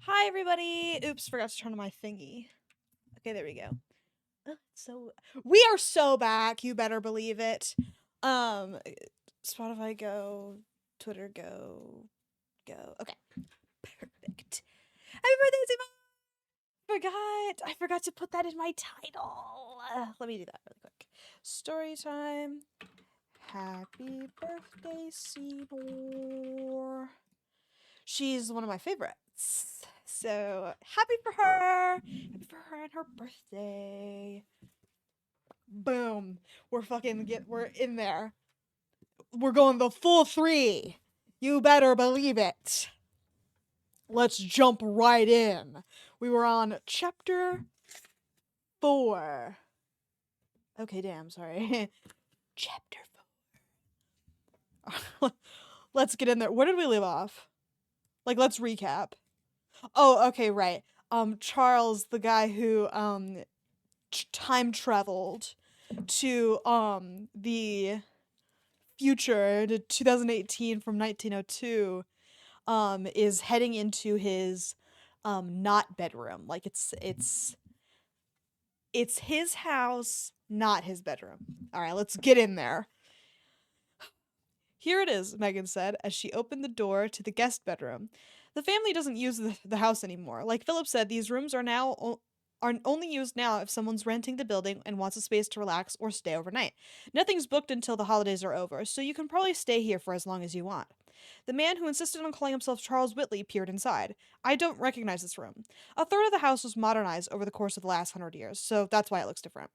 Hi, everybody. Oops, forgot to turn on my thingy. Okay, there we go. So we are so back. You better believe it. Um, Spotify go, Twitter go, go. Okay, perfect. Happy birthday, Simone! I forgot to put that in my title. Let me do that really quick. Story time. Happy birthday, Seymour. She's one of my favorites. So happy for her. Happy for her and her birthday. Boom. We're in there. We're going the full 3. You better believe it. Let's jump right in. We were on chapter 4. Okay, damn, sorry. Chapter 4. Let's get in there. Where did we leave off? Let's recap. Oh, okay, right. Charles, the guy who time traveled to the future to 2018 from 1902, is heading into his not bedroom. It's his house, not his bedroom. All right, let's get in there. Here it is, Megan said as she opened the door to the guest bedroom. The family doesn't use the house anymore. Like Philip said, these rooms are only used now if someone's renting the building and wants a space to relax or stay overnight. Nothing's booked until the holidays are over, so you can probably stay here for as long as you want. The man who insisted on calling himself Charles Whitley peered inside. I don't recognize this room. A third of the house was modernized over the course of the last 100 years, so that's why it looks different.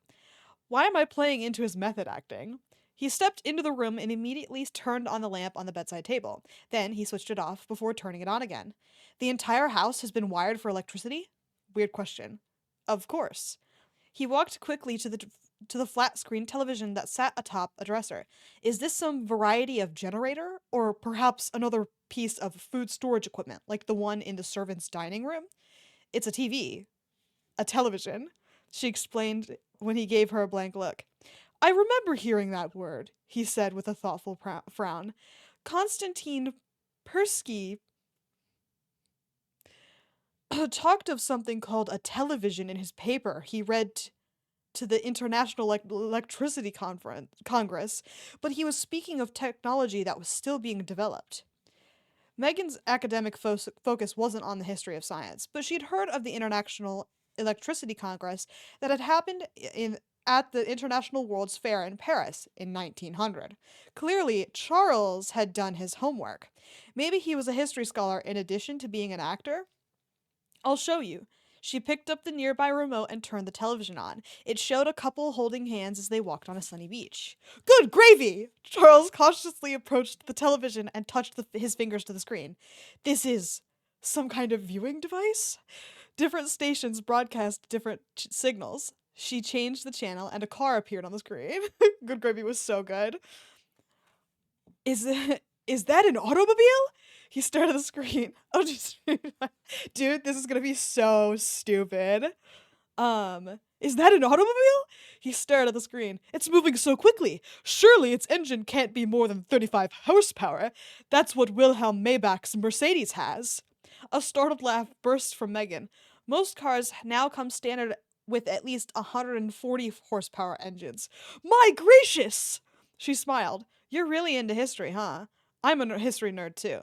Why am I playing into his method acting? He stepped into the room and immediately turned on the lamp on the bedside table. Then he switched it off before turning it on again. The entire house has been wired for electricity? Weird question. Of course. He walked quickly to the flat screen television that sat atop a dresser. Is this some variety of generator or perhaps another piece of food storage equipment like the one in the servants' dining room? It's a TV, a television, she explained when he gave her a blank look. I remember hearing that word, he said with a thoughtful frown. Konstantin Persky talked of something called a television in his paper he read to the International Electricity Congress, but he was speaking of technology that was still being developed. Megan's academic focus wasn't on the history of science, but she'd heard of the International Electricity Congress that had happened at the International World's Fair in Paris in 1900. Clearly, Charles had done his homework. Maybe he was a history scholar in addition to being an actor? I'll show you. She picked up the nearby remote and turned the television on. It showed a couple holding hands as they walked on a sunny beach. Good gravy! Charles cautiously approached the television and touched his fingers to the screen. This is some kind of viewing device? Different stations broadcast different signals. She changed the channel and a car appeared on the screen. Good gravy was so good. Is that an automobile? He stared at the screen. Oh, just dude, this is gonna be so stupid. Is that an automobile? He stared at the screen. It's moving so quickly. Surely its engine can't be more than 35 horsepower. That's what Wilhelm Maybach's Mercedes has. A startled laugh burst from Megan. Most cars now come standard with at least 140 horsepower engines. My gracious! She smiled. You're really into history, huh? I'm a history nerd too.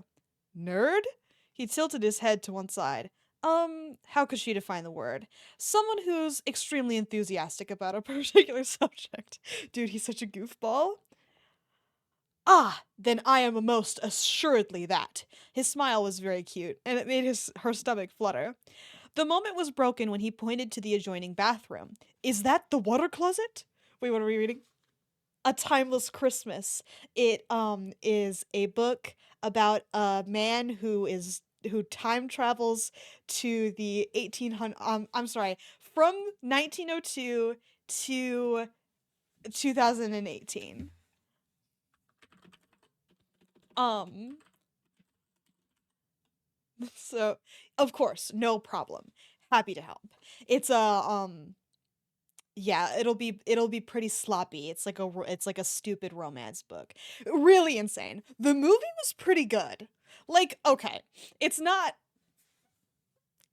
Nerd? He tilted his head to one side. How could she define the word? Someone who's extremely enthusiastic about a particular subject. Dude, he's such a goofball. Ah, then I am most assuredly that. His smile was very cute, and it made her stomach flutter. The moment was broken when he pointed to the adjoining bathroom. Is that the water closet? Wait, what are we reading? A Timeless Christmas. It is a book about a man who time travels to the 1800 I'm sorry, from 1902 to 2018. Um so of course, no problem. Happy to help. It's a yeah, it'll be pretty sloppy. It's like a stupid romance book. Really insane. The movie was pretty good. Like, okay, it's not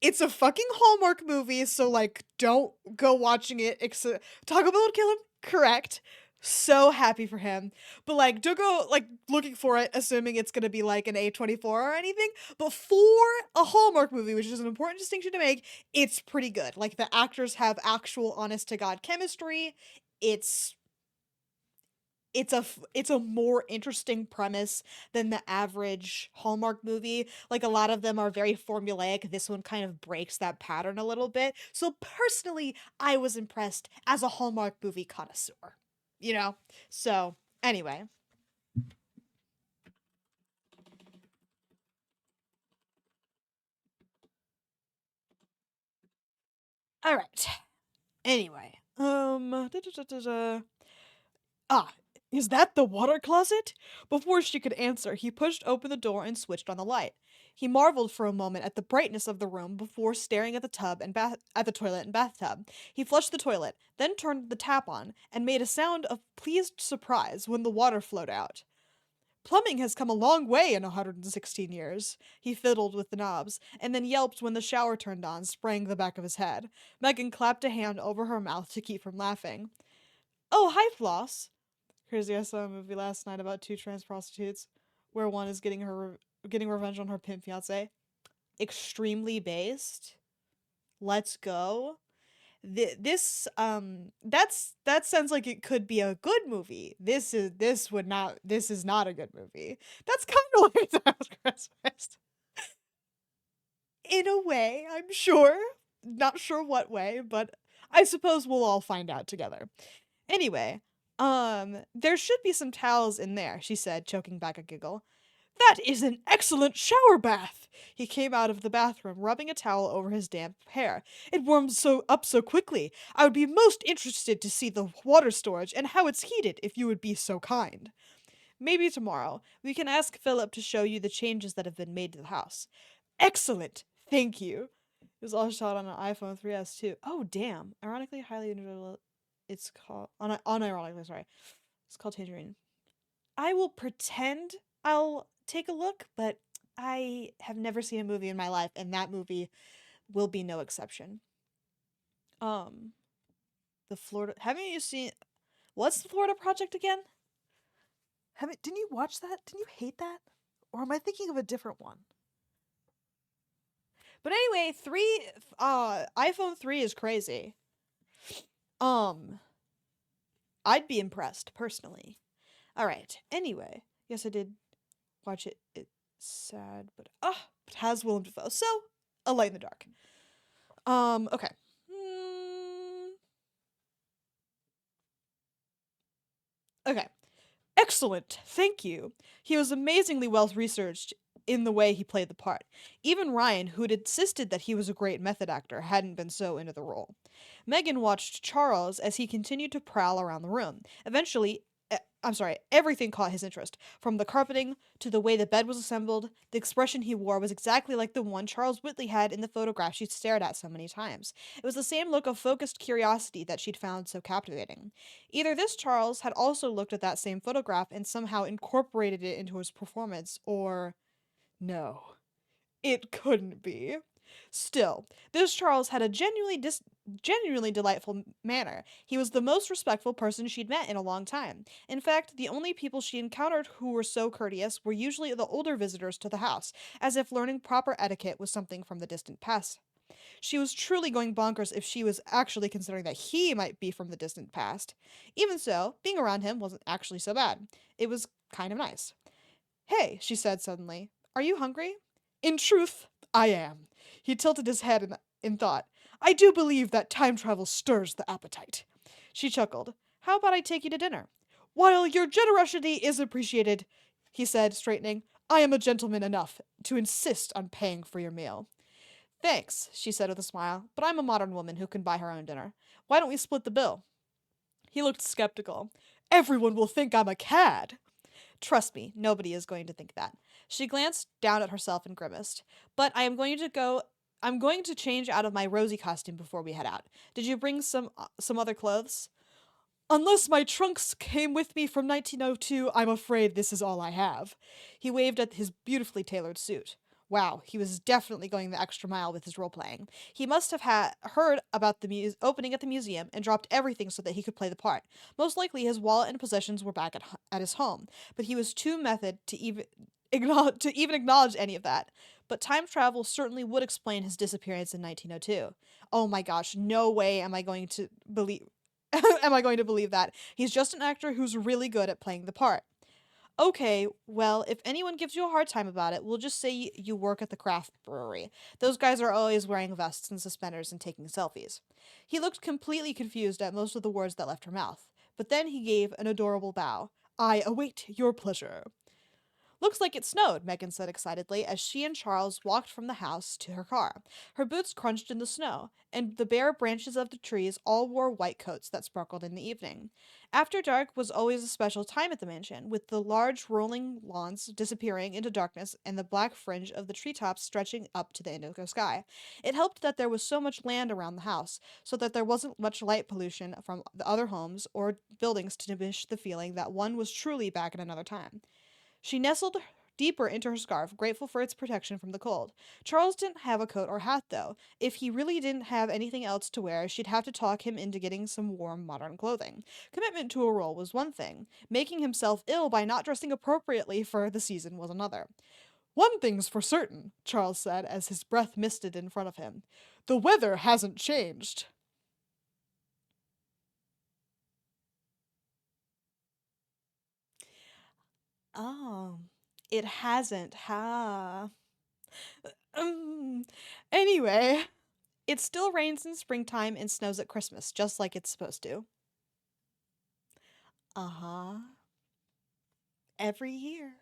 It's a fucking Hallmark movie, so like don't go watching it. Taco Bell would kill him. Correct. So happy for him. But like don't go like looking for it assuming it's going to be like an A24 or anything. But for a Hallmark movie, which is an important distinction to make, it's pretty good. Like the actors have actual honest to god chemistry. It's it's a more interesting premise than the average Hallmark movie. Like a lot of them are very formulaic. This one kind of breaks that pattern a little bit. So personally, I was impressed as a Hallmark movie connoisseur. You know? So, anyway. All right. Anyway. Ah, is that the water closet? Before she could answer, he pushed open the door and switched on the light. He marveled for a moment at the brightness of the room before staring at the toilet and bathtub. He flushed the toilet, then turned the tap on and made a sound of pleased surprise when the water flowed out. Plumbing has come a long way in 116 years. He fiddled with the knobs, and then yelped when the shower turned on, spraying the back of his head. Megan clapped a hand over her mouth to keep from laughing. Oh, hi, Floss. Crazy, I saw a movie last night about two trans prostitutes, where one is getting revenge on her pimp fiance. Extremely based. Let's go. That sounds like it could be a good movie. This is not a good movie. That's kind of like Times Christmas. In a way, I'm sure. Not sure what way, but I suppose we'll all find out together. Anyway, there should be some towels in there, she said, choking back a giggle. That is an excellent shower bath! He came out of the bathroom, rubbing a towel over his damp hair. It warms so quickly. I would be most interested to see the water storage and how it's heated, if you would be so kind. Maybe tomorrow. We can ask Philip to show you the changes that have been made to the house. Excellent! Thank you. It was all shot on an iPhone 3S too. Oh damn. Ironically, highly individual. It's called unironically, sorry. It's called Tangerine. I will pretend I'll take a look, but I have never seen a movie in my life, and that movie will be no exception. Um, the Florida. Haven't you seen? What's the Florida Project again? Haven't? Didn't you watch that? Didn't you hate that? Or am I thinking of a different one? But anyway, iPhone 3 is crazy. Um, I'd be impressed personally. All right. Anyway, yes, I did watch it. It's sad, but it has Willem Dafoe. So, a light in the dark. Okay. Okay. Excellent. Thank you. He was amazingly well researched in the way he played the part. Even Ryan, who'd insisted that he was a great method actor, hadn't been so into the role. Megan watched Charles as he continued to prowl around the room. Eventually, everything caught his interest. From the carpeting to the way the bed was assembled, the expression he wore was exactly like the one Charles Whitley had in the photograph she'd stared at so many times. It was the same look of focused curiosity that she'd found so captivating. Either this Charles had also looked at that same photograph and somehow incorporated it into his performance, or no, it couldn't be. Still, this Charles had a genuinely delightful manner. He was the most respectful person she'd met in a long time. In fact, the only people she encountered who were so courteous were usually the older visitors to the house, as if learning proper etiquette was something from the distant past. She was truly going bonkers if she was actually considering that he might be from the distant past. Even so, being around him wasn't actually so bad. It was kind of nice. Hey, she said suddenly, are you hungry? In truth, I am. He tilted his head in thought. I do believe that time travel stirs the appetite. She chuckled. How about I take you to dinner? While your generosity is appreciated, he said, straightening, I am a gentleman enough to insist on paying for your meal. Thanks, she said with a smile, but I'm a modern woman who can buy her own dinner. Why don't we split the bill? He looked skeptical. Everyone will think I'm a cad. Trust me, nobody is going to think that. She glanced down at herself and grimaced. But I'm going to change out of my Rosie costume before we head out. Did you bring some other clothes? Unless my trunks came with me from 1902, I'm afraid this is all I have. He waved at his beautifully tailored suit. Wow, he was definitely going the extra mile with his role playing. He must have heard about the opening at the museum and dropped everything so that he could play the part. Most likely his wallet and possessions were back at his home, but he was too method to even acknowledge any of that. But time travel certainly would explain his disappearance in 1902. Oh my gosh, no way am I going to believe am I going to believe that. He's just an actor who's really good at playing the part. Okay, well, if anyone gives you a hard time about it, we'll just say you work at the craft brewery. Those guys are always wearing vests and suspenders and taking selfies. He looked completely confused at most of the words that left her mouth, but then he gave an adorable bow. I await your pleasure. Looks like it snowed, Megan said excitedly as she and Charles walked from the house to her car. Her boots crunched in the snow, and the bare branches of the trees all wore white coats that sparkled in the evening. After dark was always a special time at the mansion, with the large rolling lawns disappearing into darkness and the black fringe of the treetops stretching up to the indigo sky. It helped that there was so much land around the house, so that there wasn't much light pollution from the other homes or buildings to diminish the feeling that one was truly back in another time. She nestled deeper into her scarf, grateful for its protection from the cold. Charles didn't have a coat or hat, though. If he really didn't have anything else to wear, she'd have to talk him into getting some warm, modern clothing. Commitment to a role was one thing. Making himself ill by not dressing appropriately for the season was another. One thing's for certain, Charles said as his breath misted in front of him. The weather hasn't changed. Oh, it hasn't, ha. Um, anyway, it still rains in springtime and snows at Christmas, just like it's supposed to. Uh huh. Every year.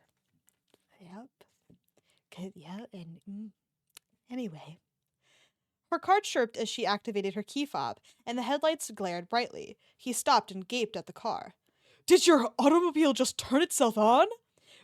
Yep. Yeah, and anyway. Her car chirped as she activated her key fob, and the headlights glared brightly. He stopped and gaped at the car. Did your automobile just turn itself on?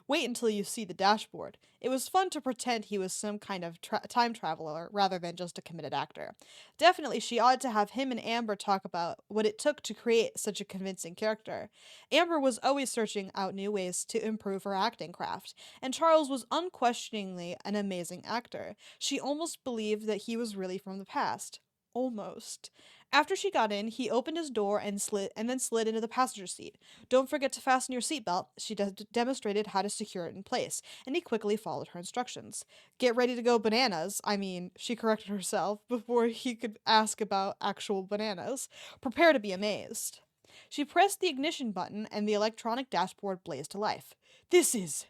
Wait until you see the dashboard. It was fun to pretend he was some kind of time traveler rather than just a committed actor. Definitely, she ought to have him and Amber talk about what it took to create such a convincing character. Amber was always searching out new ways to improve her acting craft, and Charles was unquestioningly an amazing actor. She almost believed that he was really from the past. Almost. After she got in, he opened his door and then slid into the passenger seat. Don't forget to fasten your seatbelt. She demonstrated how to secure it in place, and he quickly followed her instructions. Get ready to go bananas. I mean, she corrected herself before he could ask about actual bananas. Prepare to be amazed. She pressed the ignition button, and the electronic dashboard blazed to life. This is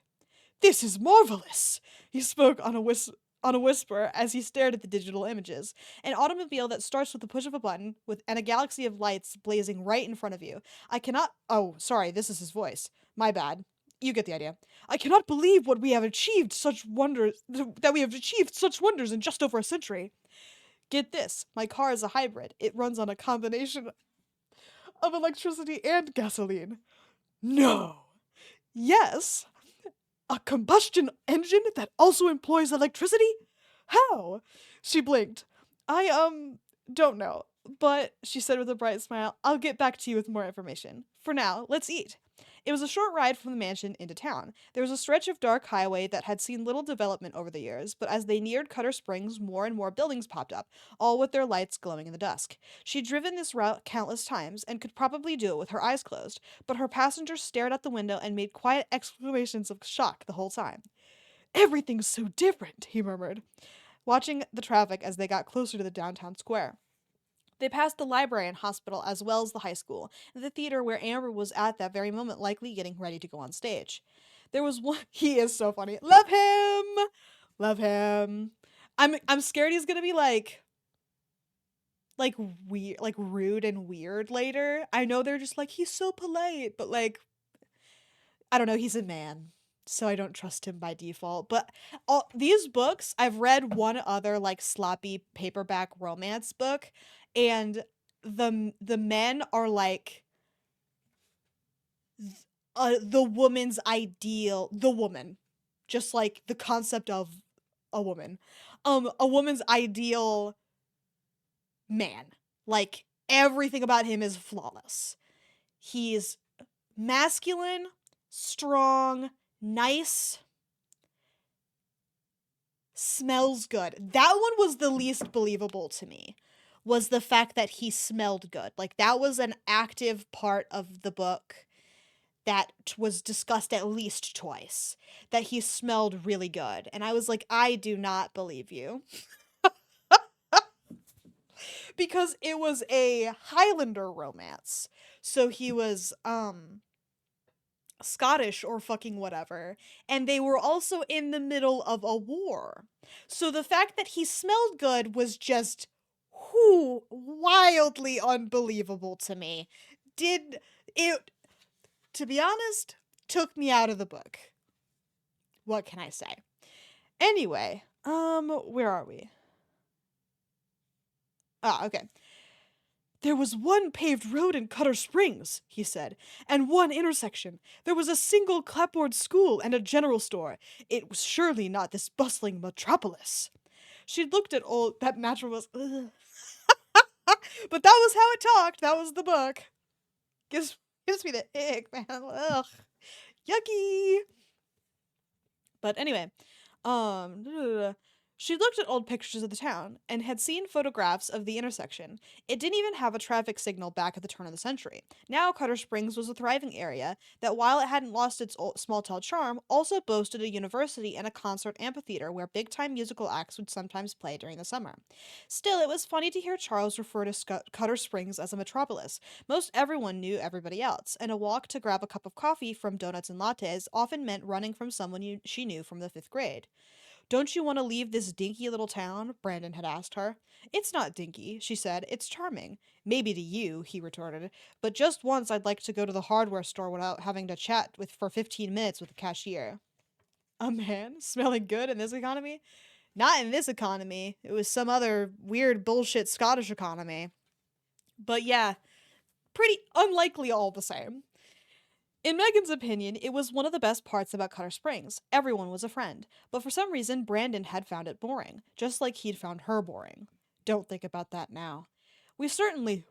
marvelous, he spoke on a whisper as he stared at the digital images. An automobile that starts with the push of a button with and a galaxy of lights blazing right in front of you. I cannot Oh, sorry, this is his voice. My bad. You get the idea. I cannot believe what we have achieved such wonders that we have achieved such wonders in just over a century. Get this, my car is a hybrid. It runs on a combination of electricity and gasoline. No. Yes. A combustion engine that also employs electricity? How? She blinked. I don't know. But, she said with a bright smile, I'll get back to you with more information. For now, let's eat. It was a short ride from the mansion into town. There was a stretch of dark highway that had seen little development over the years, but as they neared Cutter Springs, more and more buildings popped up, all with their lights glowing in the dusk. She'd driven this route countless times and could probably do it with her eyes closed, but her passengers stared out the window and made quiet exclamations of shock the whole time. Everything's so different, he murmured, watching the traffic as they got closer to the downtown square. They passed the library and hospital as well as the high school, and the theater where Amber was at that very moment likely getting ready to go on stage. There was one he is so funny. Love him. Love him. I'm scared he's going to be like weird, like rude and weird later. I know they're just like he's so polite, but like I don't know, he's a man. So I don't trust him by default. But all these books, I've read one other like sloppy paperback romance book, and the men are like the woman's ideal, the woman, just like the concept of a woman, a woman's ideal man. Like everything about him is flawless. He's masculine, strong, nice, Smells good. That one was the least believable to me. Was the fact that he smelled good. Like that was an active part of the book that was discussed at least twice. That he smelled really good. And I was like, I do not believe you. Because it was a Highlander romance. So he was Scottish or fucking whatever, and they were also in the middle of a war. So the fact that he smelled good was just wildly unbelievable to me. Did it, to be honest, took me out of the book. What can I say? Anyway, where are we? Ah, okay. There was one paved road in Cutter Springs, he said, and one intersection. There was a single clapboard school and a general store. It was surely not this bustling metropolis. She looked at old that natural was ugh. But that was how it talked. That was the book. Gives me the ick, man. Ugh. Yucky. But anyway, she looked at old pictures of the town and had seen photographs of the intersection. It didn't even have a traffic signal back at the turn of the century. Now Cutter Springs was a thriving area that, while it hadn't lost its small-town charm, also boasted a university and a concert amphitheater where big-time musical acts would sometimes play during the summer. Still, it was funny to hear Charles refer to Cutter Springs as a metropolis. Most everyone knew everybody else, and a walk to grab a cup of coffee from Donuts and Lattes often meant running from someone she knew from the 5th grade. Don't you want to leave this dinky little town? Brandon had asked her. It's not dinky, she said. It's charming. Maybe to you, he retorted. But just once I'd like to go to the hardware store without having to chat for 15 minutes with the cashier. A man smelling good in this economy? Not in this economy. It was some other weird bullshit Scottish economy. But yeah, pretty unlikely all the same. In Megan's opinion, it was one of the best parts about Cutter Springs. Everyone was a friend. But for some reason, Brandon had found it boring, just like he'd found her boring. Don't think about that now. We certainly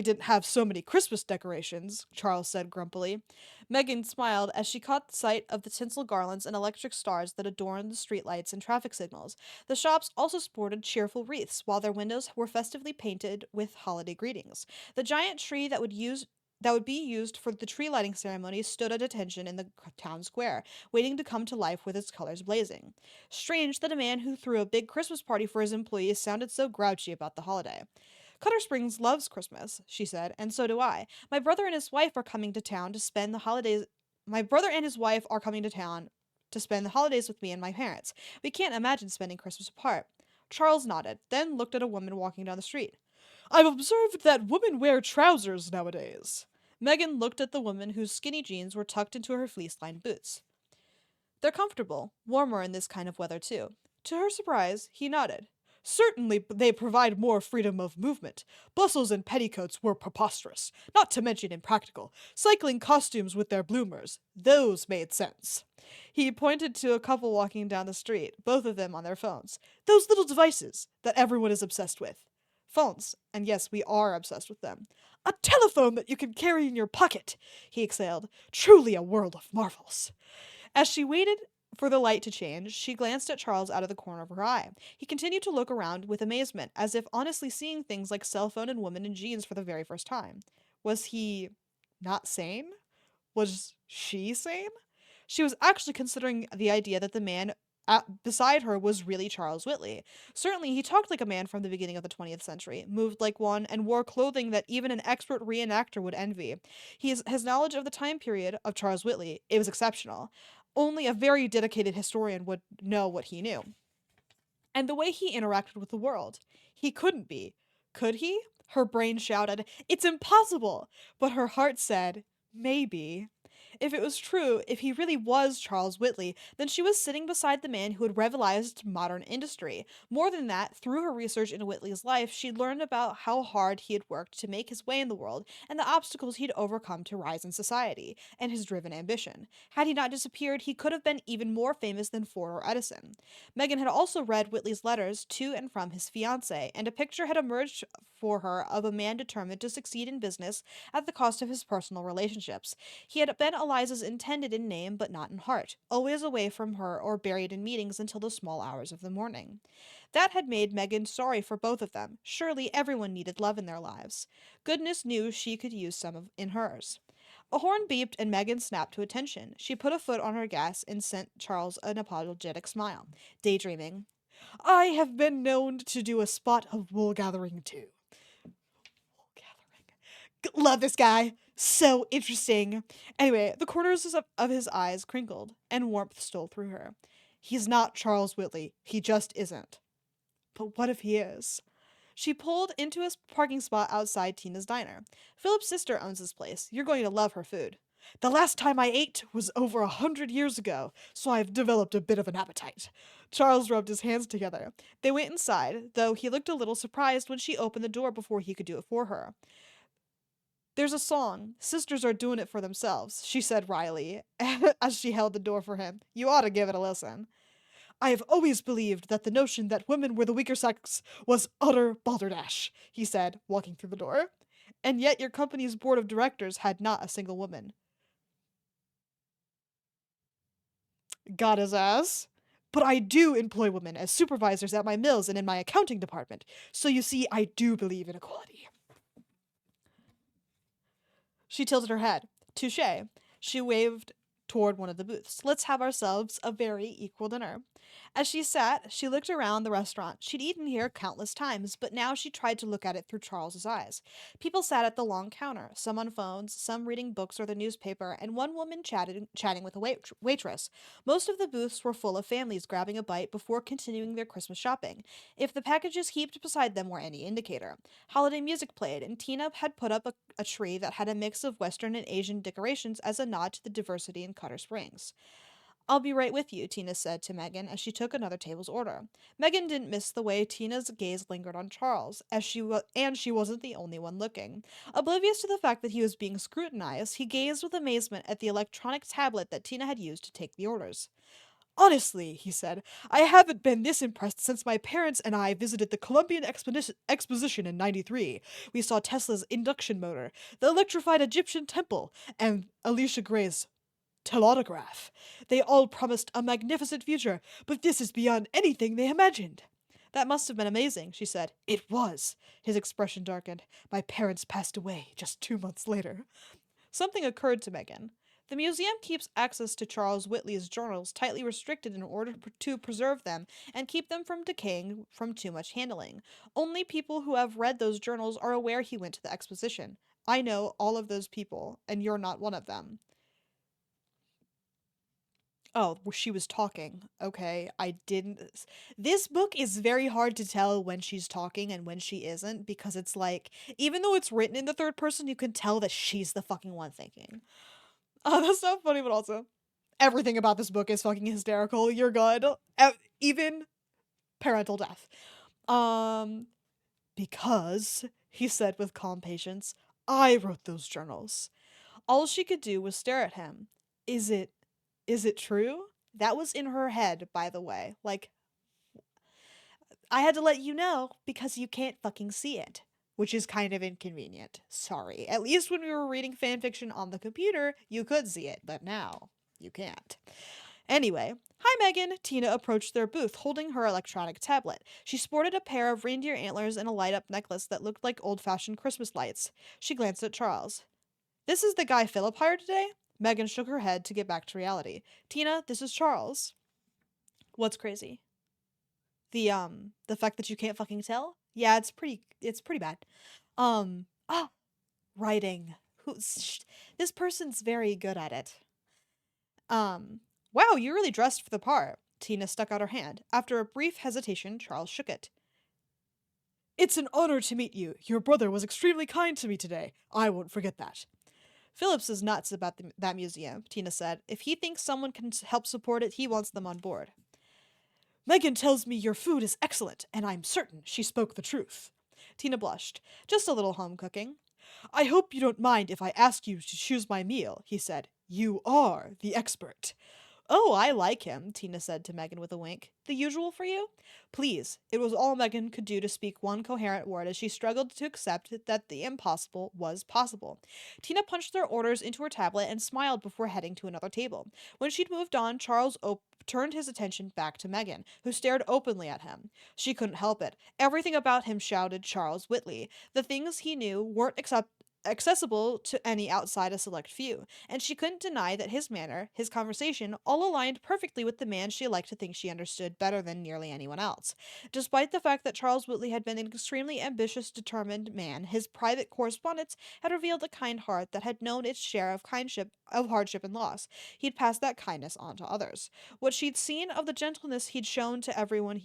didn't have so many Christmas decorations, Charles said grumpily. Megan smiled as she caught sight of the tinsel garlands and electric stars that adorned the streetlights and traffic signals. The shops also sported cheerful wreaths, while their windows were festively painted with holiday greetings. The giant tree that would be used for the tree lighting ceremony stood at attention in the town square, waiting to come to life with its colors blazing. Strange that a man who threw a big Christmas party for his employees sounded so grouchy about the holiday. Cutter Springs loves Christmas, she said, and so do I. My brother and his wife are coming to town to spend the holidays. My brother and his wife are coming to town to spend the holidays with me and my parents. We can't imagine spending Christmas apart. Charles nodded, then looked at a woman walking down the street. I've observed that women wear trousers nowadays. Megan looked at the woman whose skinny jeans were tucked into her fleece-lined boots. They're comfortable, warmer in this kind of weather, too. To her surprise, he nodded. Certainly they provide more freedom of movement. Bustles and petticoats were preposterous, not to mention impractical. Cycling costumes with their bloomers, those made sense. He pointed to a couple walking down the street, both of them on their phones. Those little devices that everyone is obsessed with. Phones, and yes, we are obsessed with them. A telephone that you can carry in your pocket, he exhaled. Truly a world of marvels. As she waited for the light to change, she glanced at Charles out of the corner of her eye. He continued to look around with amazement, as if honestly seeing things like cell phone and women in jeans for the very first time. Was he not sane? Was she sane? She was actually considering the idea that the man beside her was really Charles Whitley. Certainly, he talked like a man from the beginning of the 20th century, moved like one, and wore clothing that even an expert reenactor would envy. His knowledge of the time period of Charles Whitley, it was exceptional. Only a very dedicated historian would know what he knew. And the way he interacted with the world. He couldn't be. Could he? Her brain shouted, It's impossible! But her heart said, Maybe. If it was true, if he really was Charles Whitley, then she was sitting beside the man who had revolutionized modern industry. More than that, through her research into Whitley's life, she'd learned about how hard he had worked to make his way in the world and the obstacles he'd overcome to rise in society, and his driven ambition. Had he not disappeared, he could have been even more famous than Ford or Edison. Megan had also read Whitley's letters to and from his fiancée, and a picture had emerged for her of a man determined to succeed in business at the cost of his personal relationships. He had been a Eliza's intended in name but not in heart, always away from her or buried in meetings until the small hours of the morning. That had made Megan sorry for both of them. Surely everyone needed love in their lives. Goodness knew she could use some in hers. A horn beeped and Megan snapped to attention. She put a foot on her gas and sent Charles an apologetic smile, daydreaming. I have been known to do a spot of wool gathering too. Wool gathering. Love this guy. So interesting. Anyway, the corners of his eyes crinkled, and warmth stole through her. He's not Charles Whitley. He just isn't. But what if he is? She pulled into a parking spot outside Tina's diner. Philip's sister owns this place. You're going to love her food. The last time I ate was over 100 years ago, so I've developed a bit of an appetite. Charles rubbed his hands together. They went inside, though he looked a little surprised when she opened the door before he could do it for her. There's a song. Sisters are doing it for themselves, she said wryly, as she held the door for him. You ought to give it a listen. I have always believed that the notion that women were the weaker sex was utter balderdash, he said, walking through the door. And yet your company's board of directors had not a single woman. Got his ass. But I do employ women as supervisors at my mills and in my accounting department, so you see I do believe in equality. She tilted her head. Touché. She waved toward one of the booths. Let's have ourselves a very equal dinner. As she sat, she looked around the restaurant. She'd eaten here countless times, but now she tried to look at it through Charles's eyes. People sat at the long counter, some on phones, some reading books or the newspaper, and one woman chatting with a waitress. Most of the booths were full of families grabbing a bite before continuing their Christmas shopping, if the packages heaped beside them were any indicator. Holiday music played, and Tina had put up a tree that had a mix of Western and Asian decorations as a nod to the diversity in Cutter Springs. I'll be right with you, Tina said to Megan as she took another table's order. Megan didn't miss the way Tina's gaze lingered on Charles, and she wasn't the only one looking. Oblivious to the fact that he was being scrutinized, he gazed with amazement at the electronic tablet that Tina had used to take the orders. Honestly, he said, I haven't been this impressed since my parents and I visited the Columbian Exposition in '93. We saw Tesla's induction motor, the electrified Egyptian temple, and Alicia Gray's telautograph. They all promised a magnificent future, but this is beyond anything they imagined. That must have been amazing, she said. It was. His expression darkened. My parents passed away just 2 months later. Something occurred to Megan. The museum keeps access to Charles Whitley's journals tightly restricted in order to preserve them and keep them from decaying from too much handling. Only people who have read those journals are aware he went to the exposition. I know all of those people, and you're not one of them. Oh, she was talking. Okay, I didn't. This book is very hard to tell when she's talking and when she isn't because it's like, even though it's written in the third person, you can tell that she's the fucking one thinking. That's not funny, but also, everything about this book is fucking hysterical. You're good. Even parental death. Because, he said with calm patience, I wrote those journals. All she could do was stare at him. Is it true? That was in her head, by the way. Like, I had to let you know because you can't fucking see it, which is kind of inconvenient. Sorry. At least when we were reading fanfiction on the computer, you could see it, but now you can't. Anyway, hi Megan. Tina approached their booth holding her electronic tablet. She sported a pair of reindeer antlers and a light-up necklace that looked like old-fashioned Christmas lights. She glanced at Charles. This is the guy Philip hired today? Megan shook her head to get back to reality. Tina, this is Charles. What's crazy? The fact that you can't fucking tell? Yeah, it's pretty bad. Writing. This person's very good at it. Wow, you really dressed for the part. Tina stuck out her hand. After a brief hesitation, Charles shook it. It's an honor to meet you. Your brother was extremely kind to me today. I won't forget that. Phillips is nuts about that museum, Tina said. If he thinks someone can help support it, he wants them on board. Megan tells me your food is excellent, and I'm certain she spoke the truth. Tina blushed. Just a little home cooking. I hope you don't mind if I ask you to choose my meal, he said. You are the expert. Oh, I like him, Tina said to Megan with a wink. The usual for you? Please. It was all Megan could do to speak one coherent word as she struggled to accept that the impossible was possible. Tina punched their orders into her tablet and smiled before heading to another table. When she'd moved on, turned his attention back to Megan, who stared openly at him. She couldn't help it. Everything about him shouted Charles Whitley. The things he knew weren't accessible to any outside a select few, and she couldn't deny that his manner, his conversation, all aligned perfectly with the man she liked to think she understood better than nearly anyone else. Despite the fact that Charles Whitley had been an extremely ambitious, determined man, his private correspondence had revealed a kind heart that had known its share of hardship and loss. He'd passed that kindness on to others. What she'd seen of the gentleness he'd shown to everyone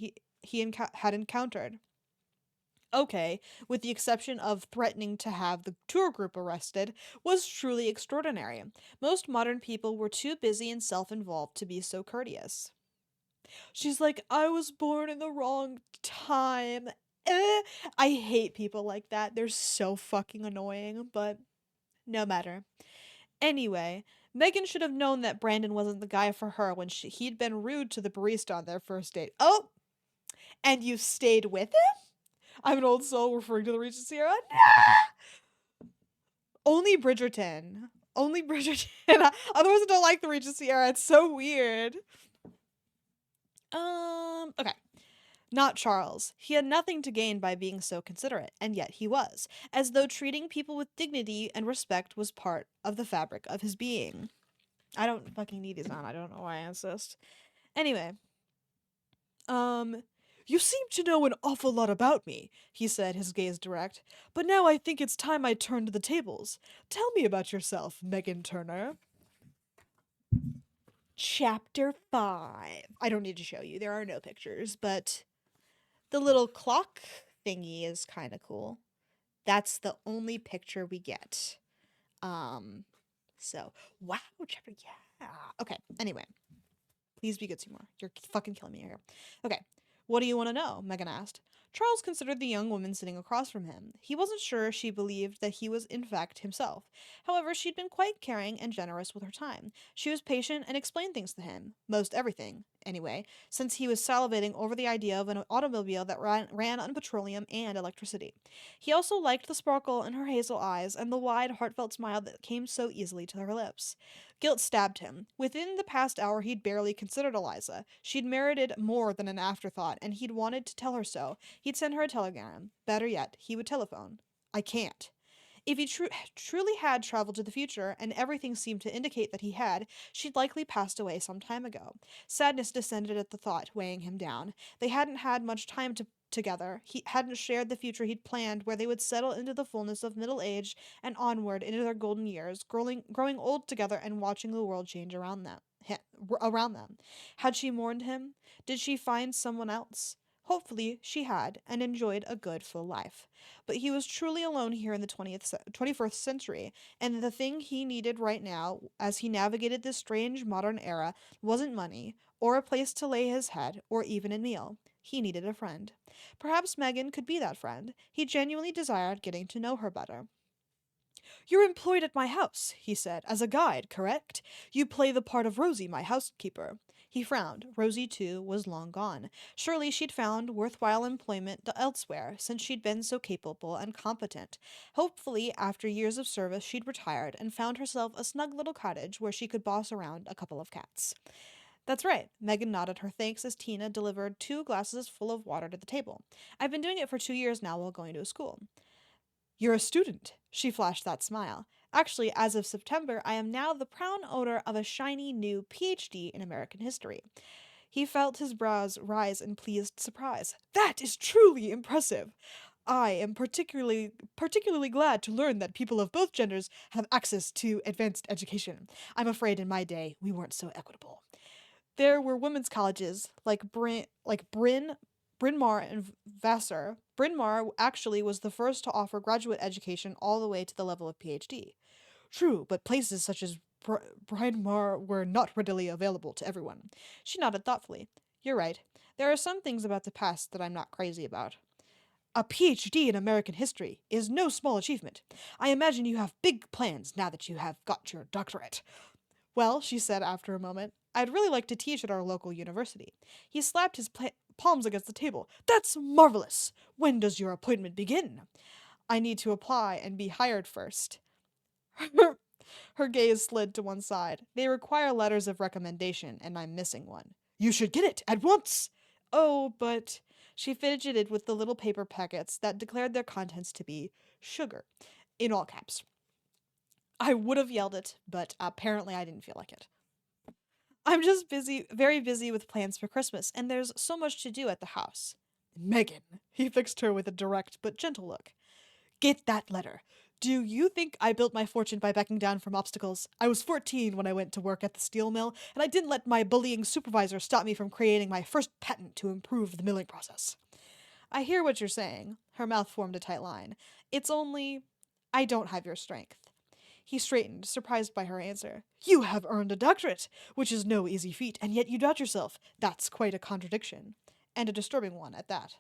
had encountered. Okay, with the exception of threatening to have the tour group arrested, was truly extraordinary. Most modern people were too busy and self involved to be so courteous. She's like, I was born in the wrong time. I hate people like that. They're so fucking annoying, but no matter. Anyway, Megan should have known that Brandon wasn't the guy for her when he'd been rude to the barista on their first date. Oh, and you stayed with him? I'm an old soul referring to the Regency era. Only Bridgerton. Only Bridgerton. Otherwise, I don't like the Regency era. It's so weird. Okay. Not Charles. He had nothing to gain by being so considerate, and yet he was, as though treating people with dignity and respect was part of the fabric of his being. I don't fucking need these on. I don't know why I insist. Anyway, you seem to know an awful lot about me, he said, his gaze direct. But now I think it's time I turned the tables. Tell me about yourself, Megan Turner. Chapter 5. I don't need to show you. There are no pictures, but the little clock thingy is kind of cool. That's the only picture we get. So, wow, chapter, yeah. Okay, anyway. Please be good, Seymour. You're fucking killing me here. Okay. What do you want to know? Megan asked. Charles considered the young woman sitting across from him. He wasn't sure she believed that he was in fact himself. However, she'd been quite caring and generous with her time. She was patient and explained things to him. Most everything, anyway, since he was salivating over the idea of an automobile that ran on petroleum and electricity. He also liked the sparkle in her hazel eyes and the wide, heartfelt smile that came so easily to her lips. Guilt stabbed him. Within the past hour, he'd barely considered Eliza. She'd merited more than an afterthought, and he'd wanted to tell her so. He'd send her a telegram. Better yet, he would telephone. I can't. If he truly had traveled to the future, and everything seemed to indicate that he had, she'd likely passed away some time ago. Sadness descended at the thought, weighing him down. They hadn't had much time together. He hadn't shared the future he'd planned, where they would settle into the fullness of middle age and onward into their golden years, growing old together and watching the world change around them. Had she mourned him? Did she find someone else? Hopefully, she had, and enjoyed a good full life. But he was truly alone here in the 21st century, and the thing he needed right now, as he navigated this strange modern era, wasn't money, or a place to lay his head, or even a meal. He needed a friend. Perhaps Megan could be that friend. He genuinely desired getting to know her better. You're employed at my house, he said, as a guide, correct? You play the part of Rosie, my housekeeper. He frowned. Rosie, too, was long gone. Surely she'd found worthwhile employment elsewhere, since she'd been so capable and competent. Hopefully, after years of service, she'd retired and found herself a snug little cottage where she could boss around a couple of cats. That's right. Megan nodded her thanks as Tina delivered 2 glasses full of water to the table. I've been doing it for 2 years now while going to school. You're a student. She flashed that smile. Actually, as of September, I am now the proud owner of a shiny new PhD in American history. He felt his brows rise in pleased surprise. That is truly impressive. I am particularly glad to learn that people of both genders have access to advanced education. I'm afraid in my day we weren't so equitable. There were women's colleges like Bryn Mawr and Vassar. Bryn Mawr actually was the first to offer graduate education all the way to the level of PhD. True, but places such as Bryn Mawr were not readily available to everyone. She nodded thoughtfully. You're right. There are some things about the past that I'm not crazy about. A PhD in American history is no small achievement. I imagine you have big plans now that you have got your doctorate. Well, she said after a moment, I'd really like to teach at our local university. He slapped his palms against the table. That's marvelous! When does your appointment begin? I need to apply and be hired first. Her gaze slid to one side. They require letters of recommendation, and I'm missing one. You should get it at once! Oh, but. She fidgeted with the little paper packets that declared their contents to be sugar, in all caps. I would have yelled it, but apparently I didn't feel like it. I'm just busy, very busy with plans for Christmas, and there's so much to do at the house. Megan, he fixed her with a direct but gentle look. Get that letter. Do you think I built my fortune by backing down from obstacles? I was 14 when I went to work at the steel mill, and I didn't let my bullying supervisor stop me from creating my first patent to improve the milling process. I hear what you're saying. Her mouth formed a tight line. It's only, I don't have your strength. He straightened, surprised by her answer. You have earned a doctorate, which is no easy feat, and yet you doubt yourself. That's quite a contradiction. And a disturbing one at that.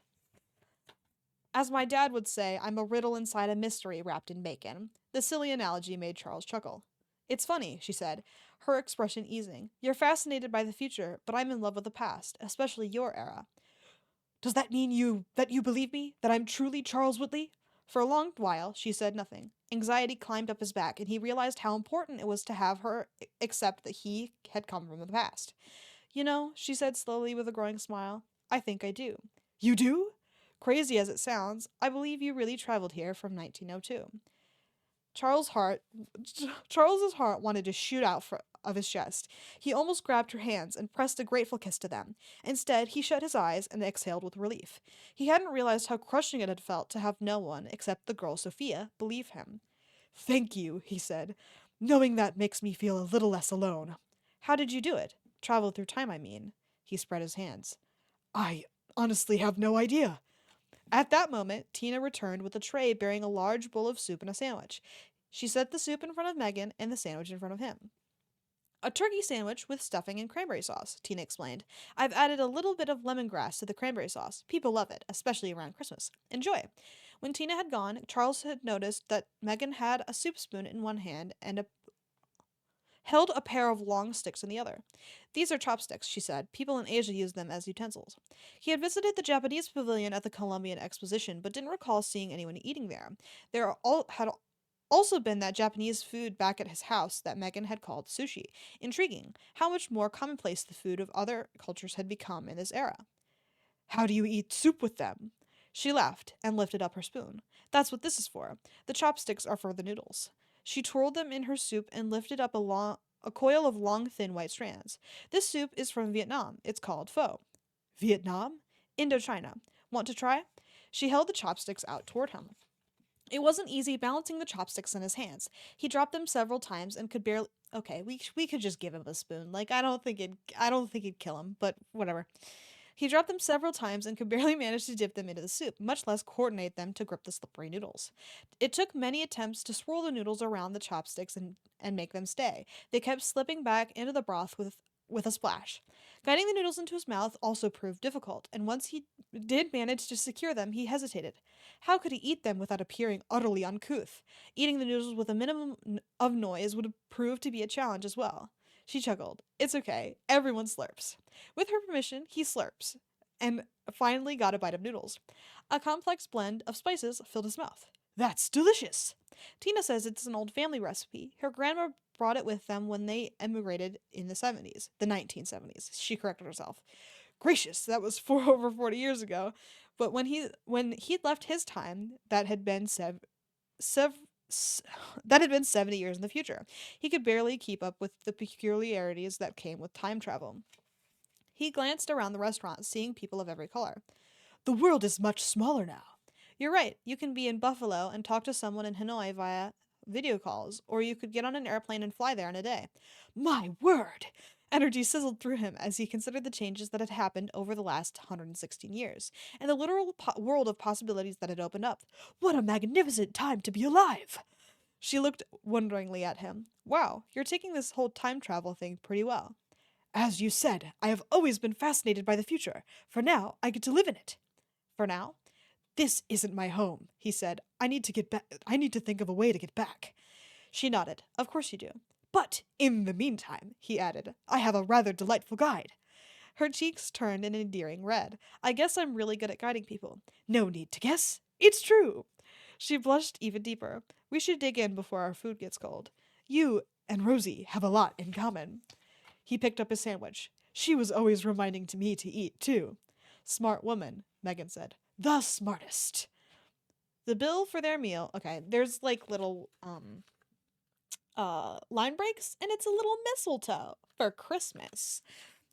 As my dad would say, I'm a riddle inside a mystery wrapped in bacon. The silly analogy made Charles chuckle. It's funny, she said, her expression easing. You're fascinated by the future, but I'm in love with the past, especially your era. Does that mean that you believe me? That I'm truly Charles Whitley? For a long while, she said nothing. Anxiety climbed up his back, and he realized how important it was to have her accept that he had come from the past. You know, she said slowly with a growing smile, I think I do. You do? Crazy as it sounds, I believe you really traveled here from 1902. Charles's heart wanted to shoot out of his chest. He almost grabbed her hands and pressed a grateful kiss to them. Instead, he shut his eyes and exhaled with relief. He hadn't realized how crushing it had felt to have no one, except the girl Sophia, believe him. Thank you, he said. Knowing that makes me feel a little less alone. How did you do it? Travel through time, I mean. He spread his hands. I honestly have no idea. At that moment, Tina returned with a tray bearing a large bowl of soup and a sandwich. She set the soup in front of Megan and the sandwich in front of him. A turkey sandwich with stuffing and cranberry sauce, Tina explained. I've added a little bit of lemongrass to the cranberry sauce. People love it, especially around Christmas. Enjoy. When Tina had gone, Charles had noticed that Megan had a soup spoon in one hand and held a pair of long sticks in the other. These are chopsticks, she said. People in Asia use them as utensils. He had visited the Japanese pavilion at the Columbian Exposition, but didn't recall seeing anyone eating there. Had also been that Japanese food back at his house that Megan had called sushi. Intriguing. How much more commonplace the food of other cultures had become in this era. How do you eat soup with them? She laughed and lifted up her spoon. That's what this is for. The chopsticks are for the noodles. She twirled them in her soup and lifted up a coil of long, thin white strands. This soup is from Vietnam. It's called pho. Vietnam? Indochina. Want to try? She held the chopsticks out toward him. It wasn't easy balancing the chopsticks in his hands. He dropped them several times and could barely. Okay, we could just give him a spoon. Like I don't think it'd kill him, but whatever. He dropped them several times and could barely manage to dip them into the soup, much less coordinate them to grip the slippery noodles. It took many attempts to swirl the noodles around the chopsticks and make them stay. They kept slipping back into the broth with a splash. Guiding the noodles into his mouth also proved difficult, and once he did manage to secure them, he hesitated. How could he eat them without appearing utterly uncouth? Eating the noodles with a minimum of noise would prove to be a challenge as well. She chuckled. It's okay. Everyone slurps. With her permission, he slurps, and finally got a bite of noodles. A complex blend of spices filled his mouth. That's delicious! Tina says it's an old family recipe. Her grandma brought it with them when they emigrated in the 70s. The 1970s, she corrected herself. Gracious, that was over 40 years ago. But when he'd left his time, that had been 70 years in the future. He could barely keep up with the peculiarities that came with time travel. He glanced around the restaurant, seeing people of every color. The world is much smaller now. You're right. You can be in Buffalo and talk to someone in Hanoi via video calls, or you could get on an airplane and fly there in a day. My word! Energy sizzled through him as he considered the changes that had happened over the last 116 years, and the literal world of possibilities that had opened up. What a magnificent time to be alive! She looked wonderingly at him. Wow, you're taking this whole time travel thing pretty well. As you said, I have always been fascinated by the future. For now, I get to live in it. For now? This isn't my home, he said. I need to get back. I need to think of a way to get back. She nodded. Of course you do. But in the meantime, he added, I have a rather delightful guide. Her cheeks turned an endearing red. I guess I'm really good at guiding people. No need to guess. It's true. She blushed even deeper. We should dig in before our food gets cold. You and Rosie have a lot in common. He picked up his sandwich. She was always reminding to me to eat, too. Smart woman, Megan said. The smartest. The bill for their meal. Okay, there's like little line breaks, and it's a little mistletoe for Christmas.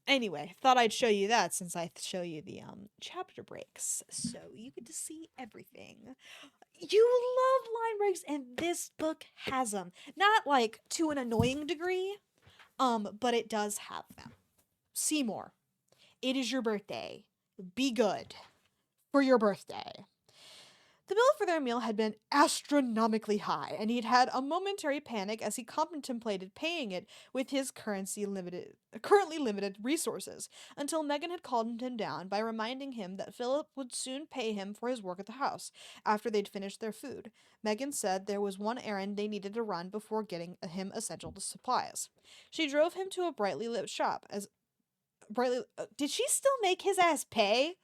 Anyway, thought I'd show you that since I show you the chapter breaks, so you get to see everything. You love line breaks, and this book has them. Not like to an annoying degree, but it does have them. Seymour, it is your birthday. Be good for your birthday. The bill for their meal had been astronomically high, and he'd had a momentary panic as he contemplated paying it with his currently limited resources, until Megan had calmed him down by reminding him that Philip would soon pay him for his work at the house, after they'd finished their food. Megan said there was one errand they needed to run before getting him essential supplies. She drove him to a brightly lit shop, did she still make his ass pay?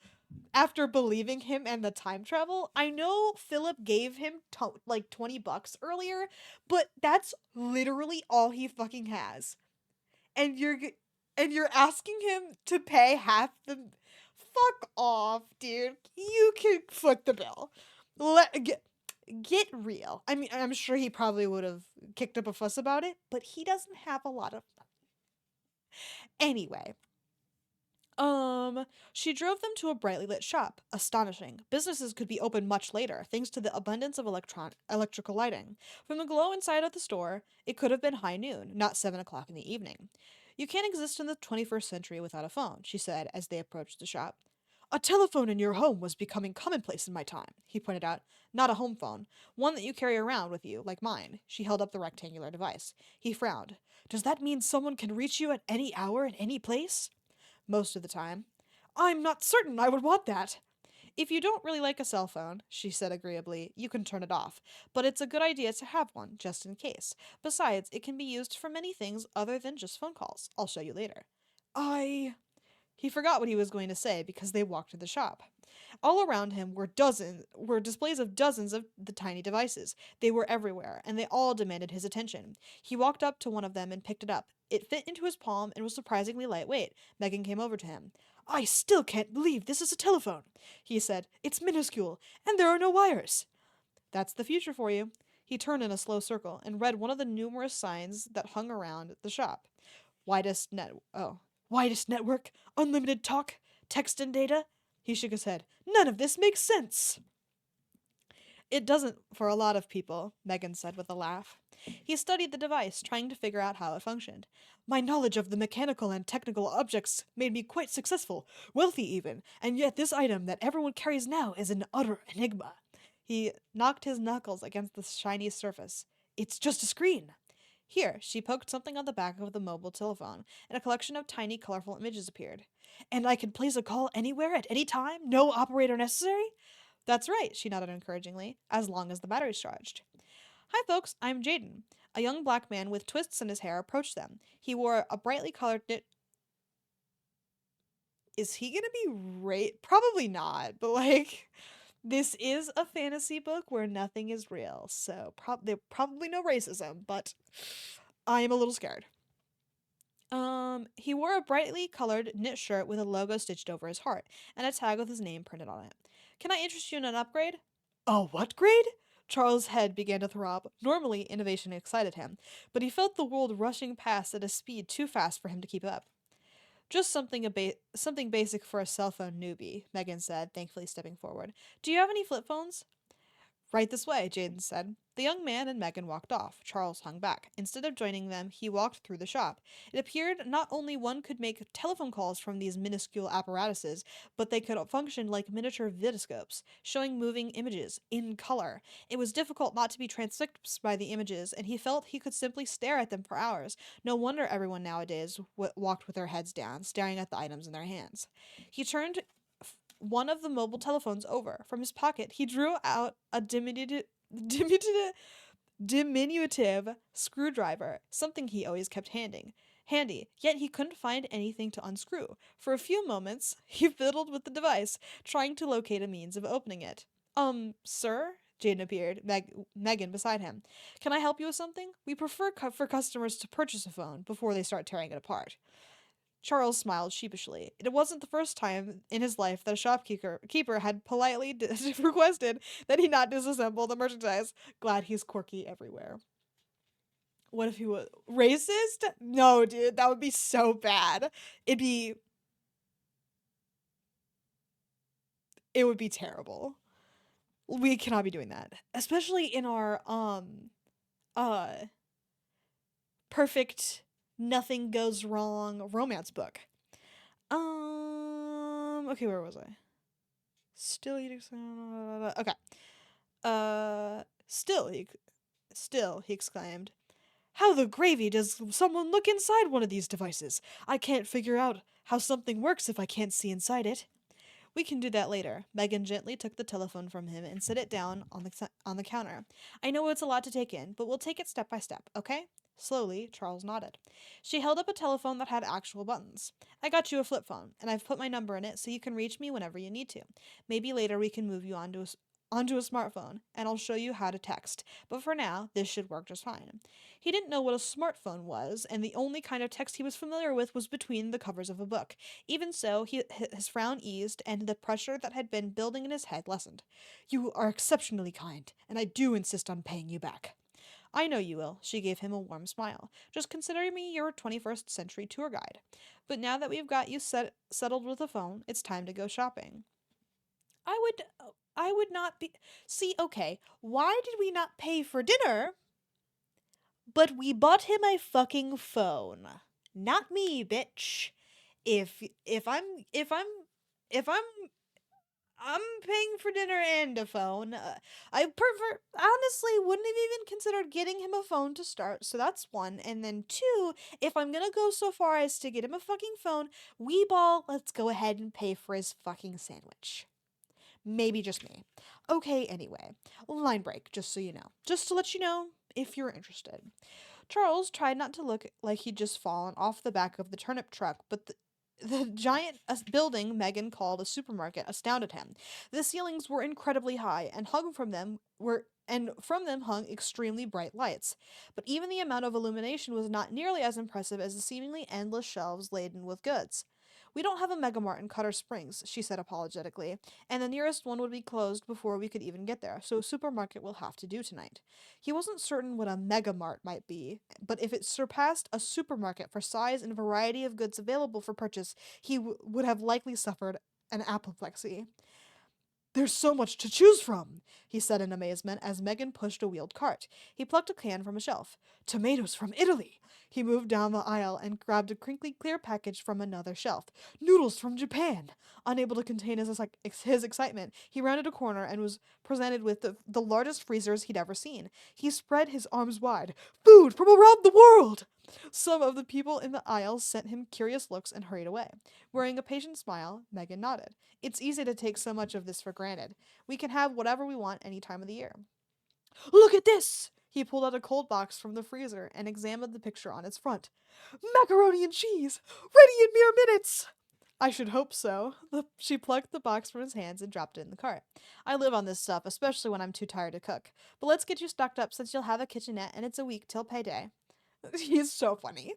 After believing him and the time travel, I know Philip gave him like $20 earlier, but that's literally all he fucking has. And you're asking him to pay half the fuck off, dude. You can foot the bill. Get real. I mean, I'm sure he probably would have kicked up a fuss about it, but he doesn't have a lot of money. Anyway, she drove them to a brightly lit shop. Astonishing. Businesses could be open much later, thanks to the abundance of electrical lighting. From the glow inside of the store, it could have been high noon, not 7 o'clock in the evening. You can't exist in the 21st century without a phone, she said as they approached the shop. A telephone in your home was becoming commonplace in my time, he pointed out. Not a home phone. One that you carry around with you, like mine. She held up the rectangular device. He frowned. Does that mean someone can reach you at any hour in any place? Most of the time. I'm not certain I would want that. If you don't really like a cell phone, she said agreeably, you can turn it off. But it's a good idea to have one, just in case. Besides, it can be used for many things other than just phone calls. I'll show you later. He forgot what he was going to say because they walked to the shop. All around him were displays of dozens of the tiny devices. They were everywhere, and they all demanded his attention. He walked up to one of them and picked it up. It fit into his palm and was surprisingly lightweight. Megan came over to him. I still can't believe this is a telephone, he said. It's minuscule, and there are no wires. That's the future for you. He turned in a slow circle and read one of the numerous signs that hung around the shop. Widest network, unlimited talk, text and data. He shook his head. None of this makes sense. It doesn't for a lot of people, Megan said with a laugh. He studied the device, trying to figure out how it functioned. My knowledge of the mechanical and technical objects made me quite successful, wealthy even, and yet this item that everyone carries now is an utter enigma. He knocked his knuckles against the shiny surface. It's just a screen. Here, she poked something on the back of the mobile telephone, and a collection of tiny, colorful images appeared. And I can place a call anywhere at any time? No operator necessary? That's right, she nodded encouragingly, as long as the battery's charged. Hi, folks, I'm Jaden. A young black man with twists in his hair approached them. He wore a brightly colored knit. Is he gonna be Probably not, but like, this is a fantasy book where nothing is real, so there's probably no racism, but I am a little scared. He wore a brightly colored knit shirt with a logo stitched over his heart, and a tag with his name printed on it. Can I interest you in an upgrade? A what grade? Charles' head began to throb. Normally, innovation excited him, but he felt the world rushing past at a speed too fast for him to keep up. Just something basic for a cell phone newbie, Megan said, thankfully stepping forward. Do you have any flip phones? Right this way, Jaden said. The young man and Megan walked off. Charles hung back. Instead of joining them, he walked through the shop. It appeared not only one could make telephone calls from these minuscule apparatuses, but they could function like miniature vitascopes, showing moving images in color. It was difficult not to be transfixed by the images, and he felt he could simply stare at them for hours. No wonder everyone nowadays walked with their heads down, staring at the items in their hands. He turned one of the mobile telephones over. From his pocket, he drew out a diminutive diminutive screwdriver, something he always kept handy, yet he couldn't find anything to unscrew. For a few moments, he fiddled with the device, trying to locate a means of opening it. Sir? Jaden appeared, Megan beside him. Can I help you with something? We prefer for customers to purchase a phone before they start tearing it apart. Charles smiled sheepishly. It wasn't the first time in his life that a shopkeeper had politely requested that he not disassemble the merchandise. Glad he's quirky everywhere. What if he was racist? No, dude, that would be so bad. It'd be it would be terrible. We cannot be doing that, especially in our uh perfect nothing goes wrong romance book. Okay, where was I? Still eating. Okay. Still, he exclaimed. How the gravy does someone look inside one of these devices? I can't figure out how something works if I can't see inside it. We can do that later. Megan gently took the telephone from him and set it down on the counter. I know it's a lot to take in, but we'll take it step by step, okay? Slowly, Charles nodded. She held up a telephone that had actual buttons. I got you a flip phone, and I've put my number in it so you can reach me whenever you need to. Maybe later we can move you onto a smartphone, and I'll show you how to text. But for now, this should work just fine. He didn't know what a smartphone was, and the only kind of text he was familiar with was between the covers of a book. Even so, his frown eased, and the pressure that had been building in his head lessened. You are exceptionally kind, and I do insist on paying you back. I know you will. She gave him a warm smile. Just consider me your 21st century tour guide. But now that we've got you settled with a phone, it's time to go shopping. I would I would not be See, okay, why did we not pay for dinner? But we bought him a fucking phone. Not me, bitch. If I'm paying for dinner and a phone. I prefer honestly wouldn't have even considered getting him a phone to start. So that's one. And then two, if I'm gonna go so far as to get him a fucking phone, let's go ahead and pay for his fucking sandwich. Maybe just me. Okay, anyway. Line break, just so you know. Just to let you know if you're interested. Charles tried not to look like he'd just fallen off the back of the turnip truck, but the giant building Megan called a supermarket astounded him. The ceilings were incredibly high, and from them hung extremely bright lights. But even the amount of illumination was not nearly as impressive as the seemingly endless shelves laden with goods. We don't have a Megamart in Cutter Springs, she said apologetically, and the nearest one would be closed before we could even get there, so a supermarket will have to do tonight. He wasn't certain what a Megamart might be, but if it surpassed a supermarket for size and variety of goods available for purchase, he would have likely suffered an apoplexy. There's so much to choose from, he said in amazement as Megan pushed a wheeled cart. He plucked a can from a shelf. Tomatoes from Italy! He moved down the aisle and grabbed a crinkly clear package from another shelf. Noodles from Japan! Unable to contain his excitement, he rounded a corner and was presented with the largest freezers he'd ever seen. He spread his arms wide. Food from around the world! Some of the people in the aisle sent him curious looks and hurried away. Wearing a patient smile, Megan nodded. It's easy to take so much of this for granted. We can have whatever we want any time of the year. Look at this! He pulled out a cold box from the freezer and examined the picture on its front. Macaroni and cheese! Ready in mere minutes! I should hope so. She plucked the box from his hands and dropped it in the cart. I live on this stuff, especially when I'm too tired to cook. But let's get you stocked up since you'll have a kitchenette and it's a week till payday. He's so funny.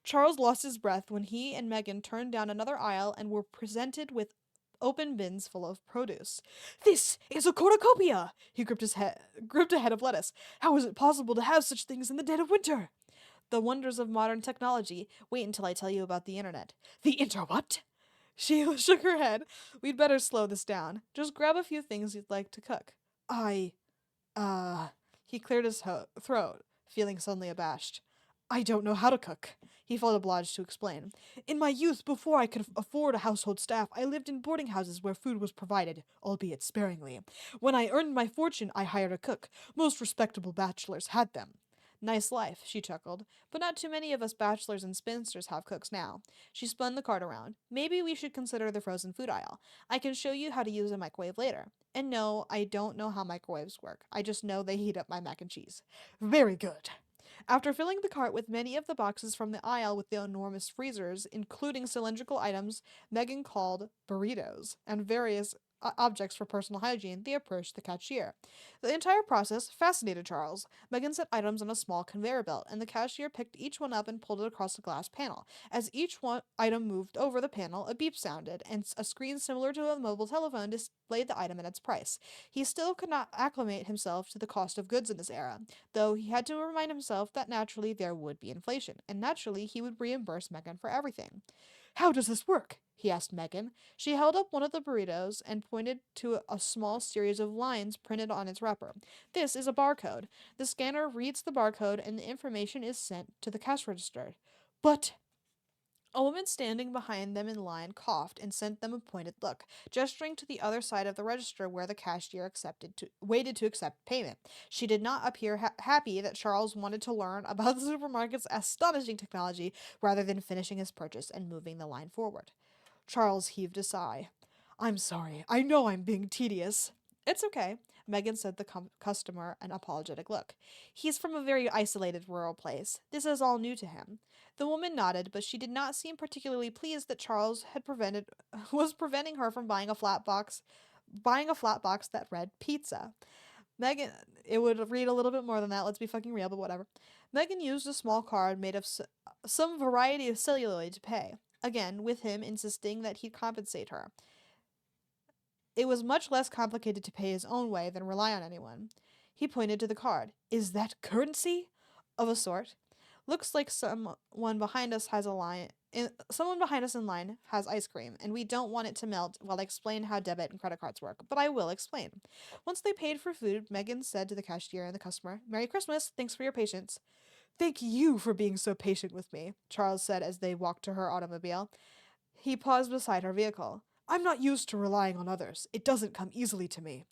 Charles lost his breath when he and Megan turned down another aisle and were presented with open bins full of produce. This is a cornucopia! He gripped a head of lettuce. How is it possible to have such things in the dead of winter? The wonders of modern technology. Wait until I tell you about the internet. The what? She shook her head. We'd better slow this down. Just grab a few things you'd like to cook. He cleared his throat, feeling suddenly abashed. I don't know how to cook, he felt obliged to explain. In my youth, before I could afford a household staff, I lived in boarding houses where food was provided, albeit sparingly. When I earned my fortune, I hired a cook. Most respectable bachelors had them. Nice life, she chuckled. But not too many of us bachelors and spinsters have cooks now. She spun the cart around. Maybe we should consider the frozen food aisle. I can show you how to use a microwave later. And no, I don't know how microwaves work. I just know they heat up my mac and cheese. Very good. After filling the cart with many of the boxes from the aisle with the enormous freezers, including cylindrical items Megan called burritos and various objects for personal hygiene, they approached the cashier. The entire process fascinated Charles. Megan set items on a small conveyor belt, and the cashier picked each one up and pulled it across a glass panel. As each item moved over the panel, a beep sounded, and a screen similar to a mobile telephone displayed the item and its price. He still could not acclimate himself to the cost of goods in this era, though he had to remind himself that naturally there would be inflation, and naturally he would reimburse Megan for everything. How does this work? He asked Megan. She held up one of the burritos and pointed to a small series of lines printed on its wrapper. This is a barcode. The scanner reads the barcode and the information is sent to the cash register. But a woman standing behind them in line coughed and sent them a pointed look, gesturing to the other side of the register where the cashier waited to accept payment. She did not appear happy that Charles wanted to learn about the supermarket's astonishing technology rather than finishing his purchase and moving the line forward. Charles heaved a sigh. I'm sorry. I know I'm being tedious. It's okay. Megan said the customer an apologetic look. He's from a very isolated rural place. This is all new to him. The woman nodded, but she did not seem particularly pleased that Charles was preventing her from buying a flat box that read pizza. Megan, it would read a little bit more than that. Let's be fucking real, but whatever. Megan used a small card made of some variety of celluloid to pay. Again, with him insisting that he'd compensate her. It was much less complicated to pay his own way than rely on anyone. He pointed to the card. Is that currency? Of a sort. Looks like someone behind us in line has ice cream, and we don't want it to melt while I explain how debit and credit cards work, but I will explain. Once they paid for food, Megan said to the cashier and the customer, Merry Christmas, thanks for your patience. Thank you for being so patient with me, Charles said as they walked to her automobile. He paused beside her vehicle. I'm not used to relying on others. It doesn't come easily to me.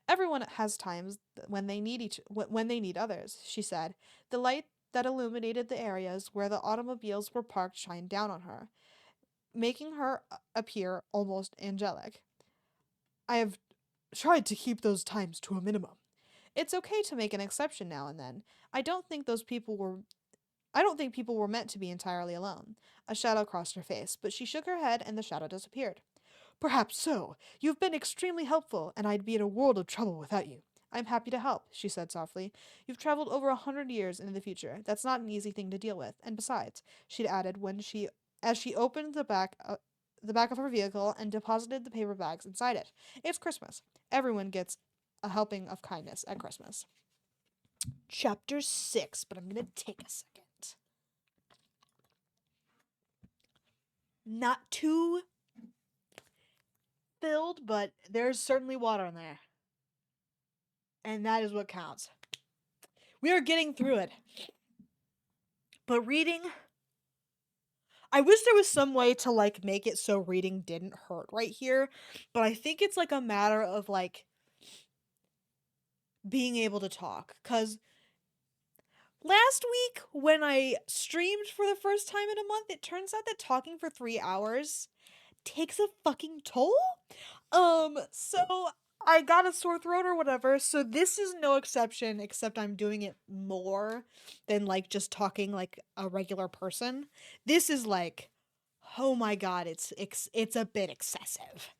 Everyone has times when they need others, she said. The light that illuminated the areas where the automobiles were parked shined down on her, making her appear almost angelic. I have tried to keep those times to a minimum. It's okay to make an exception now and then. I don't think people were meant to be entirely alone. A shadow crossed her face, but she shook her head and the shadow disappeared. Perhaps so. You've been extremely helpful, and I'd be in a world of trouble without you. I'm happy to help, she said softly. You've traveled over 100 years into the future. That's not an easy thing to deal with. And besides, she'd added as she opened the back of her vehicle and deposited the paper bags inside it. It's Christmas. Everyone gets a helping of kindness at Christmas. Chapter 6, but I'm going to take a second. Not too filled, but there's certainly water in there. And that is what counts. We are getting through it. But reading, I wish there was some way to make it so reading didn't hurt right here, but I think it's a matter of being able to talk, cuz last week when I streamed for the first time in a month, it turns out that talking for 3 hours takes a fucking toll. So I got a sore throat or whatever, so this is no exception, except I'm doing it more than just talking like a regular person. This is oh my god, it's a bit excessive.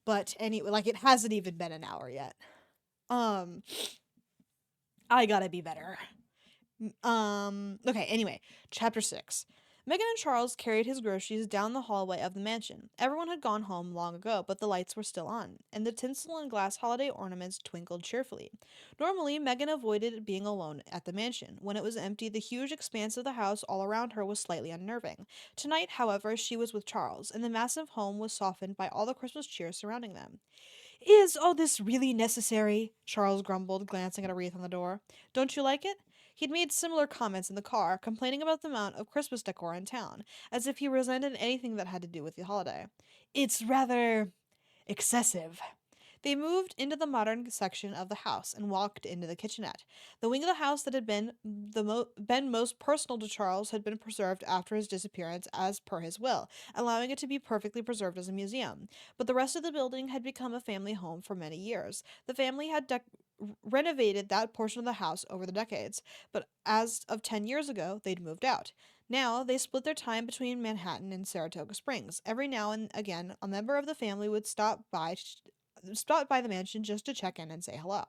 But anyway, it hasn't even been an hour yet. I gotta be better. Okay, anyway, chapter 6. Megan and Charles carried his groceries down the hallway of the mansion. Everyone had gone home long ago, but the lights were still on, and the tinsel and glass holiday ornaments twinkled cheerfully. Normally, Megan avoided being alone at the mansion. When it was empty, the huge expanse of the house all around her was slightly unnerving. Tonight, however, she was with Charles, and the massive home was softened by all the Christmas cheer surrounding them. Is all this really necessary? Charles grumbled, glancing at a wreath on the door. Don't you like it? He'd made similar comments in the car, complaining about the amount of Christmas decor in town, as if he resented anything that had to do with the holiday. It's rather excessive. They moved into the modern section of the house and walked into the kitchenette. The wing of the house that had been most personal to Charles had been preserved after his disappearance as per his will, allowing it to be perfectly preserved as a museum. But the rest of the building had become a family home for many years. The family had renovated that portion of the house over the decades, but as of 10 years ago, they'd moved out. Now, they split their time between Manhattan and Saratoga Springs. Every now and again, a member of the family would stop by the mansion just to check in and say hello.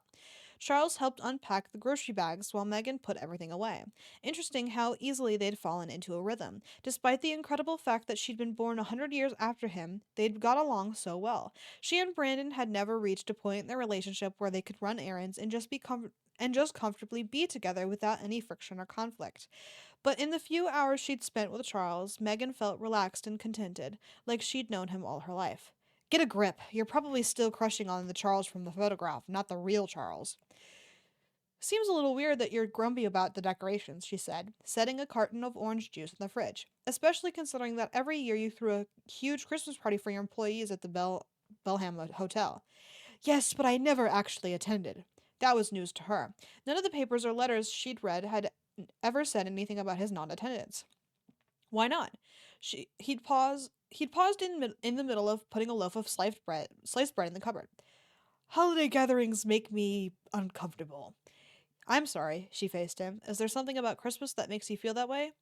Charles helped unpack the grocery bags while Megan put everything away. Interesting how easily they'd fallen into a rhythm. Despite the incredible fact that she'd been born 100 years after him, they'd got along so well. She and Brandon had never reached a point in their relationship where they could run errands and just comfortably be together without any friction or conflict. But in the few hours she'd spent with Charles, Megan felt relaxed and contented, like she'd known him all her life. Get a grip. You're probably still crushing on the Charles from the photograph, not the real Charles. Seems a little weird that you're grumpy about the decorations, she said, setting a carton of orange juice in the fridge, especially considering that every year you threw a huge Christmas party for your employees at the Belham Hotel. Yes, but I never actually attended. That was news to her. None of the papers or letters she'd read had ever said anything about his non-attendance. Why not? He'd paused in the middle of putting a loaf of sliced bread in the cupboard. Holiday gatherings make me uncomfortable. I'm sorry, she faced him. Is there something about Christmas that makes you feel that way?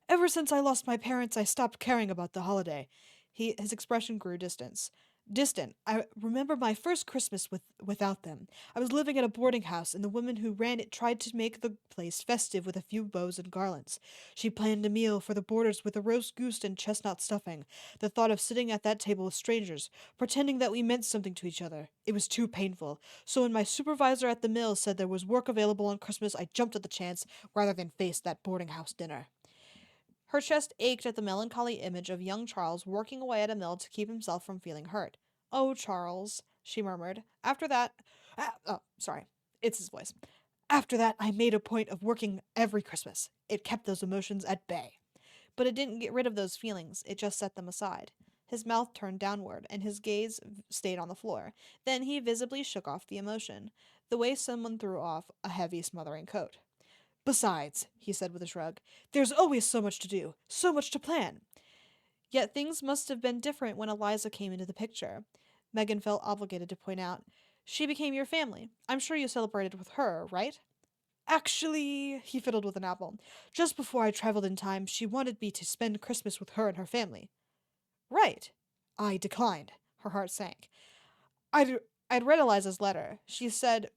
Ever since I lost my parents, I stopped caring about the holiday. His expression grew distant. I remember my first Christmas without them. I was living at a boarding house, and the woman who ran it tried to make the place festive with a few bows and garlands. She planned a meal for the boarders with a roast goose and chestnut stuffing. The thought of sitting at that table with strangers, pretending that we meant something to each other, it was too painful. So when my supervisor at the mill said there was work available on Christmas, I jumped at the chance rather than face that boarding house dinner. Her chest ached at the melancholy image of young Charles working away at a mill to keep himself from feeling hurt. Oh, Charles, she murmured. After that. Sorry. It's his voice. After that, I made a point of working every Christmas. It kept those emotions at bay. But it didn't get rid of those feelings, it just set them aside. His mouth turned downward, and his gaze stayed on the floor. Then he visibly shook off the emotion, the way someone threw off a heavy, smothering coat. Besides, he said with a shrug, there's always so much to do, so much to plan. Yet things must have been different when Eliza came into the picture. Megan felt obligated to point out. She became your family. I'm sure you celebrated with her, right? Actually, he fiddled with an apple. Just before I traveled in time, she wanted me to spend Christmas with her and her family. Right. I declined. Her heart sank. I'd read Eliza's letter. She said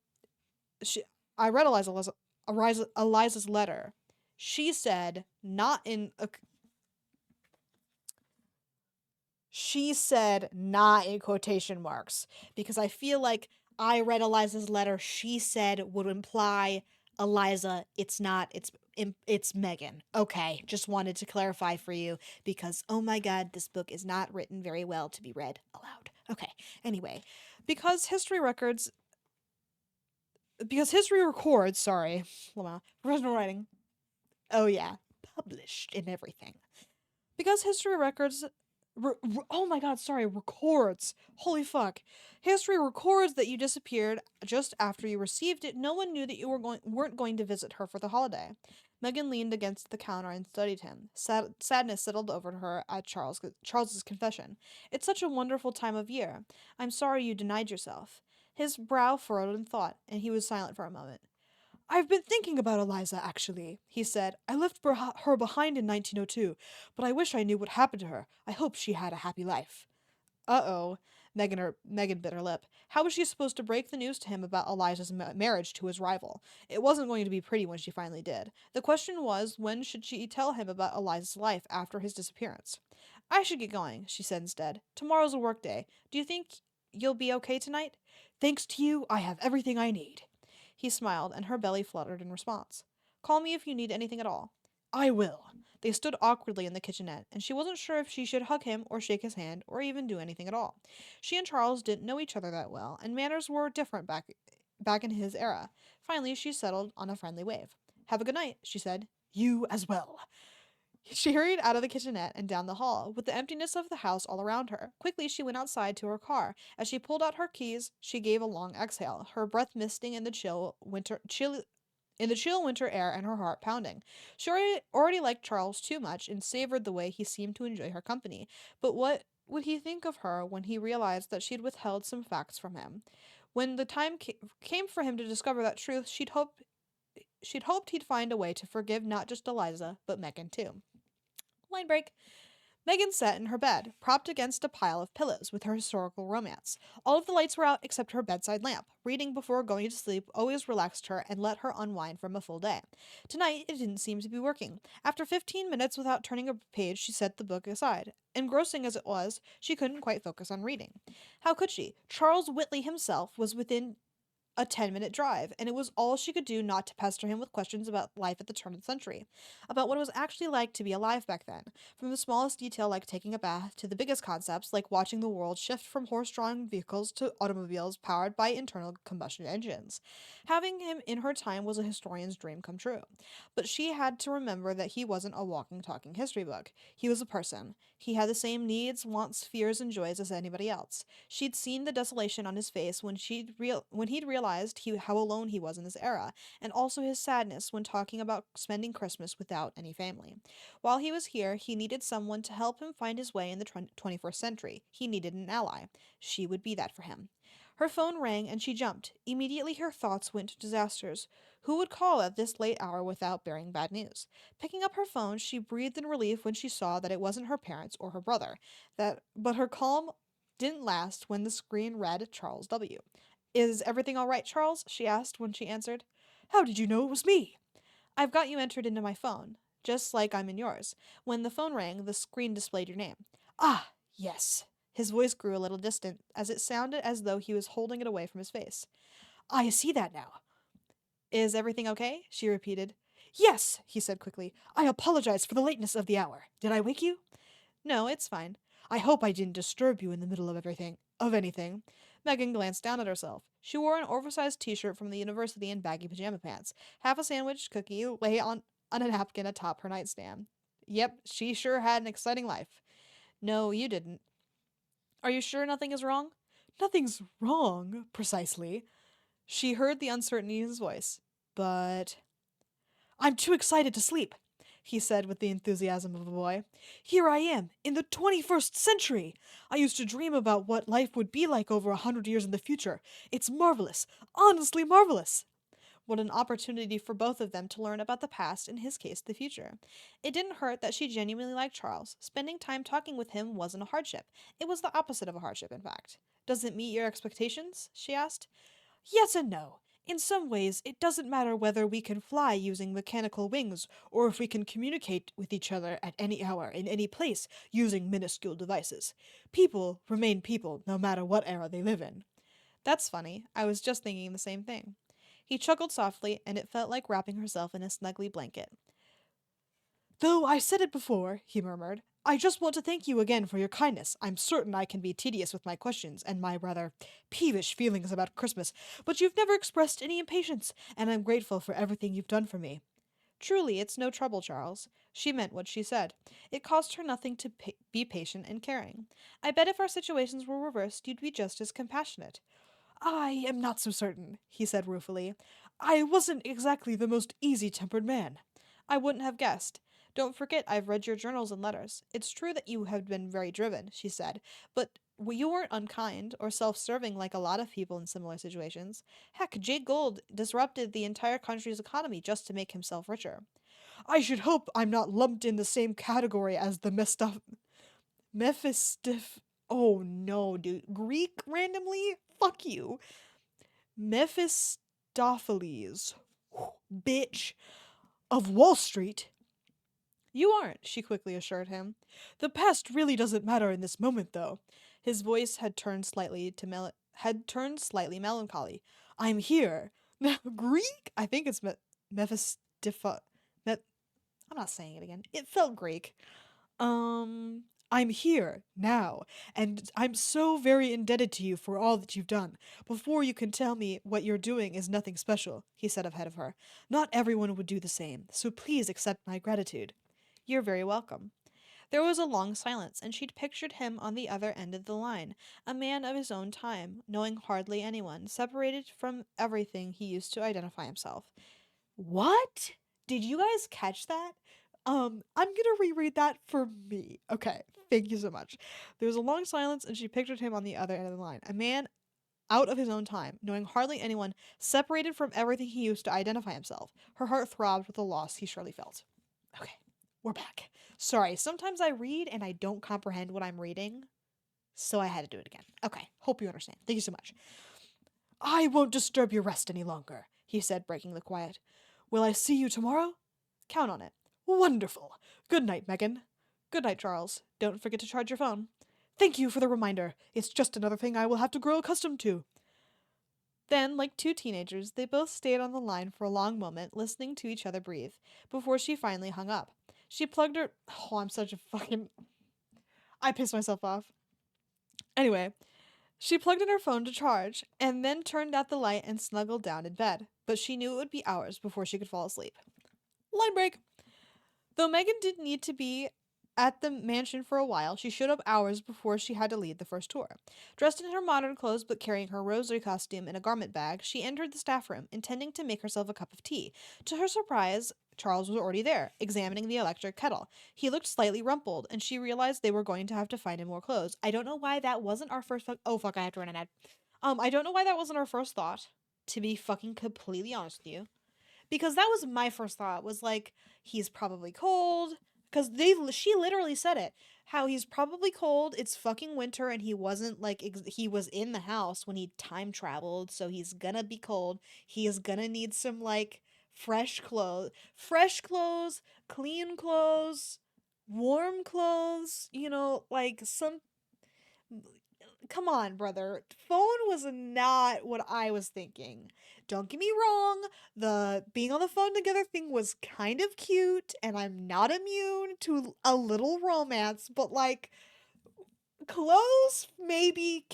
she I read Eliza's letter. She said not in a She said not in quotation marks because I feel like I read Eliza's letter. She said would imply Eliza. It's not. It's Megan. Okay, just wanted to clarify for you because oh my god, this book is not written very well to be read aloud. Okay. Anyway, because history records because history records, sorry, Lama, professional writing. Oh yeah, published in everything. Because history records oh my god, sorry, records. Holy fuck. History records that you disappeared just after you received it. No one knew that you weren't going to visit her for the holiday. Megan leaned against the counter and studied him. Sadness settled over her at Charles's confession. It's such a wonderful time of year. I'm sorry you denied yourself. His brow furrowed in thought, and he was silent for a moment. I've been thinking about Eliza, actually, he said. I left her behind in 1902, but I wish I knew what happened to her. I hope she had a happy life. Uh-oh. Megan bit her lip. How was she supposed to break the news to him about Eliza's marriage to his rival? It wasn't going to be pretty when she finally did. The question was, when should she tell him about Eliza's life after his disappearance? I should get going, she said instead. Tomorrow's a work day. Do you think you'll be okay tonight? Thanks to you, I have everything I need. He smiled, and her belly fluttered in response. Call me if you need anything at all. I will. They stood awkwardly in the kitchenette, and she wasn't sure if she should hug him or shake his hand or even do anything at all. She and Charles didn't know each other that well, and manners were different back in his era. Finally, she settled on a friendly wave. Have a good night, she said. You as well. She hurried out of the kitchenette and down the hall, with the emptiness of the house all around her. Quickly, she went outside to her car. As she pulled out her keys, she gave a long exhale, her breath misting in the chill winter air and her heart pounding. She already liked Charles too much and savored the way he seemed to enjoy her company. But what would he think of her when he realized that she'd withheld some facts from him? When the time came for him to discover that truth, she'd hoped he'd find a way to forgive not just Eliza, but Megan too. Line break. Megan sat in her bed, propped against a pile of pillows with her historical romance. All of the lights were out except her bedside lamp. Reading before going to sleep always relaxed her and let her unwind from a full day. Tonight, it didn't seem to be working. After 15 minutes without turning a page, she set the book aside. Engrossing as it was, she couldn't quite focus on reading. How could she? Charles Whitley himself was within a 10-minute drive, and it was all she could do not to pester him with questions about life at the turn of the century, about what it was actually like to be alive back then, from the smallest detail like taking a bath to the biggest concepts like watching the world shift from horse-drawn vehicles to automobiles powered by internal combustion engines. Having him in her time was a historian's dream come true. But she had to remember that he wasn't a walking, talking history book. He was a person. He had the same needs, wants, fears, and joys as anybody else. She'd seen the desolation on his face when he'd realized how alone he was in this era, and also his sadness when talking about spending Christmas without any family. While he was here, he needed someone to help him find his way in the 21st century. He needed an ally. She would be that for him. Her phone rang and she jumped. Immediately her thoughts went to disasters. Who would call at this late hour without bearing bad news? Picking up her phone, she breathed in relief when she saw that it wasn't her parents or her brother. But her calm didn't last when the screen read Charles W. Is everything all right, Charles? She asked when she answered. How did you know it was me? I've got you entered into my phone, just like I'm in yours. When the phone rang, the screen displayed your name. Ah, yes. His voice grew a little distant, as it sounded as though he was holding it away from his face. I see that now. Is everything okay? She repeated. Yes, he said quickly. I apologize for the lateness of the hour. Did I wake you? No, it's fine. I hope I didn't disturb you in the middle of anything. Megan glanced down at herself. She wore an oversized t-shirt from the university and baggy pajama pants. Half a sandwich cookie lay on a napkin atop her nightstand. Yep, she sure had an exciting life. No, you didn't. Are you sure nothing is wrong? Nothing's wrong, precisely. She heard the uncertainty in his voice. But I'm too excited to sleep, he said with the enthusiasm of a boy. Here I am, in the 21st century. I used to dream about what life would be like over 100 years in the future. It's marvelous, honestly marvelous. What an opportunity for both of them to learn about the past, in his case, the future. It didn't hurt that she genuinely liked Charles. Spending time talking with him wasn't a hardship. It was the opposite of a hardship, in fact. Does it meet your expectations? She asked. Yes and no. In some ways, it doesn't matter whether we can fly using mechanical wings or if we can communicate with each other at any hour, in any place, using minuscule devices. People remain people no matter what era they live in. That's funny. I was just thinking the same thing. He chuckled softly, and it felt like wrapping herself in a snuggly blanket. Though I said it before, he murmured, I just want to thank you again for your kindness. I'm certain I can be tedious with my questions and my rather peevish feelings about Christmas, but you've never expressed any impatience, and I'm grateful for everything you've done for me. Truly, it's no trouble, Charles. She meant what she said. It cost her nothing to be patient and caring. I bet if our situations were reversed, you'd be just as compassionate. I am not so certain, he said ruefully. I wasn't exactly the most easy-tempered man. I wouldn't have guessed. Don't forget I've read your journals and letters. It's true that you have been very driven, she said, but you weren't unkind or self-serving like a lot of people in similar situations. Heck, Jay Gould disrupted the entire country's economy just to make himself richer. I should hope I'm not lumped in the same category as the Mephistif... Oh no, dude. Greek randomly? Fuck you. Mephistopheles. Bitch. Of Wall Street. You aren't, she quickly assured him. The past really doesn't matter in this moment, though. His voice had turned slightly melancholy. I'm here. Greek? I think it's Mephistopheles. I'm not saying it again. It felt Greek. I'm here, now, and I'm so very indebted to you for all that you've done. Before you can tell me what you're doing is nothing special, he said ahead of her. Not everyone would do the same, so please accept my gratitude. You're very welcome. There was a long silence, and she'd pictured him on the other end of the line, a man of his own time, knowing hardly anyone, separated from everything he used to identify himself. What? Did you guys catch that? I'm gonna reread that for me. Okay, thank you so much. There was a long silence, and she pictured him on the other end of the line, a man out of his own time, knowing hardly anyone, separated from everything he used to identify himself. Her heart throbbed with the loss he surely felt. Okay, we're back. Sorry, sometimes I read and I don't comprehend what I'm reading, so I had to do it again. Okay, hope you understand. Thank you so much. I won't disturb your rest any longer, he said, breaking the quiet. Will I see you tomorrow? Count on it. Wonderful. Good night, Megan. Good night, Charles. Don't forget to charge your phone. Thank you for the reminder. It's just another thing I will have to grow accustomed to. Then, like two teenagers, they both stayed on the line for a long moment, listening to each other breathe, before she finally hung up. She plugged her. Oh, I'm such a fucking. I pissed myself off. Anyway, she plugged in her phone to charge, and then turned out the light and snuggled down in bed. But she knew it would be hours before she could fall asleep. Line break. Though Megan didn't need to be at the mansion for a while, she showed up hours before she had to lead the first tour. Dressed in her modern clothes but carrying her rosary costume in a garment bag, she entered the staff room, intending to make herself a cup of tea. To her surprise, Charles was already there, examining the electric kettle. He looked slightly rumpled, and she realized they were going to have to find him more clothes. I don't know why that wasn't our first. Oh fuck! I have to run an ad. I don't know why that wasn't our first thought. To be fucking completely honest with you, because that was my first thought, was like, he's probably cold, because she literally said it, how he's probably cold, it's fucking winter, and he wasn't like he was in the house when he time traveled, so he's gonna be cold. He is gonna need some like fresh clothes, clean clothes, warm clothes, like some. Come on, brother. Phone was not what I was thinking. Don't get me wrong, the being on the phone together thing was kind of cute, and I'm not immune to a little romance, but like, clothes maybe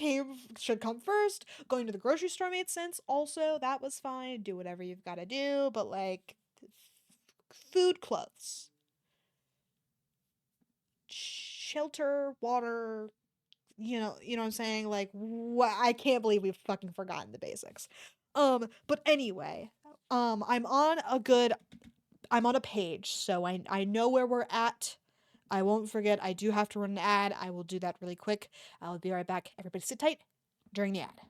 should come first. Going to the grocery store made sense. Also, that was fine. Do whatever you've got to do, but like, food, clothes, shelter, water, you know what I'm saying? Like, what? I can't believe we've fucking forgotten the basics. But anyway, I'm on a page, so I know where we're at. I won't forget. I do have to run an ad. I will do that really quick. I'll be right back. Everybody sit tight during the ad.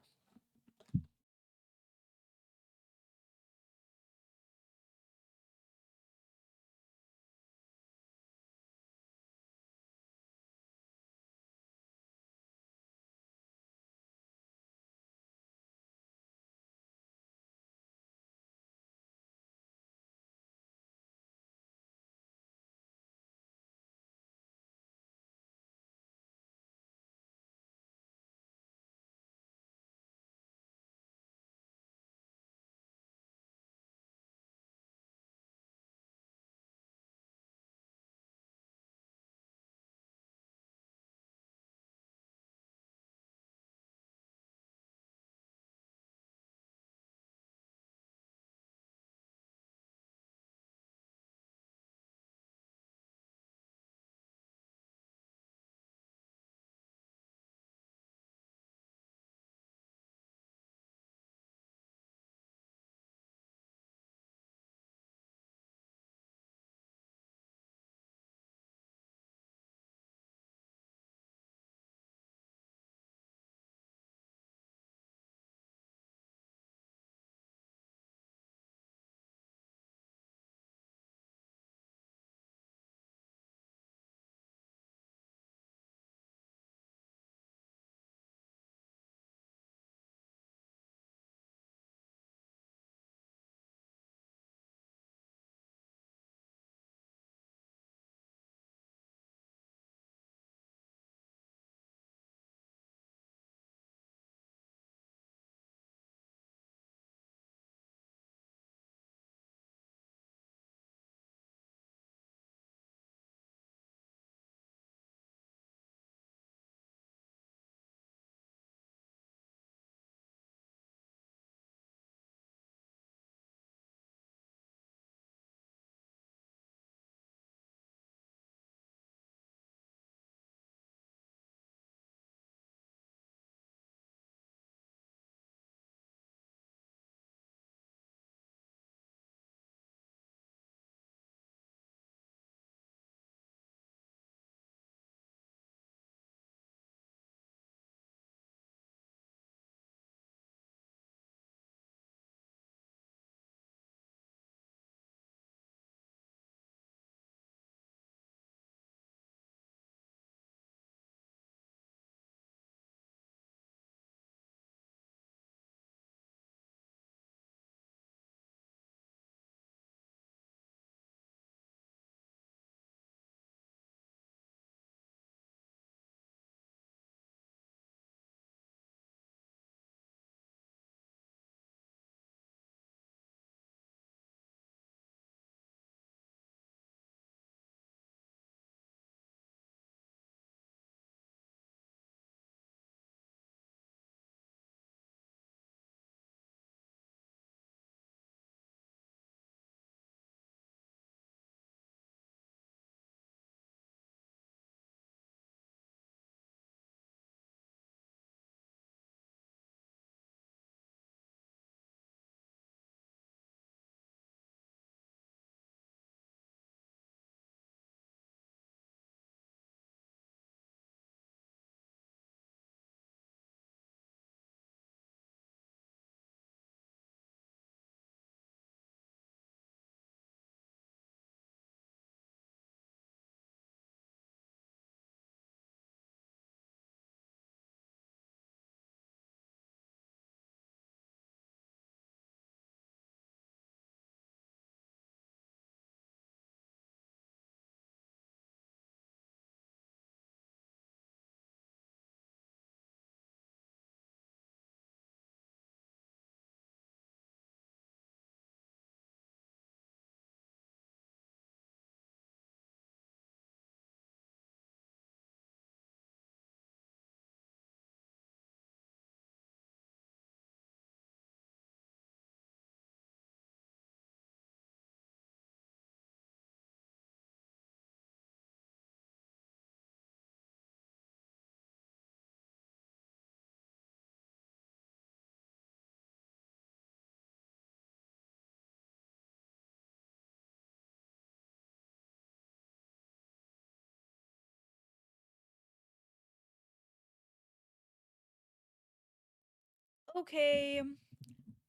Okay,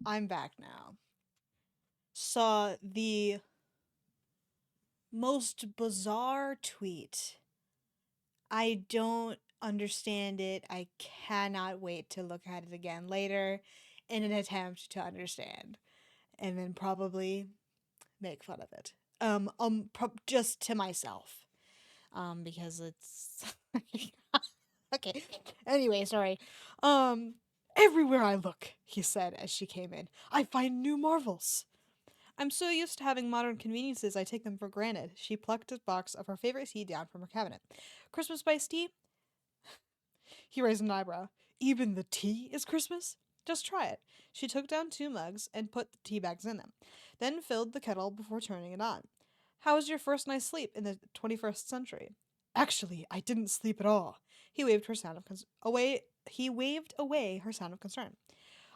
I'm back now. Saw the most bizarre tweet. I don't understand it. I cannot wait to look at it again later in an attempt to understand and then probably make fun of it. Just to myself. Because it's okay. Anyway, sorry. Um, everywhere I look, he said as she came in, I find new marvels. I'm so used to having modern conveniences, I take them for granted. She plucked a box of her favorite tea down from her cabinet. Christmas spiced tea? He raised an eyebrow. Even the tea is Christmas? Just try it. She took down 2 mugs and put the tea bags in them, then filled the kettle before turning it on. How was your first night's sleep in the 21st century? Actually, I didn't sleep at all. He waved her sound of away. He waved away her sound of concern.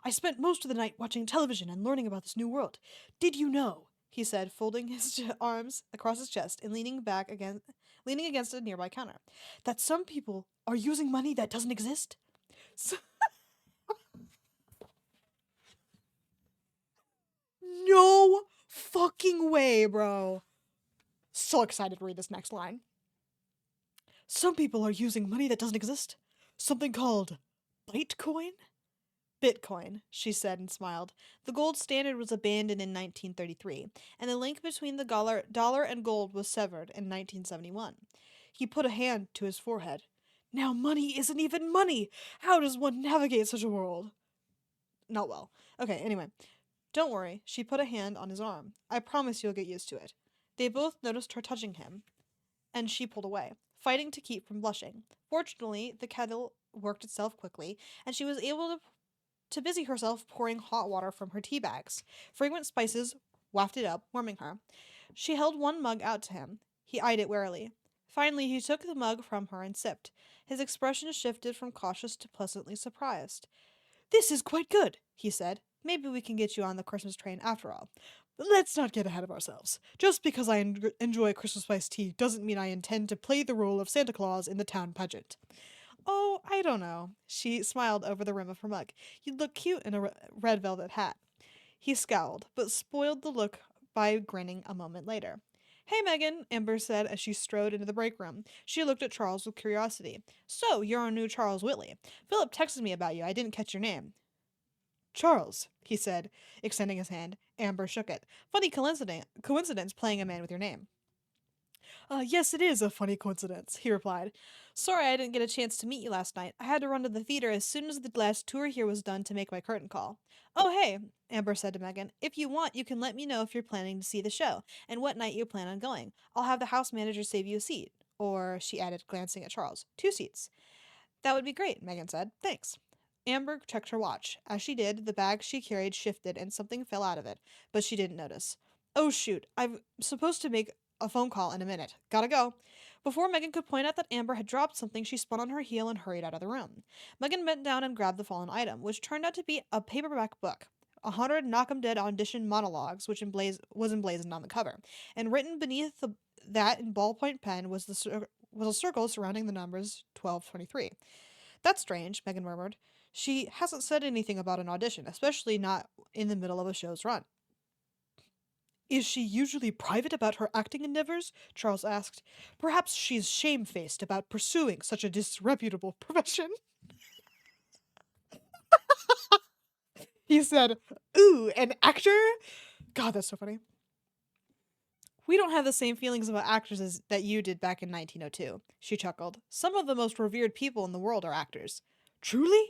I spent most of the night watching television and learning about this new world. Did you know? He said, folding his arms across his chest and leaning against a nearby counter, that some people are using money that doesn't exist. So, no fucking way, bro. So excited to read this next line. Some people are using money that doesn't exist. Something called Bitcoin? Bitcoin, she said and smiled. The gold standard was abandoned in 1933, and the link between the dollar and gold was severed in 1971. He put a hand to his forehead. Now money isn't even money! How does one navigate such a world? Not well. Okay, anyway. Don't worry, she put a hand on his arm. I promise you'll get used to it. They both noticed her touching him, and she pulled away, fighting to keep from blushing. Fortunately, the kettle worked itself quickly, and she was able to busy herself pouring hot water from her tea bags. Fragrant spices wafted up, warming her. She held one mug out to him. He eyed it warily. Finally, he took the mug from her and sipped. His expression shifted from cautious to pleasantly surprised. This is quite good, he said. Maybe we can get you on the Christmas train after all. But let's not get ahead of ourselves. Just because I enjoy Christmas spiced tea doesn't mean I intend to play the role of Santa Claus in the town pageant. Oh, I don't know. She smiled over the rim of her mug. You'd look cute in a red velvet hat. He scowled, but spoiled the look by grinning a moment later. Hey, Megan, Amber said as she strode into the break room. She looked at Charles with curiosity. So, you're our new Charles Whitley. Philip texted me about you. I didn't catch your name. Charles, he said, extending his hand. Amber shook it. Funny coincidence playing a man with your name. Yes, it is a funny coincidence, he replied. Sorry I didn't get a chance to meet you last night. I had to run to the theater as soon as the last tour here was done to make my curtain call. Oh, hey, Amber said to Megan. If you want, you can let me know if you're planning to see the show and what night you plan on going. I'll have the house manager save you a seat. Or, she added, glancing at Charles, 2 seats. That would be great, Megan said. Thanks. Amber checked her watch. As she did, the bag she carried shifted and something fell out of it, but she didn't notice. Oh shoot, I'm supposed to make a phone call in a minute. Gotta go. Before Megan could point out that Amber had dropped something, she spun on her heel and hurried out of the room. Megan bent down and grabbed the fallen item, which turned out to be a paperback book. 100 Knock 'em Dead audition monologues, which was emblazoned on the cover, and written beneath that in ballpoint pen was a circle surrounding the numbers 1223. That's strange, Megan murmured. She hasn't said anything about an audition, especially not in the middle of a show's run. Is she usually private about her acting endeavors? Charles asked. Perhaps she's shamefaced about pursuing such a disreputable profession. He said, Ooh, an actor? God, that's so funny. We don't have the same feelings about actors as that you did back in 1902, she chuckled. Some of the most revered people in the world are actors. Truly?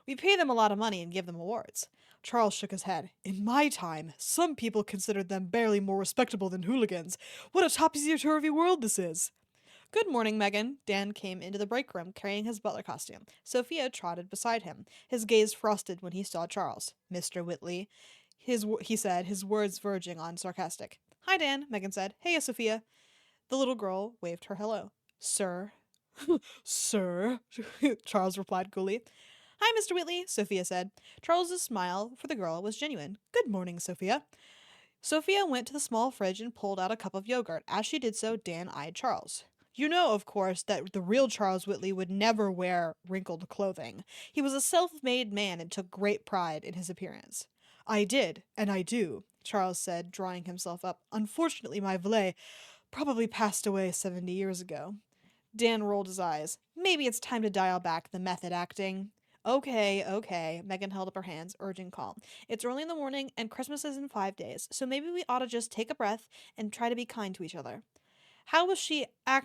We pay them a lot of money and give them awards. Charles shook his head. In my time, some people considered them barely more respectable than hooligans. What a topsy-turvy world this is. Good morning, Megan. Dan came into the break room carrying his butler costume. Sophia trotted beside him. His gaze frosted when he saw Charles. Mr. Whitley, he said, his words verging on sarcastic. Hi, Dan, Megan said. Hey, Sophia. The little girl waved her hello. Sir. Sir, Charles replied coolly. Hi, Mr. Whitley, Sophia said. Charles's smile for the girl was genuine. Good morning, Sophia. Sophia went to the small fridge and pulled out a cup of yogurt. As she did so, Dan eyed Charles. You know, of course, that the real Charles Whitley would never wear wrinkled clothing. He was a self-made man and took great pride in his appearance. I did, and I do, Charles said, drawing himself up. Unfortunately, my valet probably passed away 70 years ago. Dan rolled his eyes. Maybe it's time to dial back the method acting. Okay, okay. Megan held up her hands, urging calm. It's early in the morning, and Christmas is in 5 days, so maybe we ought to just take a breath and try to be kind to each other. How was she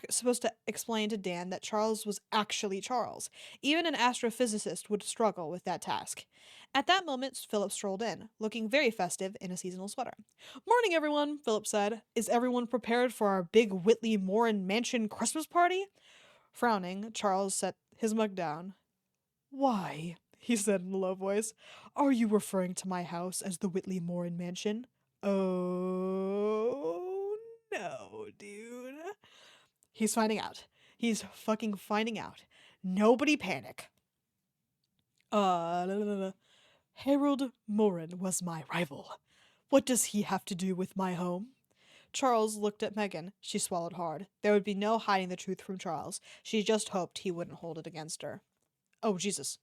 supposed to explain to Dan that Charles was actually Charles? Even an astrophysicist would struggle with that task. At that moment, Philip strolled in, looking very festive in a seasonal sweater. Morning, everyone, Philip said. Is everyone prepared for our big Whitley Morin Mansion Christmas party? Frowning, Charles set his mug down. Why, he said in a low voice, are you referring to my house as the Whitley Morin Mansion? Oh, no, dude. He's finding out. He's fucking finding out. Nobody panic. La, la, la. Harold Morin was my rival. What does he have to do with my home? Charles looked at Megan. She swallowed hard. There would be no hiding the truth from Charles. She just hoped he wouldn't hold it against her. Oh, Jesus.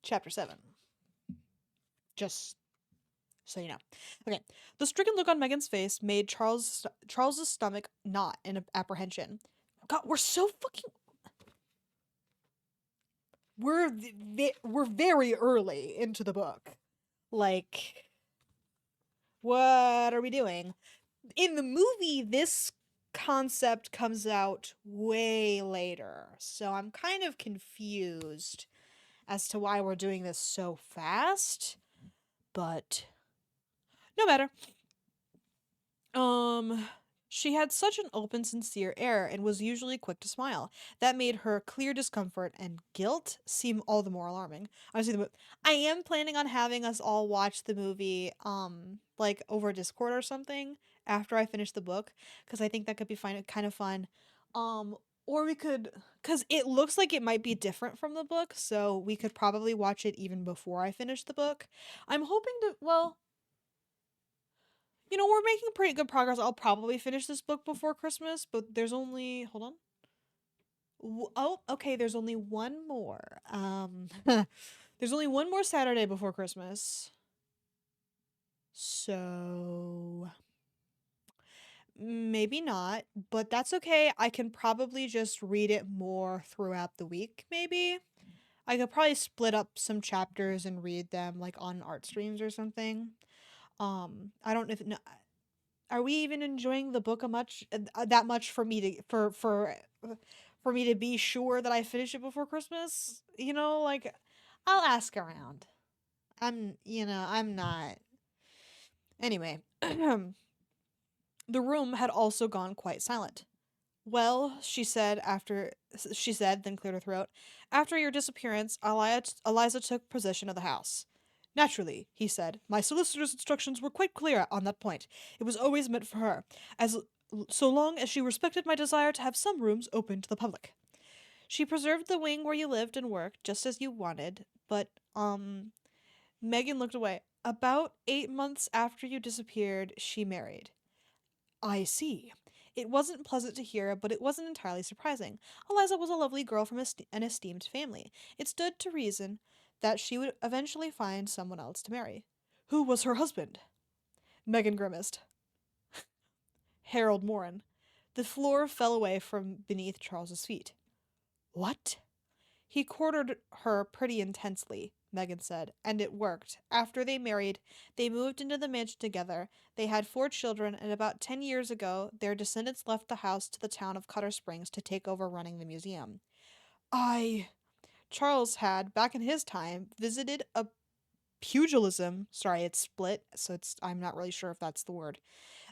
Chapter 7. Just so you know. Okay. The stricken look on Megan's face made Charles's stomach knot in apprehension. God, we're so fucking we're very early into the book. Like, what are we doing? In the movie, this concept comes out way later. So I'm kind of confused as to why we're doing this so fast. But no matter. She had such an open, sincere air and was usually quick to smile. That made her clear discomfort and guilt seem all the more alarming. Honestly, I am planning on having us all watch the movie, like over Discord or something after I finish the book, because I think that could be kind of fun. Or we could, because it looks like it might be different from the book, so we could probably watch it even before I finish the book. I'm hoping to, well, we're making pretty good progress. I'll probably finish this book before Christmas, but there's only, hold on. Oh, okay, there's only one more. There's only one more Saturday before Christmas. So maybe not, but that's okay. I can probably just read it more throughout the week, maybe. I could probably split up some chapters and read them like on art streams or something. I don't know if no, are we even enjoying the book that much for me to for me to be sure that I finish it before Christmas? Like I'll ask around. I'm not. Anyway, the room had also gone quite silent. Well, she said, then cleared her throat. After your disappearance, Eliza took possession of the house. Naturally, he said. My solicitor's instructions were quite clear on that point. It was always meant for her, as so long as she respected my desire to have some rooms open to the public. She preserved the wing where you lived and worked, just as you wanted, but, Megan looked away. About 8 months after you disappeared, she married. I see. It wasn't pleasant to hear, but it wasn't entirely surprising. Eliza was a lovely girl from an esteemed family. It stood to reason that she would eventually find someone else to marry. Who was her husband? Megan grimaced. Harold Morin. The floor fell away from beneath Charles's feet. What? He courted her pretty intensely, Megan said, and it worked. After they married, they moved into the mansion together. They had 4 children, and about 10 years ago, their descendants left the house to the town of Cutter Springs to take over running the museum. Charles had, back in his time, visited a pugilism, sorry, it's split, so I'm not really sure if that's the word,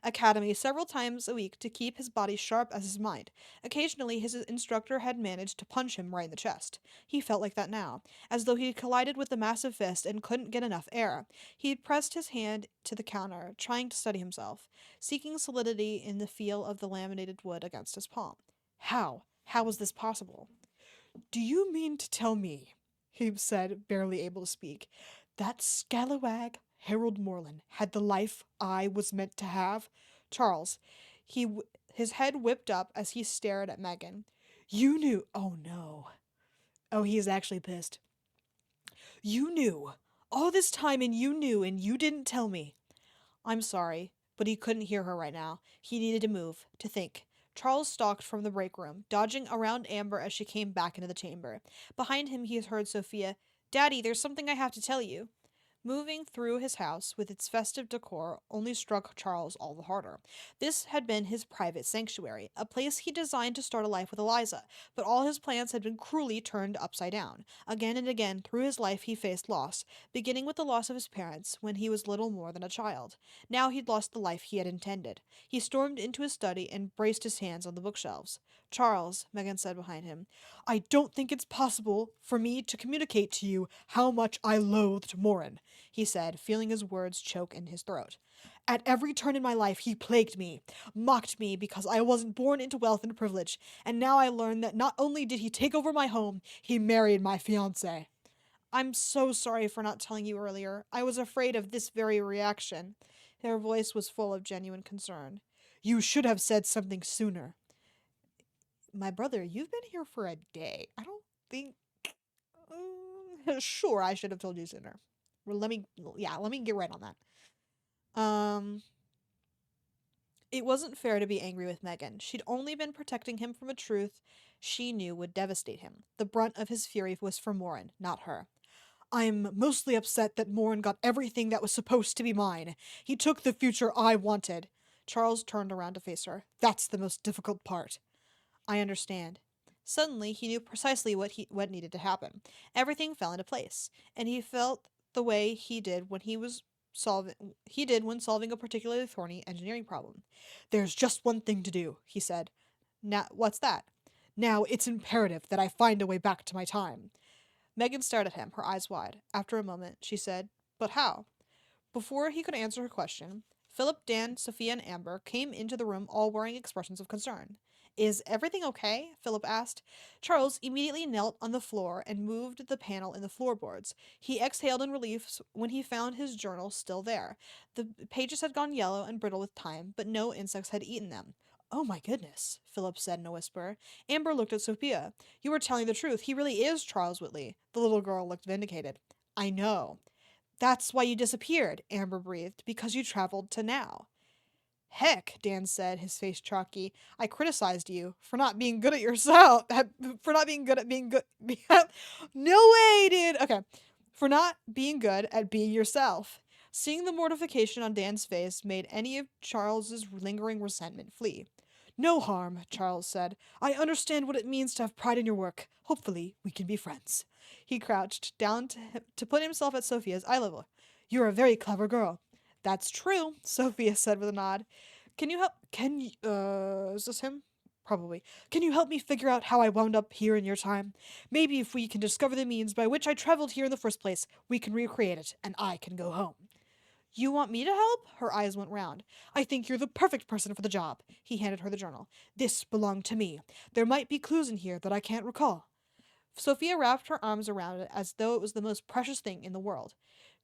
academy several times a week to keep his body sharp as his mind. Occasionally, his instructor had managed to punch him right in the chest. He felt like that now, as though he had collided with a massive fist and couldn't get enough air. He pressed his hand to the counter, trying to steady himself, seeking solidity in the feel of the laminated wood against his palm. How? How was this possible? Do you mean to tell me, he said, barely able to speak, that scalawag Harold Morland had the life I was meant to have? Charles, he His head whipped up as he stared at Megan. You knew. Oh no. Oh, he's actually pissed. You knew. All this time and you knew and you didn't tell me. I'm sorry, but he couldn't hear her right now. He needed to move, to think. Charles stalked from the break room, dodging around Amber as she came back into the chamber. Behind him, he heard Sophia. Daddy, there's something I have to tell you. Moving through his house with its festive decor only struck Charles all the harder. This had been his private sanctuary, a place he designed to start a life with Eliza, but all his plans had been cruelly turned upside down. Again and again through his life he faced loss, beginning with the loss of his parents when he was little more than a child. Now he'd lost the life he had intended. He stormed into his study and braced his hands on the bookshelves. Charles, Megan said behind him, I don't think it's possible for me to communicate to you how much I loathed Morin, he said, feeling his words choke in his throat. At every turn in my life, he plagued me, mocked me because I wasn't born into wealth and privilege, and now I learn that not only did he take over my home, he married my fiancée. I'm so sorry for not telling you earlier. I was afraid of this very reaction. Her voice was full of genuine concern. You should have said something sooner. My brother, you've been here for a day. I don't think. Sure, I should have told you sooner. Well, let me get right on that. It wasn't fair to be angry with Megan. She'd only been protecting him from a truth she knew would devastate him. The brunt of his fury was for Morin, not her. I'm mostly upset that Morin got everything that was supposed to be mine. He took the future I wanted. Charles turned around to face her. That's the most difficult part. I understand. Suddenly, he knew precisely what needed to happen. Everything fell into place, and he felt the way he did when solving a particularly thorny engineering problem. There's just one thing to do, he said. Now, what's that? Now it's imperative that I find a way back to my time. Megan stared at him, her eyes wide. After a moment, she said, But how? Before he could answer her question, Philip, Dan, Sophia, and Amber came into the room all wearing expressions of concern. Is everything okay? Philip asked. Charles immediately knelt on the floor and moved the panel in the floorboards. He exhaled in relief when he found his journal still there. The pages had gone yellow and brittle with time, but no insects had eaten them. Oh my goodness, Philip said in a whisper. Amber looked at Sophia. You were telling the truth. He really is Charles Whitley. The little girl looked vindicated. I know. That's why you disappeared, Amber breathed, because you traveled to now. Heck, Dan said, his face chalky. I criticized you for not being good at yourself. For not being good at being good. No way, dude. Okay. For not being good at being yourself. Seeing the mortification on Dan's face made any of Charles's lingering resentment flee. No harm, Charles said. I understand what it means to have pride in your work. Hopefully, we can be friends. He crouched down to put himself at Sophia's eye level. You're a very clever girl. That's true, Sophia said with a nod. Can you help? Is this him? Probably. Can you help me figure out how I wound up here in your time? Maybe if we can discover the means by which I traveled here in the first place, we can recreate it, and I can go home. You want me to help? Her eyes went round. I think you're the perfect person for the job. He handed her the journal. This belonged to me. There might be clues in here that I can't recall. Sophia wrapped her arms around it as though it was the most precious thing in the world.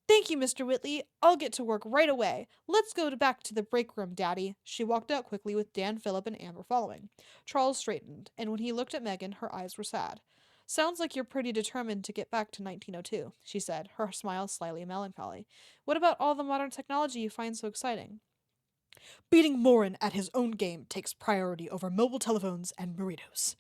Thank you, Mr. Whitley. I'll get to work right away. Let's go back to the break room, Daddy. She walked out quickly with Dan, Philip, and Amber following. Charles straightened, and when he looked at Megan, her eyes were sad. Sounds like you're pretty determined to get back to 1902, she said, her smile slightly melancholy. What about all the modern technology you find so exciting? Beating Morin at his own game takes priority over mobile telephones and burritos.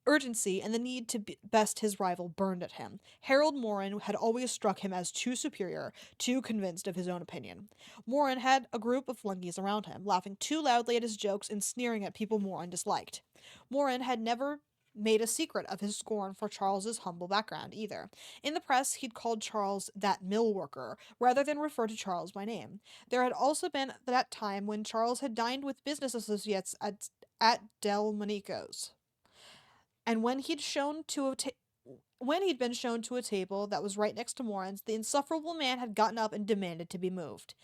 Urgency and the need to best his rival burned at him. Harold Morin had always struck him as too superior, too convinced of his own opinion. Morin had a group of flunkies around him, laughing too loudly at his jokes and sneering at people Morin disliked. Morin had never made a secret of his scorn for Charles's humble background, either. In the press, he'd called Charles that mill worker, rather than refer to Charles by name. There had also been that time when Charles had dined with business associates at Delmonico's. And when he'd been shown to a table that was right next to Morin's, the insufferable man had gotten up and demanded to be moved.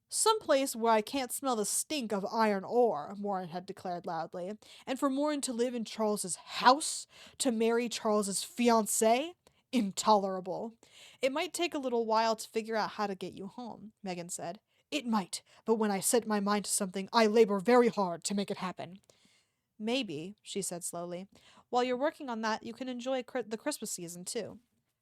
Someplace where I can't smell the stink of iron ore, Morin had declared loudly. And for Morin to live in Charles's house, to marry Charles's fiancée? Intolerable. It might take a little while to figure out how to get you home, Megan said. It might, but when I set my mind to something, I labor very hard to make it happen. Maybe, she said slowly, while you're working on that, you can enjoy the Christmas season, too.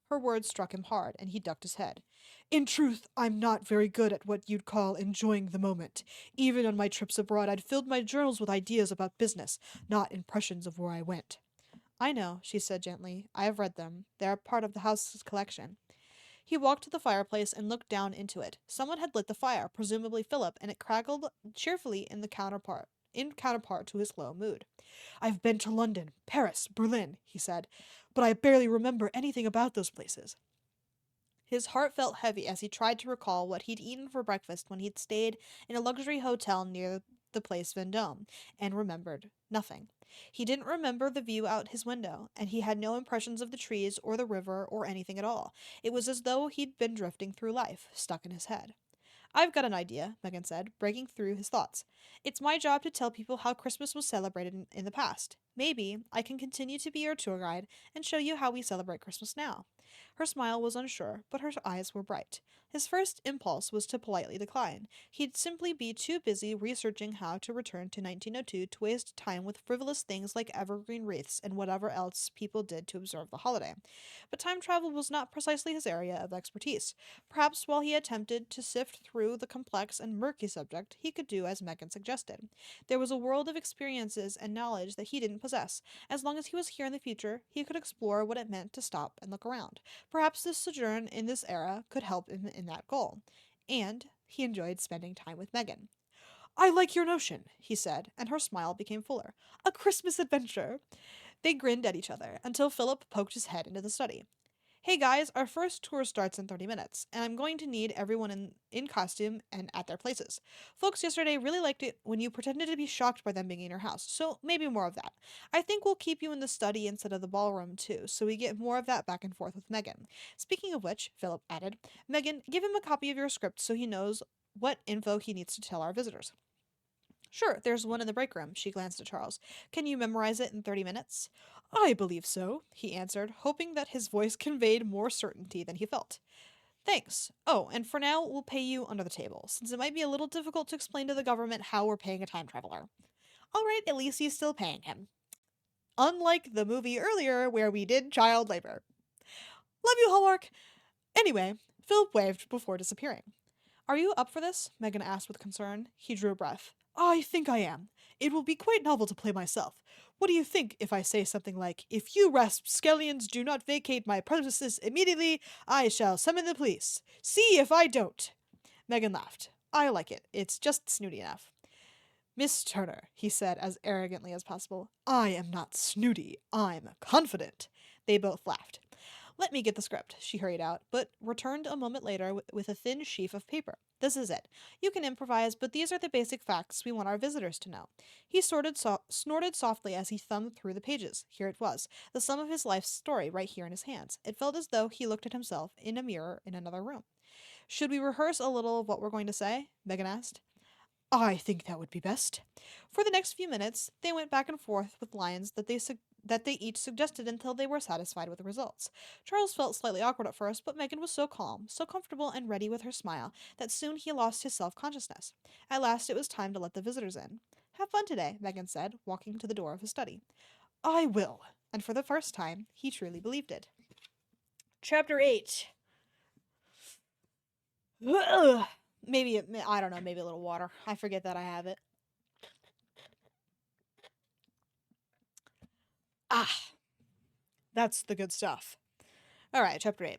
Her words struck him hard, and he ducked his head. In truth, I'm not very good at what you'd call enjoying the moment. Even on my trips abroad, I'd filled my journals with ideas about business, not impressions of where I went. I know, she said gently. I have read them. They are part of the house's collection. He walked to the fireplace and looked down into it. Someone had lit the fire, presumably Philip, and it crackled cheerfully in counterpart to his low mood. I've been to London, Paris, Berlin, he said, but I barely remember anything about those places. His heart felt heavy as he tried to recall what he'd eaten for breakfast when he'd stayed in a luxury hotel near the Place Vendôme, and remembered nothing. He didn't remember the view out his window, and he had no impressions of the trees or the river or anything at all. It was as though he'd been drifting through life, stuck in his head. I've got an idea, Megan said, breaking through his thoughts. It's my job to tell people how Christmas was celebrated in the past. Maybe I can continue to be your tour guide and show you how we celebrate Christmas now. Her smile was unsure, but her eyes were bright. His first impulse was to politely decline. He'd simply be too busy researching how to return to 1902 to waste time with frivolous things like evergreen wreaths and whatever else people did to observe the holiday. But time travel was not precisely his area of expertise. Perhaps while he attempted to sift through the complex and murky subject, he could do as Megan suggested. There was a world of experiences and knowledge that he didn't possess. As long as he was here in the future, he could explore what it meant to stop and look around. Perhaps this sojourn in this era could help him in that goal. And he enjoyed spending time with Megan. I like your notion, he said, and her smile became fuller. A Christmas adventure. They grinned at each other until Philip poked his head into the study. Hey guys, our first tour starts in 30 minutes, and I'm going to need everyone in costume and at their places. Folks yesterday really liked it when you pretended to be shocked by them being in your house, so maybe more of that. I think we'll keep you in the study instead of the ballroom too, so we get more of that back and forth with Megan. Speaking of which, Philip added, Megan, give him a copy of your script so he knows what info he needs to tell our visitors. Sure, there's one in the break room, she glanced at Charles. Can you memorize it in 30 minutes? I believe so, he answered, hoping that his voice conveyed more certainty than he felt. Thanks. Oh, and for now, we'll pay you under the table, since it might be a little difficult to explain to the government how we're paying a time traveler. All right, at least he's still paying him. Unlike the movie earlier where we did child labor. Love you, Hallmark! Anyway, Philip waved before disappearing. Are you up for this? Megan asked with concern. He drew a breath. I think I am. It will be quite novel to play myself. What do you think if I say something like, if you rapscallions do not vacate my premises immediately, I shall summon the police. See if I don't. Megan laughed. I like it. It's just snooty enough. Miss Turner, he said as arrogantly as possible, I am not snooty. I'm confident. They both laughed. Let me get the script, she hurried out, but returned a moment later with a thin sheaf of paper. This is it. You can improvise, but these are the basic facts we want our visitors to know. He snorted softly as he thumbed through the pages. Here it was, the sum of his life's story right here in his hands. It felt as though he looked at himself in a mirror in another room. Should we rehearse a little of what we're going to say? Megan asked. I think that would be best. For the next few minutes, they went back and forth with lines that they each suggested until they were satisfied with the results. Charles felt slightly awkward at first, but Megan was so calm, so comfortable and ready with her smile, that soon he lost his self-consciousness. At last it was time to let the visitors in. Have fun today, Megan said, walking to the door of his study. I will. And for the first time, he truly believed it. Chapter 8. Maybe, I don't know, maybe a little water. I forget that I have it. Ah, that's the good stuff. All right, chapter 8.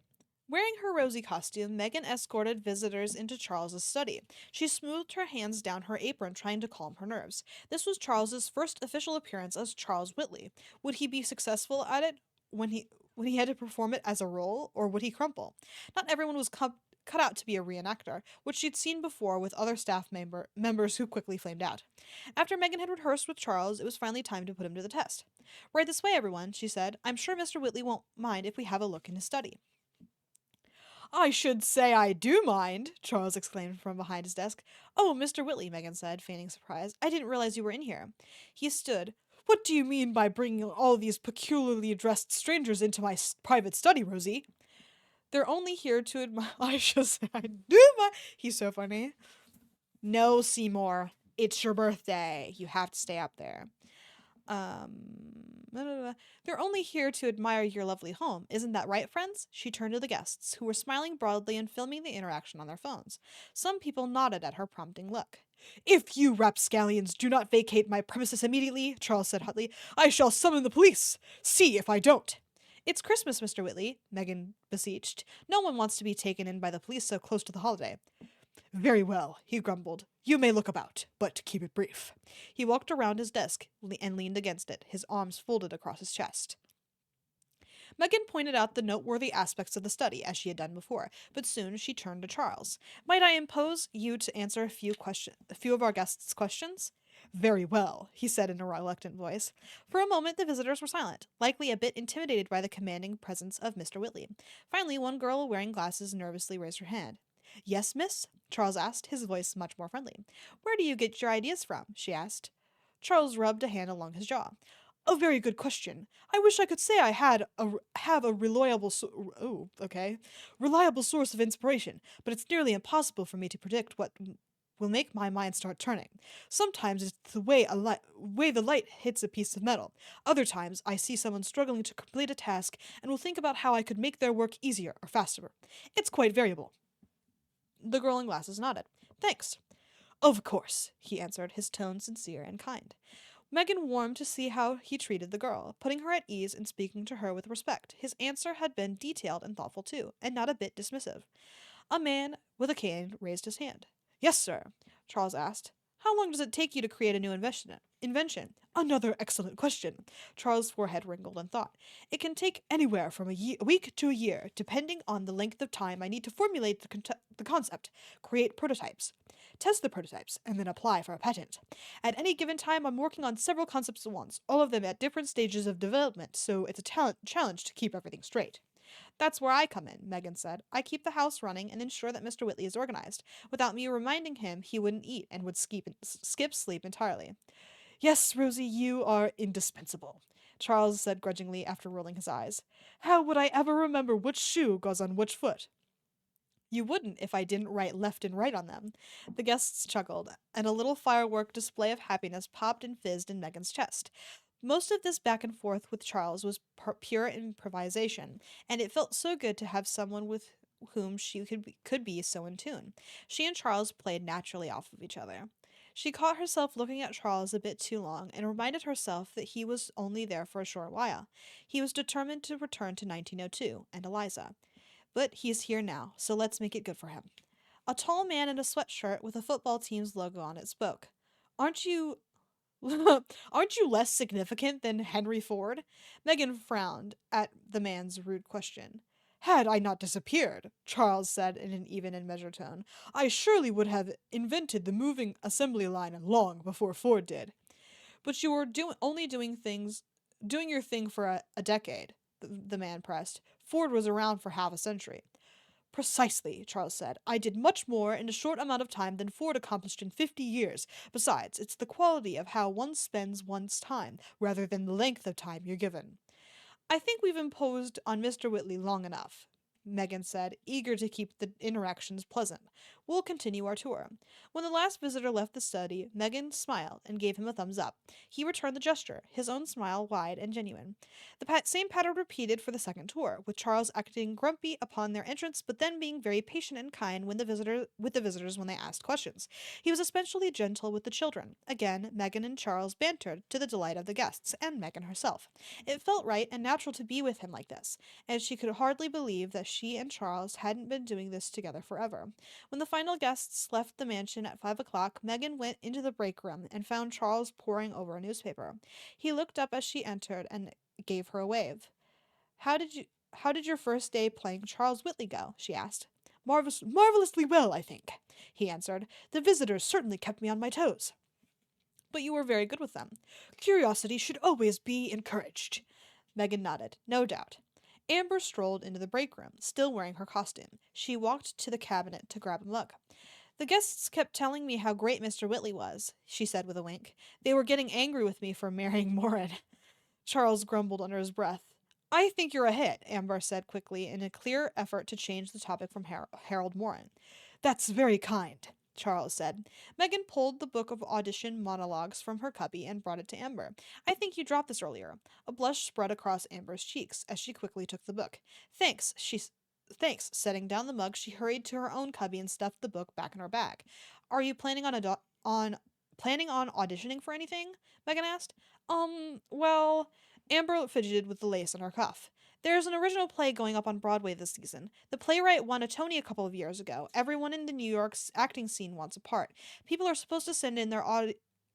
Wearing her rosy costume, Megan escorted visitors into Charles's study. She smoothed her hands down her apron, trying to calm her nerves. This was Charles's first official appearance as Charles Whitley. Would he be successful at it when he had to perform it as a role, or would he crumple? Not everyone was cut out to be a reenactor, which she'd seen before with other staff members who quickly flamed out. After Megan had rehearsed with Charles, it was finally time to put him to the test. Right this way, everyone, she said. I'm sure Mr. Whitley won't mind if we have a look in his study. I should say I do mind, Charles exclaimed from behind his desk. Oh, Mr. Whitley, Megan said, feigning surprise. I didn't realize you were in here. He stood. What do you mean by bringing all these peculiarly dressed strangers into my private study, Rosie? They're only here to admire. I should say I do mind. He's so funny. No, Seymour. It's your birthday. You have to stay up there. Um, blah, blah, blah. They're only here to admire your lovely home. Isn't that right, friends? She turned to the guests, who were smiling broadly and filming the interaction on their phones. Some people nodded at her prompting look. If you rapscallions do not vacate my premises immediately, Charles said hotly, I shall summon the police. See if I don't. It's Christmas, Mr. Whitley, Megan beseeched. No one wants to be taken in by the police so close to the holiday. Very well, he grumbled. You may look about, but keep it brief. He walked around his desk and leaned against it, his arms folded across his chest. Megan pointed out the noteworthy aspects of the study, as she had done before, but soon she turned to Charles. Might I impose you to answer a few of our guests' questions? Very well, he said in a reluctant voice. For a moment the visitors were silent, likely a bit intimidated by the commanding presence of Mr. Whitley. Finally, one girl wearing glasses nervously raised her hand. Yes, miss? Charles asked, his voice much more friendly. Where do you get your ideas from? She asked. Charles rubbed a hand along his jaw. A very good question. I wish I could say I have a reliable source of inspiration, but it's nearly impossible for me to predict what will make my mind start turning. Sometimes it's the way the light hits a piece of metal. Other times I see someone struggling to complete a task and will think about how I could make their work easier or faster. It's quite variable. The girl in glasses nodded. Thanks. Of course, he answered, his tone sincere and kind. Megan warmed to see how he treated the girl, putting her at ease and speaking to her with respect. His answer had been detailed and thoughtful too, and not a bit dismissive. A man with a cane raised his hand. Yes, sir, Charles asked. How long does it take you to create a new invention? Another excellent question. Charles' forehead wrinkled in thought. It can take anywhere from a week to a year, depending on the length of time I need to formulate the concept, create prototypes, test the prototypes, and then apply for a patent. At any given time, I'm working on several concepts at once, all of them at different stages of development, so it's a challenge to keep everything straight. That's where I come in, Megan said. I keep the house running and ensure that Mr. Whitley is organized. Without me reminding him, he wouldn't eat and would skip sleep entirely. Yes, Rosie, you are indispensable, Charles said grudgingly after rolling his eyes. How would I ever remember which shoe goes on which foot? You wouldn't if I didn't write left and right on them. The guests chuckled, and a little firework display of happiness popped and fizzed in Megan's chest. Most of this back and forth with Charles was pure improvisation, and it felt so good to have someone with whom she could be so in tune. She and Charles played naturally off of each other. She caught herself looking at Charles a bit too long and reminded herself that he was only there for a short while. He was determined to return to 1902 and Eliza. But he's here now, so let's make it good for him. A tall man in a sweatshirt with a football team's logo on it spoke. Aren't you Aren't you less significant than Henry Ford? Megan frowned at the man's rude question. Had I not disappeared, Charles said in an even and measured tone, I surely would have invented the moving assembly line long before Ford did. But you were only doing your thing for a decade, the man pressed. Ford was around for half a century. Precisely, Charles said. I did much more in a short amount of time than Ford accomplished in 50 years. Besides, it's the quality of how one spends one's time, rather than the length of time you're given. I think we've imposed on Mr. Whitley long enough, Megan said, eager to keep the interactions pleasant. We'll continue our tour. When the last visitor left the study, Megan smiled and gave him a thumbs up. He returned the gesture, his own smile wide and genuine. The same pattern repeated for the second tour, with Charles acting grumpy upon their entrance, but then being very patient and kind with the visitors when they asked questions. He was especially gentle with the children. Again, Megan and Charles bantered, to the delight of the guests, and Megan herself. It felt right and natural to be with him like this, and she could hardly believe that she and Charles hadn't been doing this together forever. When the final guests left the mansion at 5 o'clock, Megan went into the break room and found Charles poring over a newspaper. He looked up as she entered and gave her a wave. How did your first day playing Charles Whitley go? She asked. Marvelously well, I think, he answered. The visitors certainly kept me on my toes. But you were very good with them. Curiosity should always be encouraged. Megan nodded. No doubt. Amber strolled into the break room, still wearing her costume. She walked to the cabinet to grab a mug. The guests kept telling me how great Mr. Whitley was, she said with a wink. They were getting angry with me for marrying Morin. Charles grumbled under his breath. I think you're a hit, Amber said quickly in a clear effort to change the topic from Harold Morin. That's very kind, Charles said. Megan pulled the book of audition monologues from her cubby and brought it to Amber. I think you dropped this earlier. A blush spread across Amber's cheeks as she quickly took the book. Thanks, Thanks. Setting down the mug, she hurried to her own cubby and stuffed the book back in her bag. Are you planning on auditioning for anything? Megan asked. Well, Amber fidgeted with the lace on her cuff. There's an original play going up on Broadway this season. The playwright won a Tony a couple of years ago. Everyone in the New York's acting scene wants a part. People are supposed to send in their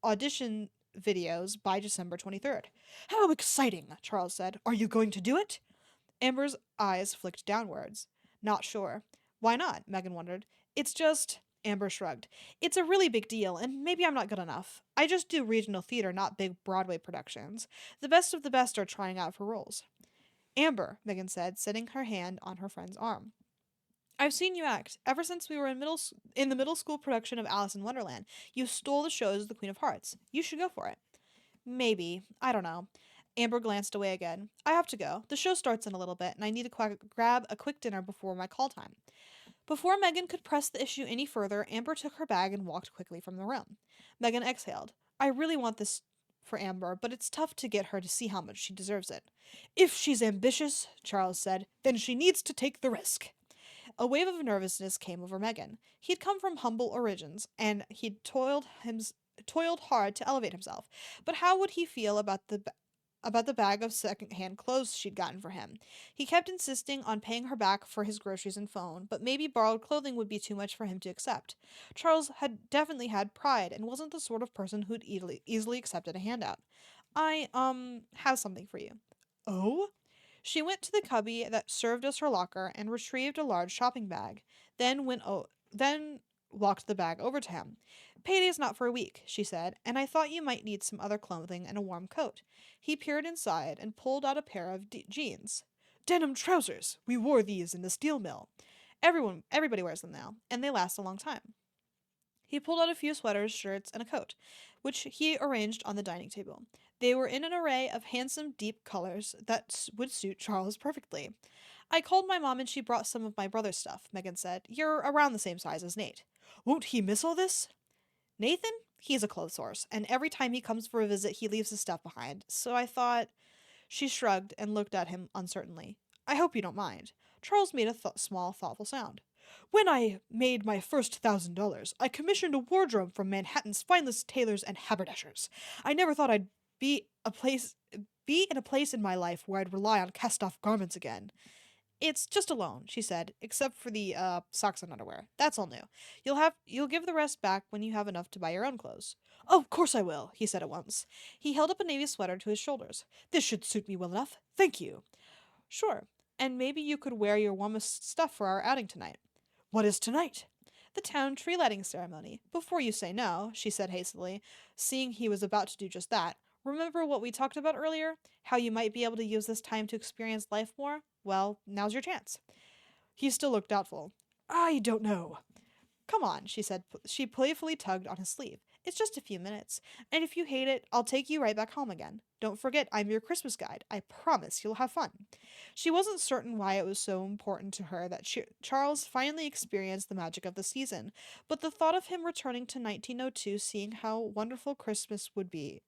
audition videos by December 23rd. How exciting, Charles said. Are you going to do it? Amber's eyes flicked downwards. Not sure. Why not? Megan wondered. It's just. Amber shrugged. It's a really big deal, and maybe I'm not good enough. I just do regional theater, not big Broadway productions. The best of the best are trying out for roles. Amber, Megan said, setting her hand on her friend's arm. I've seen you act. Ever since we were in the middle school production of Alice in Wonderland, you stole the show as the Queen of Hearts. You should go for it. Maybe. I don't know. Amber glanced away again. I have to go. The show starts in a little bit, and I need to grab a quick dinner before my call time. Before Megan could press the issue any further, Amber took her bag and walked quickly from the room. Megan exhaled. I really want this for Amber, but it's tough to get her to see how much she deserves it. If she's ambitious, Charles said, then she needs to take the risk. A wave of nervousness came over Megan. He'd come from humble origins, and he'd toiled hard to elevate himself. But how would he feel about the bag of second-hand clothes she'd gotten for him? He kept insisting on paying her back for his groceries and phone, but maybe borrowed clothing would be too much for him to accept. Charles had definitely had pride and wasn't the sort of person who'd easily accepted a handout. I, have something for you. Oh? She went to the cubby that served as her locker and retrieved a large shopping bag, then walked the bag over to him. Payday's not for a week, she said, and I thought you might need some other clothing and a warm coat. He peered inside and pulled out a pair of jeans. Denim trousers! We wore these in the steel mill. Everybody wears them now, and they last a long time. He pulled out a few sweaters, shirts, and a coat, which he arranged on the dining table. They were in an array of handsome, deep colors that would suit Charles perfectly. I called my mom and she brought some of my brother's stuff, Megan said. You're around the same size as Nate. Won't he miss all this? Nathan? He's a clothes horse, and every time he comes for a visit, he leaves his stuff behind. So I thought. She shrugged and looked at him uncertainly. I hope you don't mind. Charles made a small, thoughtful sound. When I made my first $1,000, I commissioned a wardrobe from Manhattan's finest tailors and haberdashers. I never thought I'd be in a place in my life where I'd rely on cast-off garments again. It's just a loan, she said, except for the socks and underwear. That's all new. You'll give the rest back when you have enough to buy your own clothes. Oh, of course I will, he said at once. He held up a navy sweater to his shoulders. This should suit me well enough. Thank you. Sure. And maybe you could wear your warmest stuff for our outing tonight. What is tonight? The town tree lighting ceremony. Before you say no, she said hastily, seeing he was about to do just that. Remember what we talked about earlier? How you might be able to use this time to experience life more? Well, now's your chance. He still looked doubtful. I don't know. Come on, she said. She playfully tugged on his sleeve. It's just a few minutes, and if you hate it, I'll take you right back home again. Don't forget, I'm your Christmas guide. I promise you'll have fun. She wasn't certain why it was so important to her that Charles finally experienced the magic of the season, but the thought of him returning to 1902, seeing how wonderful Christmas could be,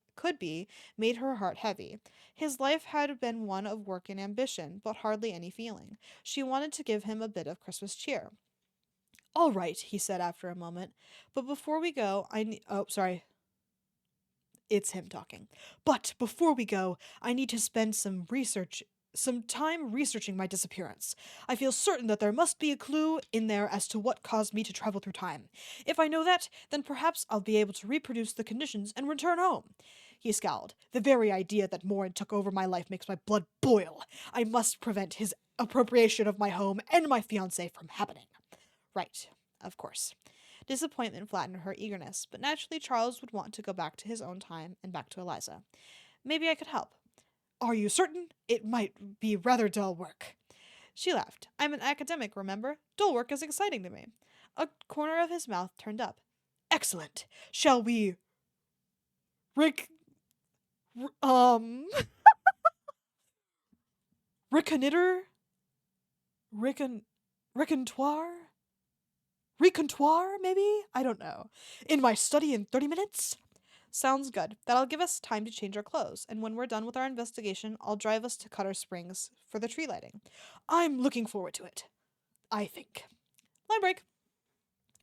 made her heart heavy. His life had been one of work and ambition, but hardly any feeling. She wanted to give him a bit of Christmas cheer. All right, he said after a moment. But before we go, sorry. It's him talking. But before we go, I need to spend some time researching my disappearance. I feel certain that there must be a clue in there as to what caused me to travel through time. If I know that, then perhaps I'll be able to reproduce the conditions and return home. He scowled. The very idea that Morin took over my life makes my blood boil. I must prevent his appropriation of my home and my fiancée from happening. Right, of course. Disappointment flattened her eagerness, but naturally Charles would want to go back to his own time and back to Eliza. Maybe I could help. Are you certain? It might be rather dull work. She laughed. I'm an academic, remember? Dull work is exciting to me. A corner of his mouth turned up. Excellent. Shall we... Reconnoiter? Recontoire? Recontoire, maybe? I don't know. In my study in 30 minutes? Sounds good. That'll give us time to change our clothes, and when we're done with our investigation, I'll drive us to Cutter Springs for the tree lighting. I'm looking forward to it. I think. Line break.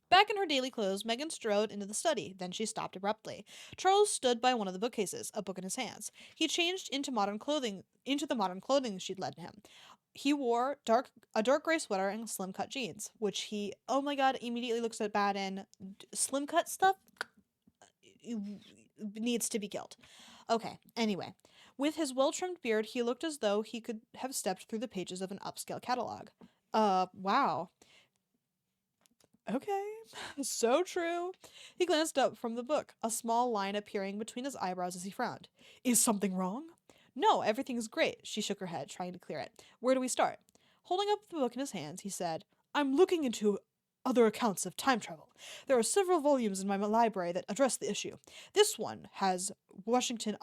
Back in her daily clothes, Megan strode into the study. Then she stopped abruptly. Charles stood by one of the bookcases, a book in his hands. He changed into the modern clothing she'd led him. He wore a dark gray sweater and slim cut jeans, which he, oh my god, immediately looks at bad in. Slim cut stuff needs to be killed. Okay, anyway. With his well trimmed beard, he looked as though he could have stepped through the pages of an upscale catalog. Wow. Okay, so true. He glanced up from the book, a small line appearing between his eyebrows as he frowned. Is something wrong? No, everything's great, she shook her head, trying to clear it. Where do we start? Holding up the book in his hands, he said, I'm looking into other accounts of time travel. There are several volumes in my library that address the issue. This one has Washington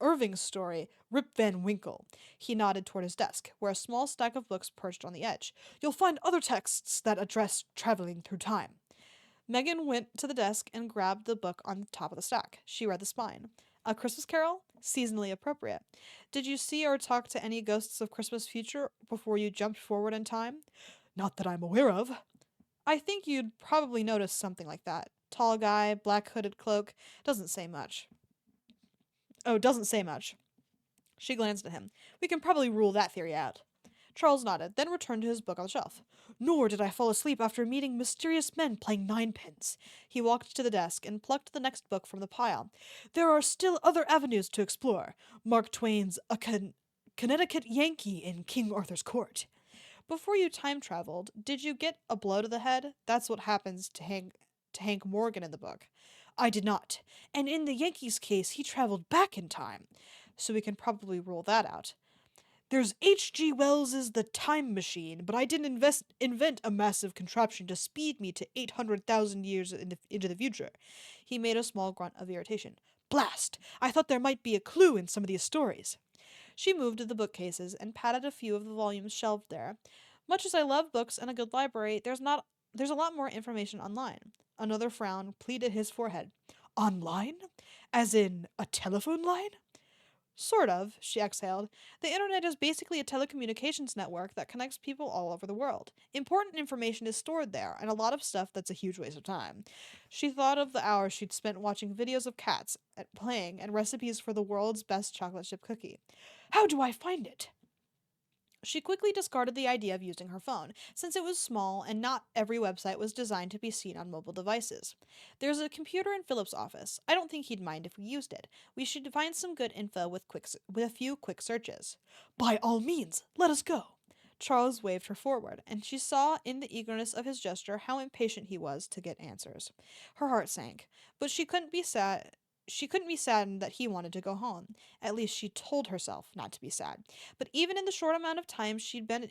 Irving's story, Rip Van Winkle. He nodded toward his desk, where a small stack of books perched on the edge. You'll find other texts that address traveling through time. Megan went to the desk and grabbed the book on the top of the stack. She read the spine. A Christmas Carol? Seasonally appropriate. Did you see or talk to any ghosts of Christmas future before you jumped forward in time? Not that I'm aware of. I think you'd probably notice something like that. Tall guy, black hooded cloak. Doesn't say much. Oh, doesn't say much. She glanced at him. We can probably rule that theory out. Charles nodded, then returned to his book on the shelf. Nor did I fall asleep after meeting mysterious men playing ninepins. He walked to the desk and plucked the next book from the pile. There are still other avenues to explore. Mark Twain's A Connecticut Yankee in King Arthur's Court. Before you time traveled, did you get a blow to the head? That's what happens to Hank Morgan in the book. I did not. And in the Yankees case, he traveled back in time. So we can probably rule that out. There's H.G. Wells's The Time Machine, but I didn't invent a massive contraption to speed me to 800,000 years into the future. He made a small grunt of irritation. Blast! I thought there might be a clue in some of these stories. She moved to the bookcases and patted a few of the volumes shelved there. Much as I love books and a good library, there's a lot more information online. Another frown pleated his forehead. Online? As in a telephone line? Sort of, she exhaled. The internet is basically a telecommunications network that connects people all over the world. Important information is stored there, and a lot of stuff that's a huge waste of time. She thought of the hours she'd spent watching videos of cats playing and recipes for the world's best chocolate chip cookie. How do I find it? She quickly discarded the idea of using her phone, since it was small and not every website was designed to be seen on mobile devices. There's a computer in Philip's office. I don't think he'd mind if we used it. We should find some good info with a few quick searches. By all means, let us go. Charles waved her forward, and she saw in the eagerness of his gesture how impatient he was to get answers. Her heart sank, but she couldn't be sad. She couldn't be saddened that he wanted to go home. At least she told herself not to be sad. But even in the short amount of time she'd been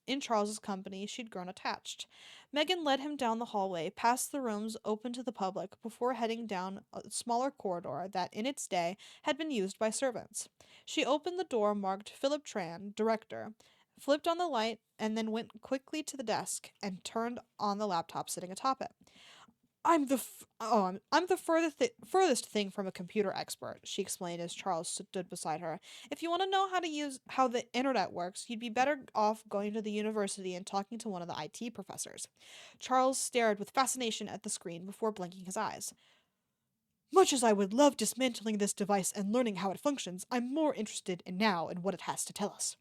in Charles's company, she'd grown attached. Megan led him down the hallway, past the rooms open to the public, before heading down a smaller corridor that, in its day, had been used by servants. She opened the door marked Philip Tran, director, flipped on the light, and then went quickly to the desk and turned on the laptop sitting atop it. I'm the furthest thing from a computer expert, she explained as Charles stood beside her. If you want to know how the internet works, you'd be better off going to the university and talking to one of the IT professors. Charles stared with fascination at the screen before blinking his eyes. Much as I would love dismantling this device and learning how it functions, I'm more interested in what it has to tell us.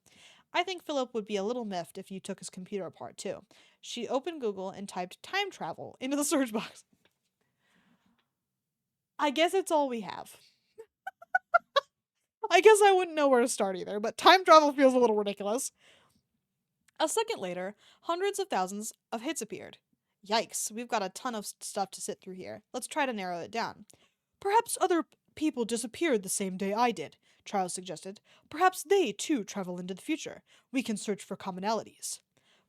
I think Philip would be a little miffed if you took his computer apart, too. She opened Google and typed time travel into the search box. I guess it's all we have. I guess I wouldn't know where to start either, but time travel feels a little ridiculous. A second later, hundreds of thousands of hits appeared. Yikes, we've got a ton of stuff to sit through here. Let's try to narrow it down. Perhaps other people disappeared the same day I did, Charles suggested. Perhaps they, too, travel into the future. We can search for commonalities.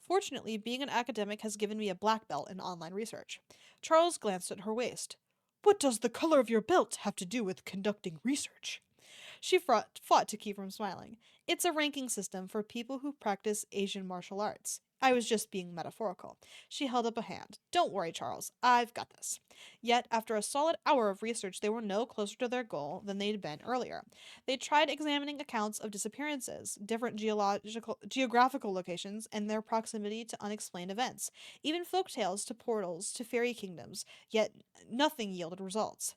Fortunately, being an academic has given me a black belt in online research. Charles glanced at her waist. What does the color of your belt have to do with conducting research? She fought to keep from smiling. It's a ranking system for people who practice Asian martial arts. I was just being metaphorical. She held up a hand. Don't worry, Charles. I've got this. Yet, after a solid hour of research, they were no closer to their goal than they'd been earlier. They tried examining accounts of disappearances, different geographical locations, and their proximity to unexplained events, even folk tales to portals to fairy kingdoms, yet nothing yielded results.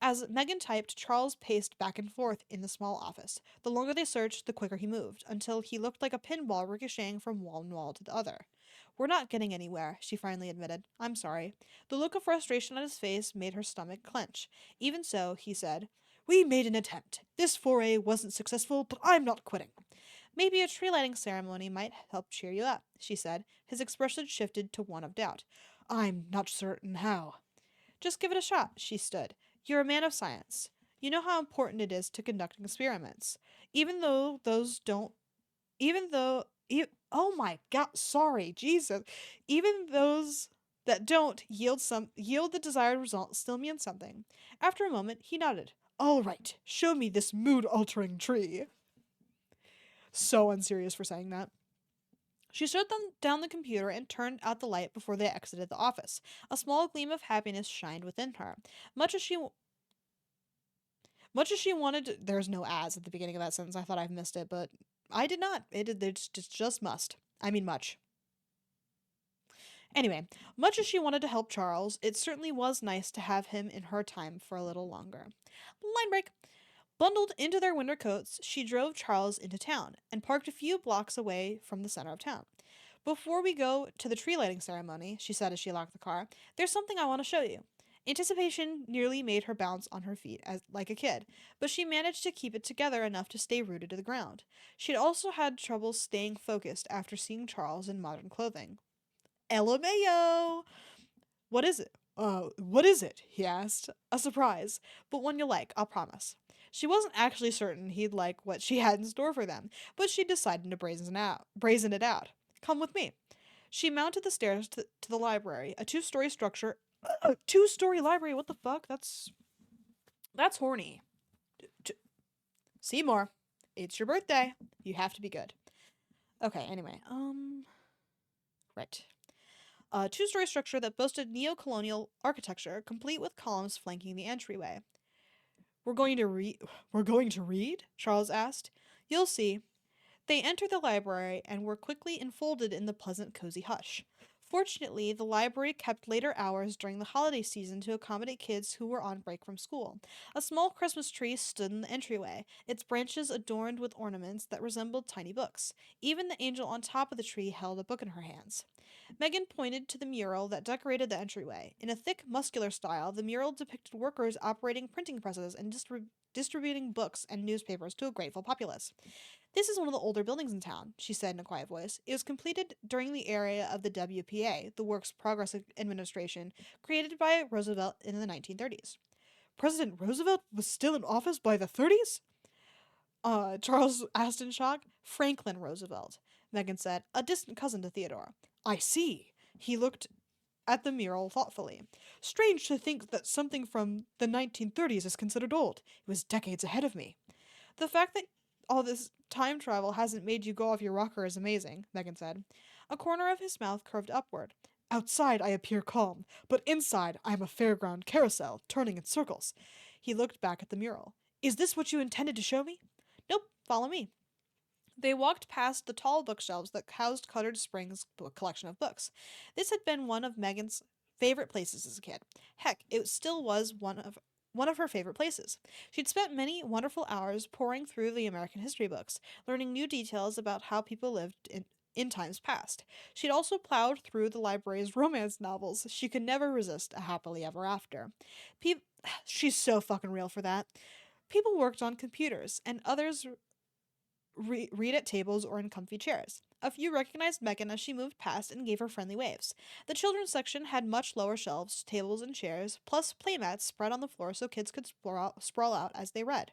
As Megan typed, Charles paced back and forth in the small office. The longer they searched, the quicker he moved, until he looked like a pinball ricocheting from one wall to the other. We're not getting anywhere, she finally admitted. I'm sorry. The look of frustration on his face made her stomach clench. Even so, he said, We made an attempt. This foray wasn't successful, but I'm not quitting. Maybe a tree lighting ceremony might help cheer you up, she said. His expression shifted to one of doubt. I'm not certain how. Just give it a shot, she stood. You're a man of science. You know how important it is to conduct experiments. Even though those don't, even though, oh my god, sorry, Jesus. Even those that don't yield the desired result still mean something. After a moment, he nodded. All right, show me this mood-altering tree. So unserious for saying that. She shut down the computer and turned out the light before they exited the office. A small gleam of happiness shined within her. Much as she wanted to, there's no as at the beginning of that sentence. I thought I missed it, but I did not. It's just must. I mean much. Anyway, much as she wanted to help Charles, it certainly was nice to have him in her time for a little longer. Line break. Bundled into their winter coats, she drove Charles into town and parked a few blocks away from the center of town. Before we go to the tree lighting ceremony, she said as she locked the car, there's something I want to show you. Anticipation nearly made her bounce on her feet like a kid, but she managed to keep it together enough to stay rooted to the ground. She'd also had trouble staying focused after seeing Charles in modern clothing. LMAO! What is it? What is it? He asked. A surprise, but one you'll like, I'll promise. She wasn't actually certain he'd like what she had in store for them, but she decided to brazen it out. Come with me. She mounted the stairs to the library, a two-story structure. A two-story library? What the fuck? That's horny. Seymour, it's your birthday. You have to be good. Okay, anyway. Right. A two-story structure that boasted neo-colonial architecture, complete with columns flanking the entryway. We're going to read? Charles asked. You'll see. They entered the library and were quickly enfolded in the pleasant, cozy hush. Fortunately, the library kept later hours during the holiday season to accommodate kids who were on break from school. A small Christmas tree stood in the entryway, its branches adorned with ornaments that resembled tiny books. Even the angel on top of the tree held a book in her hands. Megan pointed to the mural that decorated the entryway. In a thick, muscular style, the mural depicted workers operating printing presses and distributing books and newspapers to a grateful populace. This is one of the older buildings in town, she said in a quiet voice. It was completed during the era of the WPA, the Works Progress Administration, created by Roosevelt in the 1930s. President Roosevelt was still in office by the 30s? Charles asked in shock. Franklin Roosevelt, Megan said, a distant cousin to Theodore. I see. He looked at the mural thoughtfully. Strange to think that something from the 1930s is considered old. It was decades ahead of me. The fact that all this time travel hasn't made you go off your rocker is amazing, Megan said. A corner of his mouth curved upward. Outside I appear calm, but inside I am a fairground carousel, turning in circles. He looked back at the mural. Is this what you intended to show me? Nope, follow me. They walked past the tall bookshelves that housed Cuttered Spring's book collection of books. This had been one of Megan's favorite places as a kid. Heck, it still was one of her favorite places. She'd spent many wonderful hours poring through the American history books, learning new details about how people lived in times past. She'd also plowed through the library's romance novels. She could never resist a happily ever after. She's so fucking real for that. People worked on computers, and others read at tables or in comfy chairs. A few recognized Megan as she moved past and gave her friendly waves. The children's section had much lower shelves, tables, and chairs, plus playmats spread on the floor so kids could sprawl out as they read.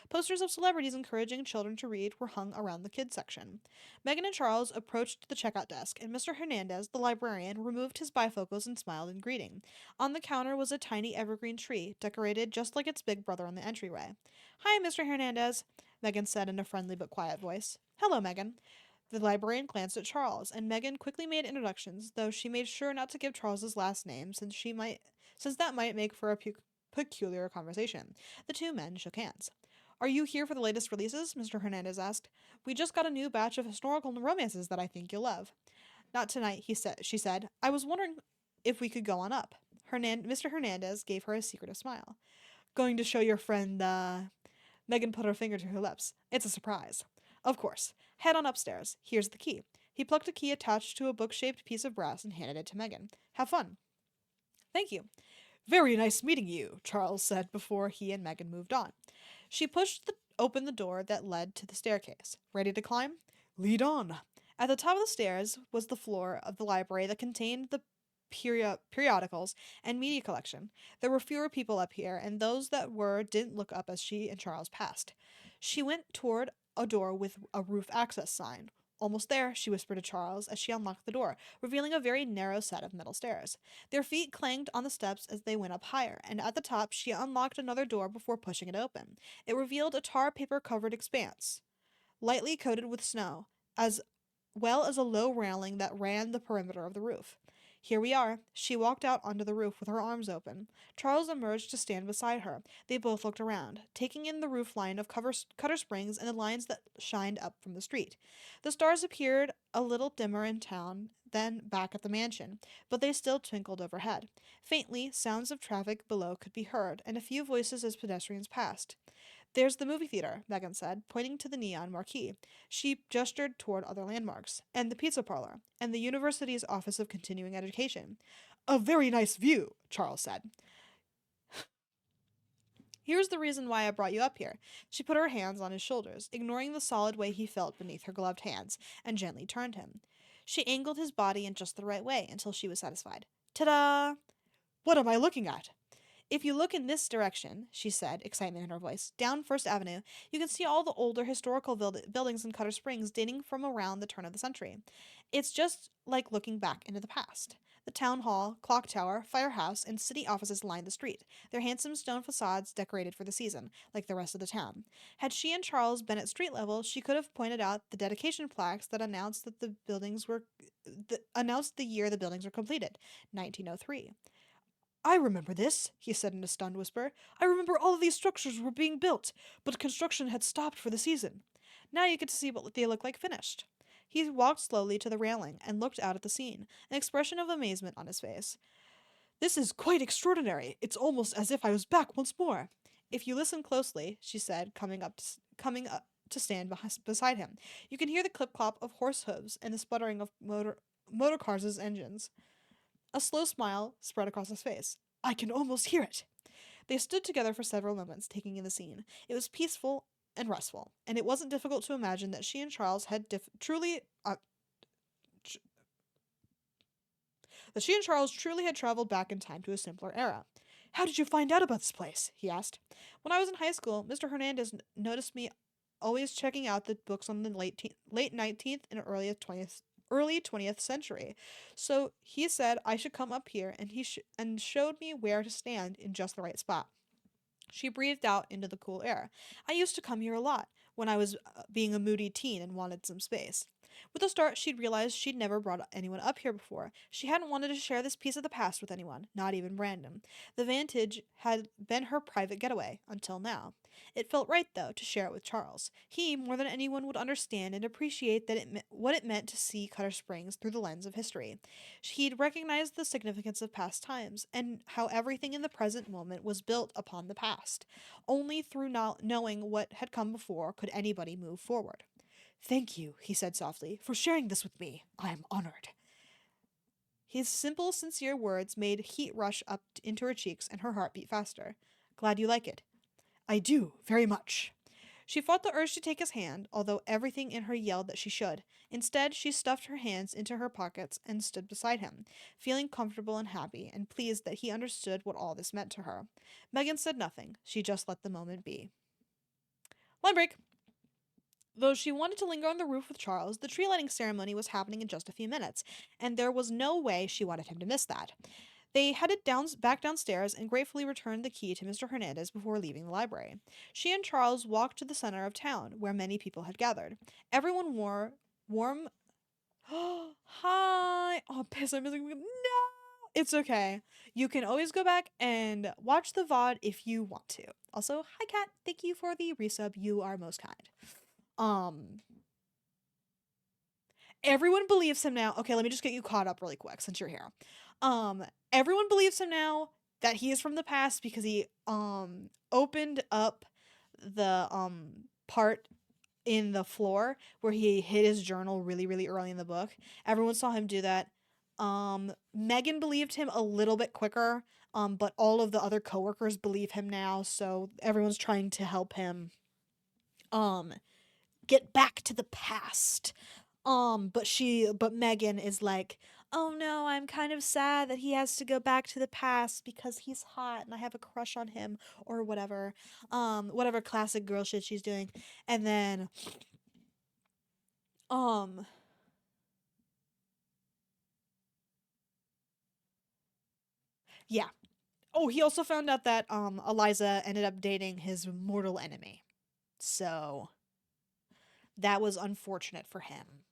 Posters of celebrities encouraging children to read were hung around the kids section. Megan and Charles approached the checkout desk, and Mr. Hernandez, the librarian, removed his bifocals and smiled in greeting. On the counter was a tiny evergreen tree, decorated just like its big brother on the entryway. Hi, Mr. Hernandez, Megan said in a friendly but quiet voice. Hello, Megan. The librarian glanced at Charles, and Megan quickly made introductions, though she made sure not to give Charles's last name since that might make for a peculiar conversation. The two men shook hands. Are you here for the latest releases? Mr. Hernandez asked. We just got a new batch of historical romances that I think you'll love. Not tonight, she said. I was wondering if we could go on up. Mr. Hernandez gave her a secretive smile. Going to show your friend, Megan put her finger to her lips. It's a surprise. Of course. Head on upstairs. Here's the key. He plucked a key attached to a book-shaped piece of brass and handed it to Megan. Have fun. Thank you. Very nice meeting you, Charles said before he and Megan moved on. She open the door that led to the staircase. Ready to climb? Lead on. At the top of the stairs was the floor of the library that contained the periodicals and media collection. There were fewer people up here, and those that were didn't look up as she and Charles passed. She went toward a door with a roof access sign. Almost there, she whispered to Charles as she unlocked the door, revealing a very narrow set of metal stairs. Their feet clanged on the steps as they went up higher, and at the top she unlocked another door before pushing it open. It revealed a tar paper covered expanse, lightly coated with snow, as well as a low railing that ran the perimeter of the roof. Here we are. She walked out onto the roof with her arms open. Charles emerged to stand beside her. They both looked around, taking in the roof line of Cutter Springs and the lines that shined up from the street. The stars appeared a little dimmer in town than back at the mansion, but they still twinkled overhead. Faintly, sounds of traffic below could be heard, and a few voices as pedestrians passed. There's the movie theater, Megan said, pointing to the neon marquee. She gestured toward other landmarks, and the pizza parlor, and the university's Office of Continuing Education. A very nice view, Charles said. Here's the reason why I brought you up here. She put her hands on his shoulders, ignoring the solid way he felt beneath her gloved hands, and gently turned him. She angled his body in just the right way until she was satisfied. Ta-da! What am I looking at? If you look in this direction, she said, excitement in her voice, down First Avenue, you can see all the older historical buildings in Cutter Springs dating from around the turn of the century. It's just like looking back into the past. The town hall, clock tower, firehouse, and city offices lined the street, their handsome stone facades decorated for the season, like the rest of the town. Had she and Charles been at street level, she could have pointed out the dedication plaques that announced announced the year the buildings were completed, 1903. I remember this, he said in a stunned whisper. I remember all of these structures were being built, but construction had stopped for the season. Now you get to see what they look like finished. He walked slowly to the railing and looked out at the scene, an expression of amazement on his face. This is quite extraordinary. It's almost as if I was back once more. If you listen closely, she said, coming up to stand beside him, you can hear the clip-clop of horse hooves and the sputtering of motor cars' engines. A slow smile spread across his face. I can almost hear it. They stood together for several moments, taking in the scene. It was peaceful and restful, and it wasn't difficult to imagine that she and Charles had truly had traveled back in time to a simpler era. How did you find out about this place? He asked. When I was in high school, Mr. Hernandez noticed me always checking out the books on the late 19th and early 20th century. So he said I should come up here, and and showed me where to stand in just the right spot. She breathed out into the cool air. I used to come here a lot when I was being a moody teen and wanted some space. With a start, she'd realized she'd never brought anyone up here before. She hadn't wanted to share this piece of the past with anyone, not even Brandon. The Vantage had been her private getaway, until now. It felt right, though, to share it with Charles. He, more than anyone, would understand and appreciate what it meant to see Cutter Springs through the lens of history. He'd recognized the significance of past times, and how everything in the present moment was built upon the past. Only through knowing what had come before could anybody move forward. Thank you, he said softly, for sharing this with me. I am honored. His simple, sincere words made heat rush up into her cheeks, and her heart beat faster. Glad you like it. I do, very much. She fought the urge to take his hand, although everything in her yelled that she should. Instead, she stuffed her hands into her pockets and stood beside him, feeling comfortable and happy, and pleased that he understood what all this meant to her. Megan said nothing. She just let the moment be. Line break. Though she wanted to linger on the roof with Charles, the tree lighting ceremony was happening in just a few minutes, and there was no way she wanted him to miss that. They headed back downstairs and gratefully returned the key to Mr. Hernandez before leaving the library. She and Charles walked to the center of town, where many people had gathered. Everyone wore Warm. Hi. Oh, piss. I'm missing. No. It's okay. You can always go back and watch the VOD if you want to. Also, hi, Kat. Thank you for the resub. You are most kind. Um, Everyone believes him now. Okay, let me just get you caught up really quick since you're here. Um, Everyone believes him now that he is from the past because he opened up the part in the floor where he hid his journal really really early in the book. Everyone saw him do that. Megan believed him a little bit quicker, but all of the other coworkers believe him now, so everyone's trying to help him um get back to the past. But Megan is like, "Oh no, I'm kind of sad that he has to go back to the past because he's hot and I have a crush on him or whatever." Whatever classic girl shit she's doing. And then um yeah. Oh, he also found out that Eliza ended up dating his mortal enemy. So, that was unfortunate for him,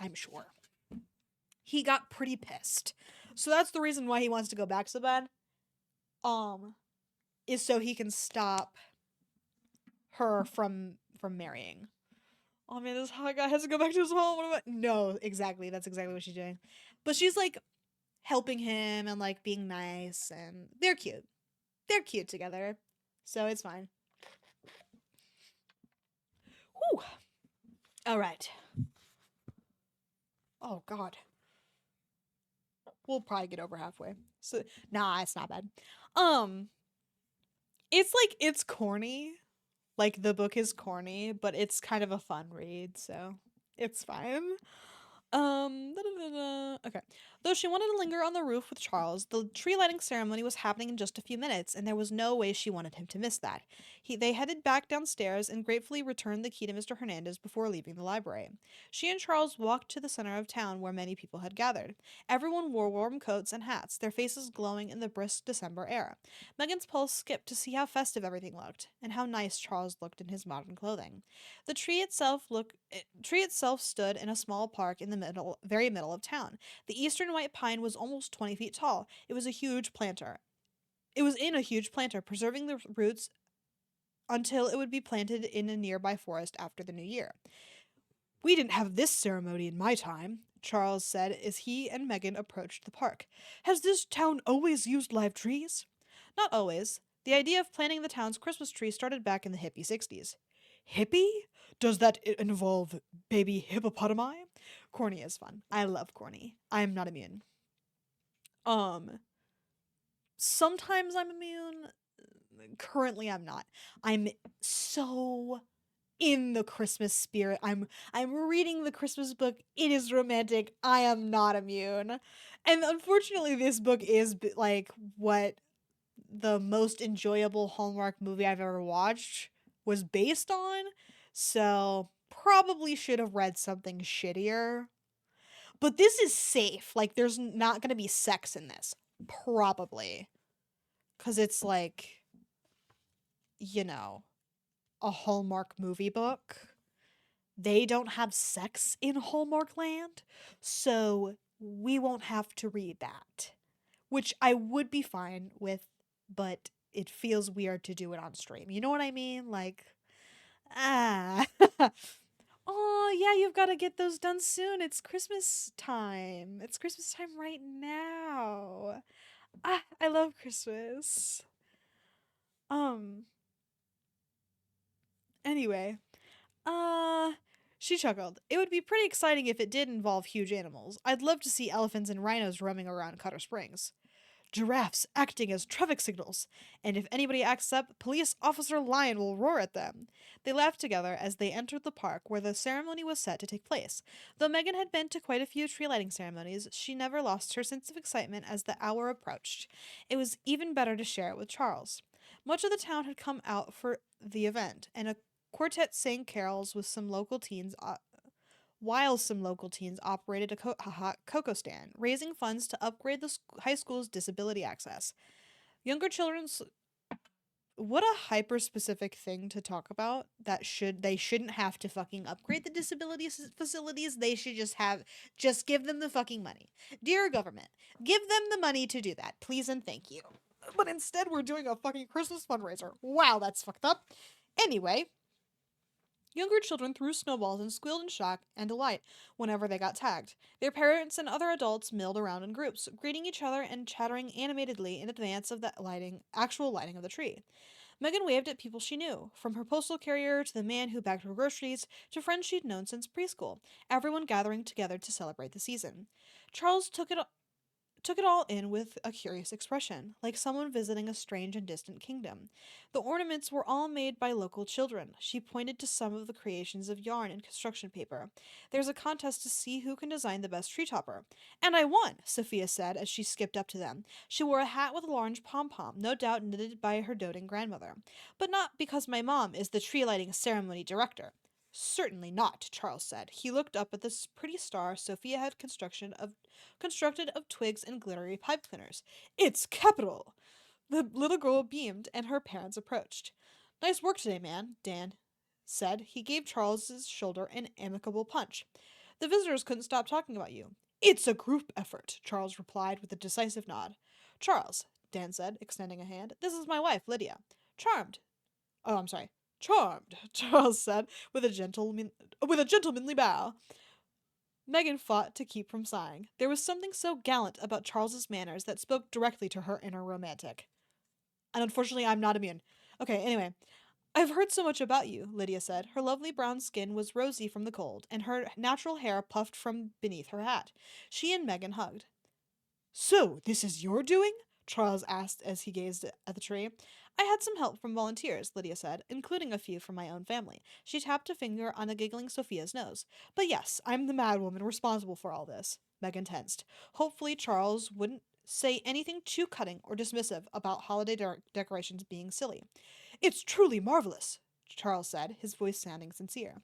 I'm sure. He got pretty pissed. So that's the reason why he wants to go back so bad. Um is so he can stop her from marrying. Oh man, this hot guy has to go back to his home. What am I? No, exactly. That's exactly what she's doing. But she's like helping him and like being nice, and they're cute. They're cute together, so it's fine. Whew. All right. Oh God, we'll probably get over halfway. So nah, it's not bad. Um, it's corny. Like the book is corny, but it's kind of a fun read, so it's fine. Okay. Though she wanted to linger on the roof with Charles, the tree lighting ceremony was happening in just a few minutes, and there was no way she wanted him to miss that. They headed back downstairs and gratefully returned the key to Mr. Hernandez before leaving the library. She and Charles walked to the center of town where many people had gathered. Everyone wore warm coats and hats, their faces glowing in the brisk December air. Megan's pulse skipped to see how festive everything looked, and how nice Charles looked in his modern clothing. Tree itself stood in a small park in the very middle of town. The eastern white pine was almost 20 feet tall. It was a huge planter. It was in a huge planter, preserving the roots until it would be planted in a nearby forest after the new year. "We didn't have this ceremony in my time," Charles said as he and Megan approached the park. "Has this town always used live trees?" "Not always. The idea of planting the town's Christmas tree started back in the hippie 60s. "Hippie? Does that involve baby hippopotami?" Corny is fun. I love corny. I'm not immune. Um, Sometimes I'm immune. Currently I'm not. I'm so in the Christmas spirit. I'm reading the Christmas book. It is romantic. I am not immune. And unfortunately this book is like what the most enjoyable Hallmark movie I've ever watched was based on. So, probably should have read something shittier. But this is safe. Like there's not going to be sex in this. Probably. Cuz it's like, you know, a Hallmark movie book. They don't have sex in Hallmark land, so we won't have to read that. Which I would be fine with, but it feels weird to do it on stream. You know what I mean? Like, ah. Oh, yeah, you've got to get those done soon. It's Christmas time. It's Christmas time right now. Ah, I love Christmas. Um, anyway, Uh, she chuckled. "It would be pretty exciting if it did involve huge animals. I'd love to see elephants and rhinos roaming around Cutter Springs. Giraffes acting as traffic signals, and if anybody acts up, Police Officer Lion will roar at them." They laughed together as they entered the park where the ceremony was set to take place. Though Megan had been to quite a few tree lighting ceremonies, she never lost her sense of excitement as the hour approached. It was even better to share it with Charles. Much of the town had come out for the event, and a quartet sang carols with some local teens while some local teens operated a cocoa stand, raising funds to upgrade the high school's disability access. Younger children what a hyper specific thing to talk about. They shouldn't have to fucking upgrade the disability facilities. They should just give them the fucking money. Dear government, give them the money to do that, please and thank you. But instead we're doing a fucking Christmas fundraiser. Wow, that's fucked up. Anyway, younger children threw snowballs and squealed in shock and delight whenever they got tagged. Their parents and other adults milled around in groups, greeting each other and chattering animatedly in advance of the actual lighting of the tree. Megan waved at people she knew, from her postal carrier to the man who bagged her groceries to friends she'd known since preschool, everyone gathering together to celebrate the season. Charles took it all in with a curious expression, like someone visiting a strange and distant kingdom. The ornaments were all made by local children. She pointed to some of the creations of yarn and construction paper. There's a contest to see who can design the best tree topper. And I won, Sophia said as she skipped up to them. She wore a hat with a large pom-pom, no doubt knitted by her doting grandmother. But not because my mom is the tree lighting ceremony director. Certainly not, Charles said. He looked up at this pretty star Sophia had constructed of twigs and glittery pipe cleaners. It's capital! The little girl beamed, and her parents approached. Nice work today, man, Dan said. He gave Charles's shoulder an amicable punch. The visitors couldn't stop talking about you. It's a group effort, Charles replied with a decisive nod. Charles, Dan said, extending a hand. This is my wife, Lydia. Charmed. Oh, I'm sorry. Charmed, Charles said, with a gentlemanly bow. Megan fought to keep from sighing. There was something so gallant about Charles's manners that spoke directly to her inner romantic. And unfortunately, I'm not immune. Okay, anyway. I've heard so much about you, Lydia said. Her lovely brown skin was rosy from the cold, and her natural hair puffed from beneath her hat. She and Megan hugged. So, this is your doing? Charles asked as he gazed at the tree. I had some help from volunteers, Lydia said, including a few from my own family. She tapped a finger on the giggling Sophia's nose. But yes, I'm the mad woman responsible for all this. Megan tensed. Hopefully Charles wouldn't say anything too cutting or dismissive about holiday decorations being silly. It's truly marvelous, Charles said, his voice sounding sincere.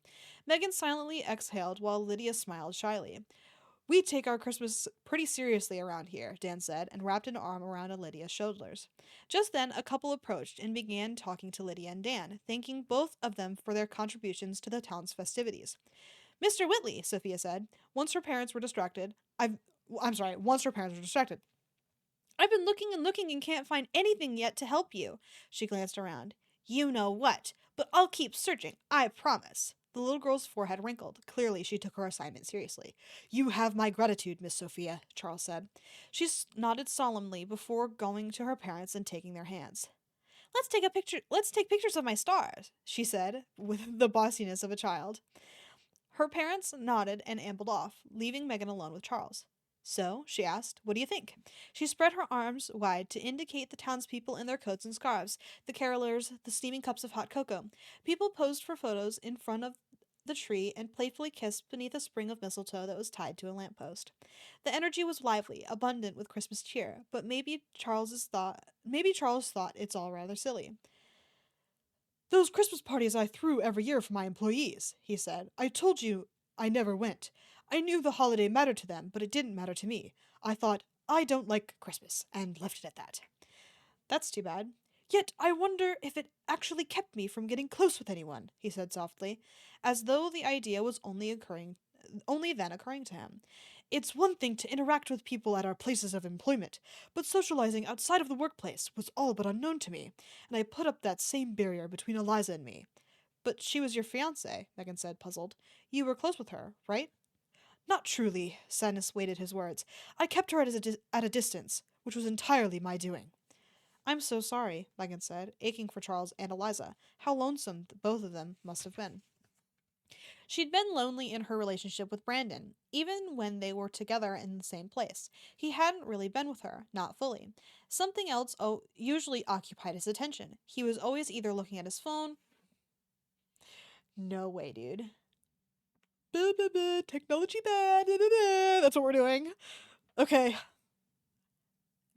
Megan silently exhaled while Lydia smiled shyly. We take our Christmas pretty seriously around here, Dan said, and wrapped an arm around Lydia's shoulders. Just then, a couple approached and began talking to Lydia and Dan, thanking both of them for their contributions to the town's festivities. Mr. Whitley, Sophia said, once her parents were distracted. Once her parents were distracted. I've been looking and can't find anything yet to help you. She glanced around. You know what, but I'll keep searching, I promise. The little girl's forehead wrinkled. Clearly, she took her assignment seriously. You have my gratitude, Miss Sophia, Charles said. She nodded solemnly before going to her parents and taking their hands. Let's take pictures of my stars, she said, with the bossiness of a child. Her parents nodded and ambled off, leaving Megan alone with Charles. So, she asked, what do you think? She spread her arms wide to indicate the townspeople in their coats and scarves, the carolers, the steaming cups of hot cocoa. People posed for photos in front of the tree and playfully kissed beneath a sprig of mistletoe that was tied to a lamppost. The energy was lively, abundant with Christmas cheer, but maybe Charles thought it's all rather silly. Those Christmas parties I threw every year for my employees, he said. I told you I never went. I knew the holiday mattered to them, but it didn't matter to me. I thought, I don't like Christmas, and left it at that. That's too bad. Yet I wonder if it actually kept me from getting close with anyone, he said softly, as though the idea was only then occurring to him. It's one thing to interact with people at our places of employment, but socializing outside of the workplace was all but unknown to me, and I put up that same barrier between Eliza and me. But she was your fiancée, Megan said, puzzled. You were close with her, right? Not truly, sadness weighted his words. I kept her at a distance, which was entirely my doing. I'm so sorry, Megan said, aching for Charles and Eliza. How lonesome both of them must have been. She'd been lonely in her relationship with Brandon, even when they were together in the same place. He hadn't really been with her, not fully. Something else usually occupied his attention. He was always either looking at his phone. No way, dude. Technology bad. That's what we're doing. Okay.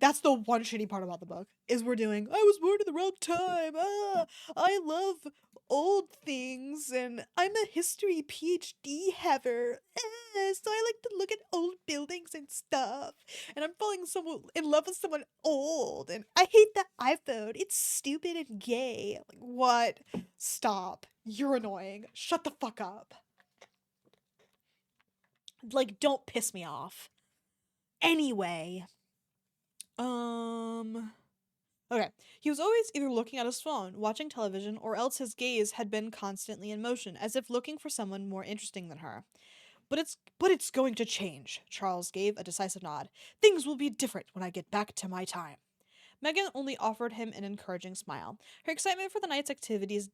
That's the one shitty part about the book, is we're doing, I was born in the wrong time, I love old things, and I'm a history PhD haver, so I like to look at old buildings and stuff, and I'm falling in love with someone old, and I hate the iPhone, it's stupid and gay. Like, what? Stop. You're annoying. Shut the fuck up. Like, don't piss me off. Anyway. Okay. He was always either looking at his phone, watching television, or else his gaze had been constantly in motion, as if looking for someone more interesting than her. But it's going to change. Charles gave a decisive nod. Things will be different when I get back to my time. Megan only offered him an encouraging smile. Her excitement for the night's activities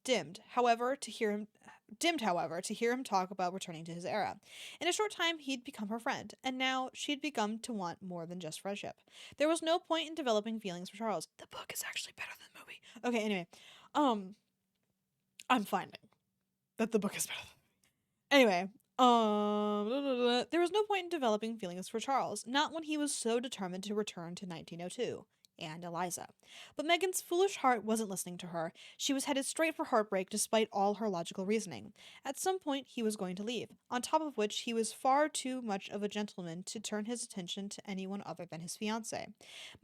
however, to hear him talk about returning to his era. In a short time, he'd become her friend, and now she'd begun to want more than just friendship. There was no point in developing feelings for Charles. The book is actually better than the movie. Okay, anyway. I'm finding that the book is better. Anyway, there was no point in developing feelings for Charles, not when he was so determined to return to 1902 and Eliza. But Megan's foolish heart wasn't listening to her. She was headed straight for heartbreak despite all her logical reasoning. At some point, he was going to leave, on top of which he was far too much of a gentleman to turn his attention to anyone other than his fiancée.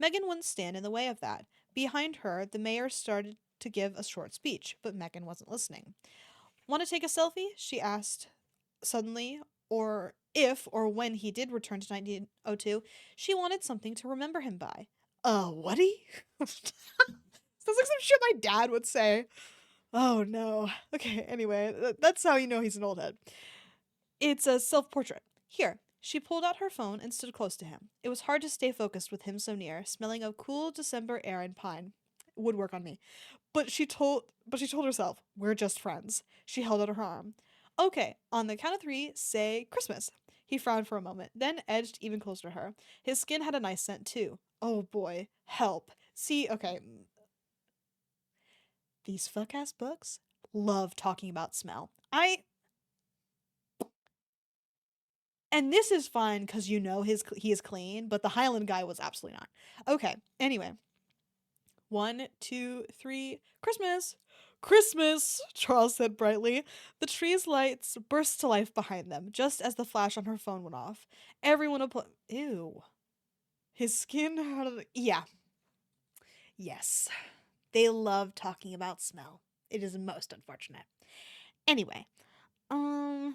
Megan wouldn't stand in the way of that. Behind her, the mayor started to give a short speech, but Megan wasn't listening. Want to take a selfie? She asked suddenly, or if or when he did return to 1902, she wanted something to remember him by. What'y? Sounds like some shit my dad would say. Oh no. Okay, anyway, that's how you know he's an old head. It's a self-portrait. Here. She pulled out her phone and stood close to him. It was hard to stay focused with him so near, smelling of cool December air and pine. Would work on me. But she told herself, we're just friends. She held out her arm. Okay, on the count of 3, say Christmas. He frowned for a moment, then edged even closer to her. His skin had a nice scent, too. Oh boy, help. See, okay. These fuck-ass books love talking about smell. And this is fine because he is clean, but the Highland guy was absolutely not. Okay, anyway. 1, 2, 3, Christmas! Christmas! Charles said brightly. The tree's lights burst to life behind them, just as the flash on her phone went off. Everyone Ew. His skin had yeah. Yes. They love talking about smell. It is most unfortunate. Anyway, the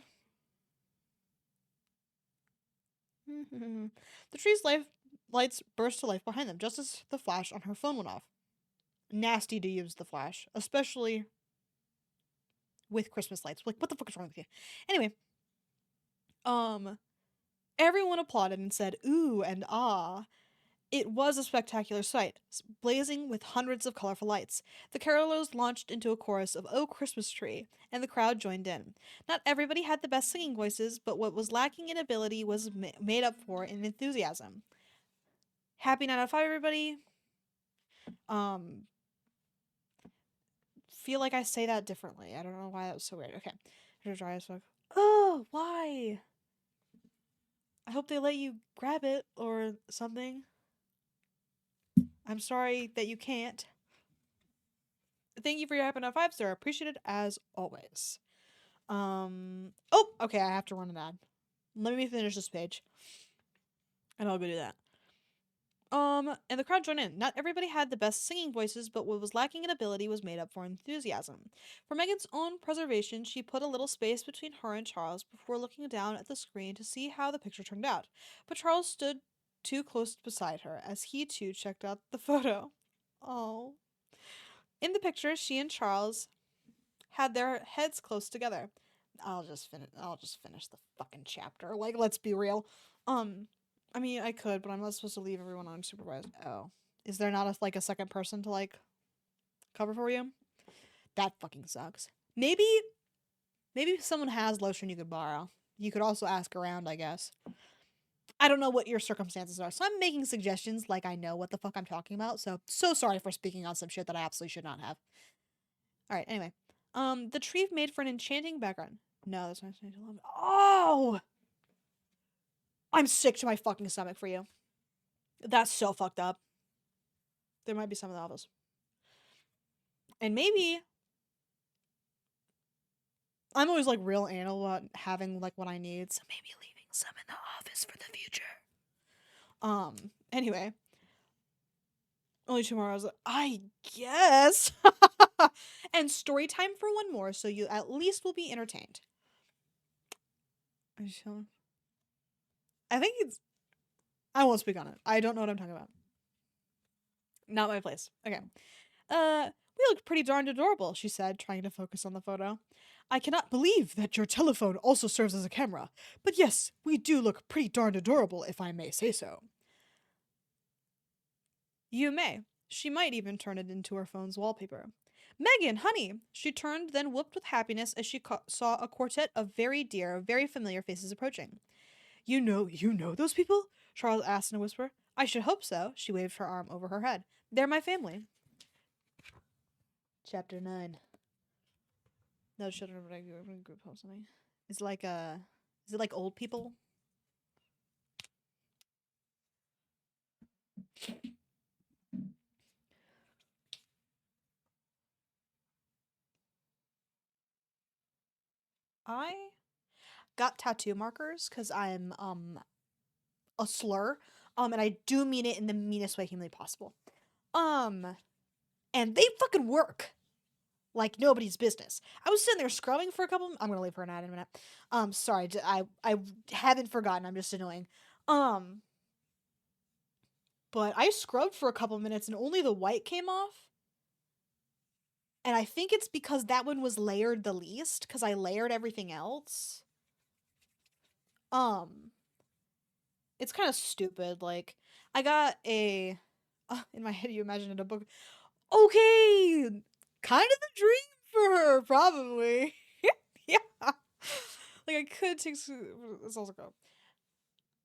tree's lights burst to life behind them, just as the flash on her phone went off. Nasty to use the flash, especially with Christmas lights. Like, what the fuck is wrong with you? Anyway, everyone applauded and said ooh and ah. It was a spectacular sight, blazing with hundreds of colorful lights. The carolers launched into a chorus of "Oh Christmas Tree," and the crowd joined in. Not everybody had the best singing voices, but what was lacking in ability was made up for in enthusiasm. Happy 9 out of 5, everybody. Feel like I say that differently. I don't know why that was so weird. Okay. Dry as fuck. Oh, why? I hope they let you grab it or something. I'm sorry that you can't. Thank you for your happy 5, sir. Appreciated as always. Oh, okay, I have to run an ad. Let me finish this page. And I'll go do that. And the crowd joined in. Not everybody had the best singing voices, but what was lacking in ability was made up for enthusiasm. For Megan's own preservation, she put a little space between her and Charles before looking down at the screen to see how the picture turned out. But Charles stood too close beside her as he too checked out the photo. Oh. In the picture, she and Charles had their heads close together. I'll just finish the fucking chapter. Like, let's be real. I mean, I could, but I'm not supposed to leave everyone unsupervised. Oh. Is there not a second person to, cover for you? That fucking sucks. Maybe someone has lotion you could borrow. You could also ask around, I guess. I don't know what your circumstances are, so I'm making suggestions like I know what the fuck I'm talking about, so sorry for speaking on some shit that I absolutely should not have. Alright, anyway. The tree made for an enchanting background. No, that's not. Oh! I'm sick to my fucking stomach for you. That's so fucked up. There might be some in the office. And maybe I'm always like real anal about having like what I need, so maybe leaving some in the office for the future. Anyway. Only 2 more hours. I guess. And story time for one more, so you at least will be entertained. I think it's. I won't speak on it. I don't know what I'm talking about. Not my place. Okay. We look pretty darned adorable, she said, trying to focus on the photo. I cannot believe that your telephone also serves as a camera. But yes, we do look pretty darned adorable, if I may say so. You may. She might even turn it into her phone's wallpaper. Megan, honey! She turned, then whooped with happiness as she saw a quartet of very dear, very familiar faces approaching. You know those people? Charles asked in a whisper. I should hope so. She waved her arm over her head. They're my family. Chapter 9. No children of a group home something. Is it like old people? I got tattoo markers because I'm a slur. And I do mean it in the meanest way humanly possible. And they fucking work like nobody's business. I was sitting there scrubbing for a couple. I'm gonna leave her an ad in a minute. Sorry, I haven't forgotten. I'm just annoying. But I scrubbed for a couple minutes and only the white came off. And I think it's because that one was layered the least, because I layered everything else. It's kind of stupid. Like, I got a. In my head, you imagine it a book. Okay, kind of the dream for her, probably. Yeah. Like, I could take. It's also go.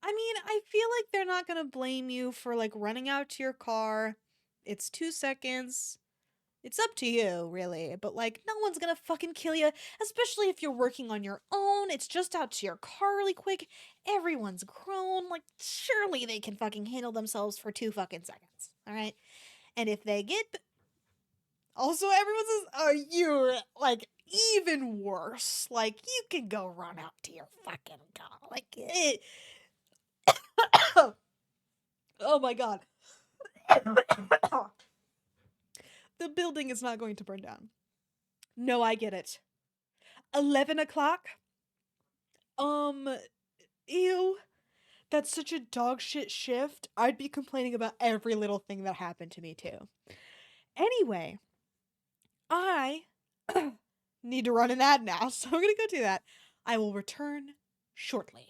I mean, I feel like they're not gonna blame you for, like, running out to your car. It's 2 seconds. It's up to you, really, but like, no one's gonna fucking kill you, especially if you're working on your own. It's just out to your car really quick. Everyone's grown. Like, surely they can fucking handle themselves for 2 fucking seconds, all right? And if they get. Also, everyone says, oh, you're like even worse. Like, you can go run out to your fucking car. Like, it. Oh my god. The building is not going to burn down. No, I get it. 11 o'clock? Ew. That's such a dog shit shift. I'd be complaining about every little thing that happened to me, too. Anyway, I need to run an ad now, so I'm gonna go do that. I will return shortly.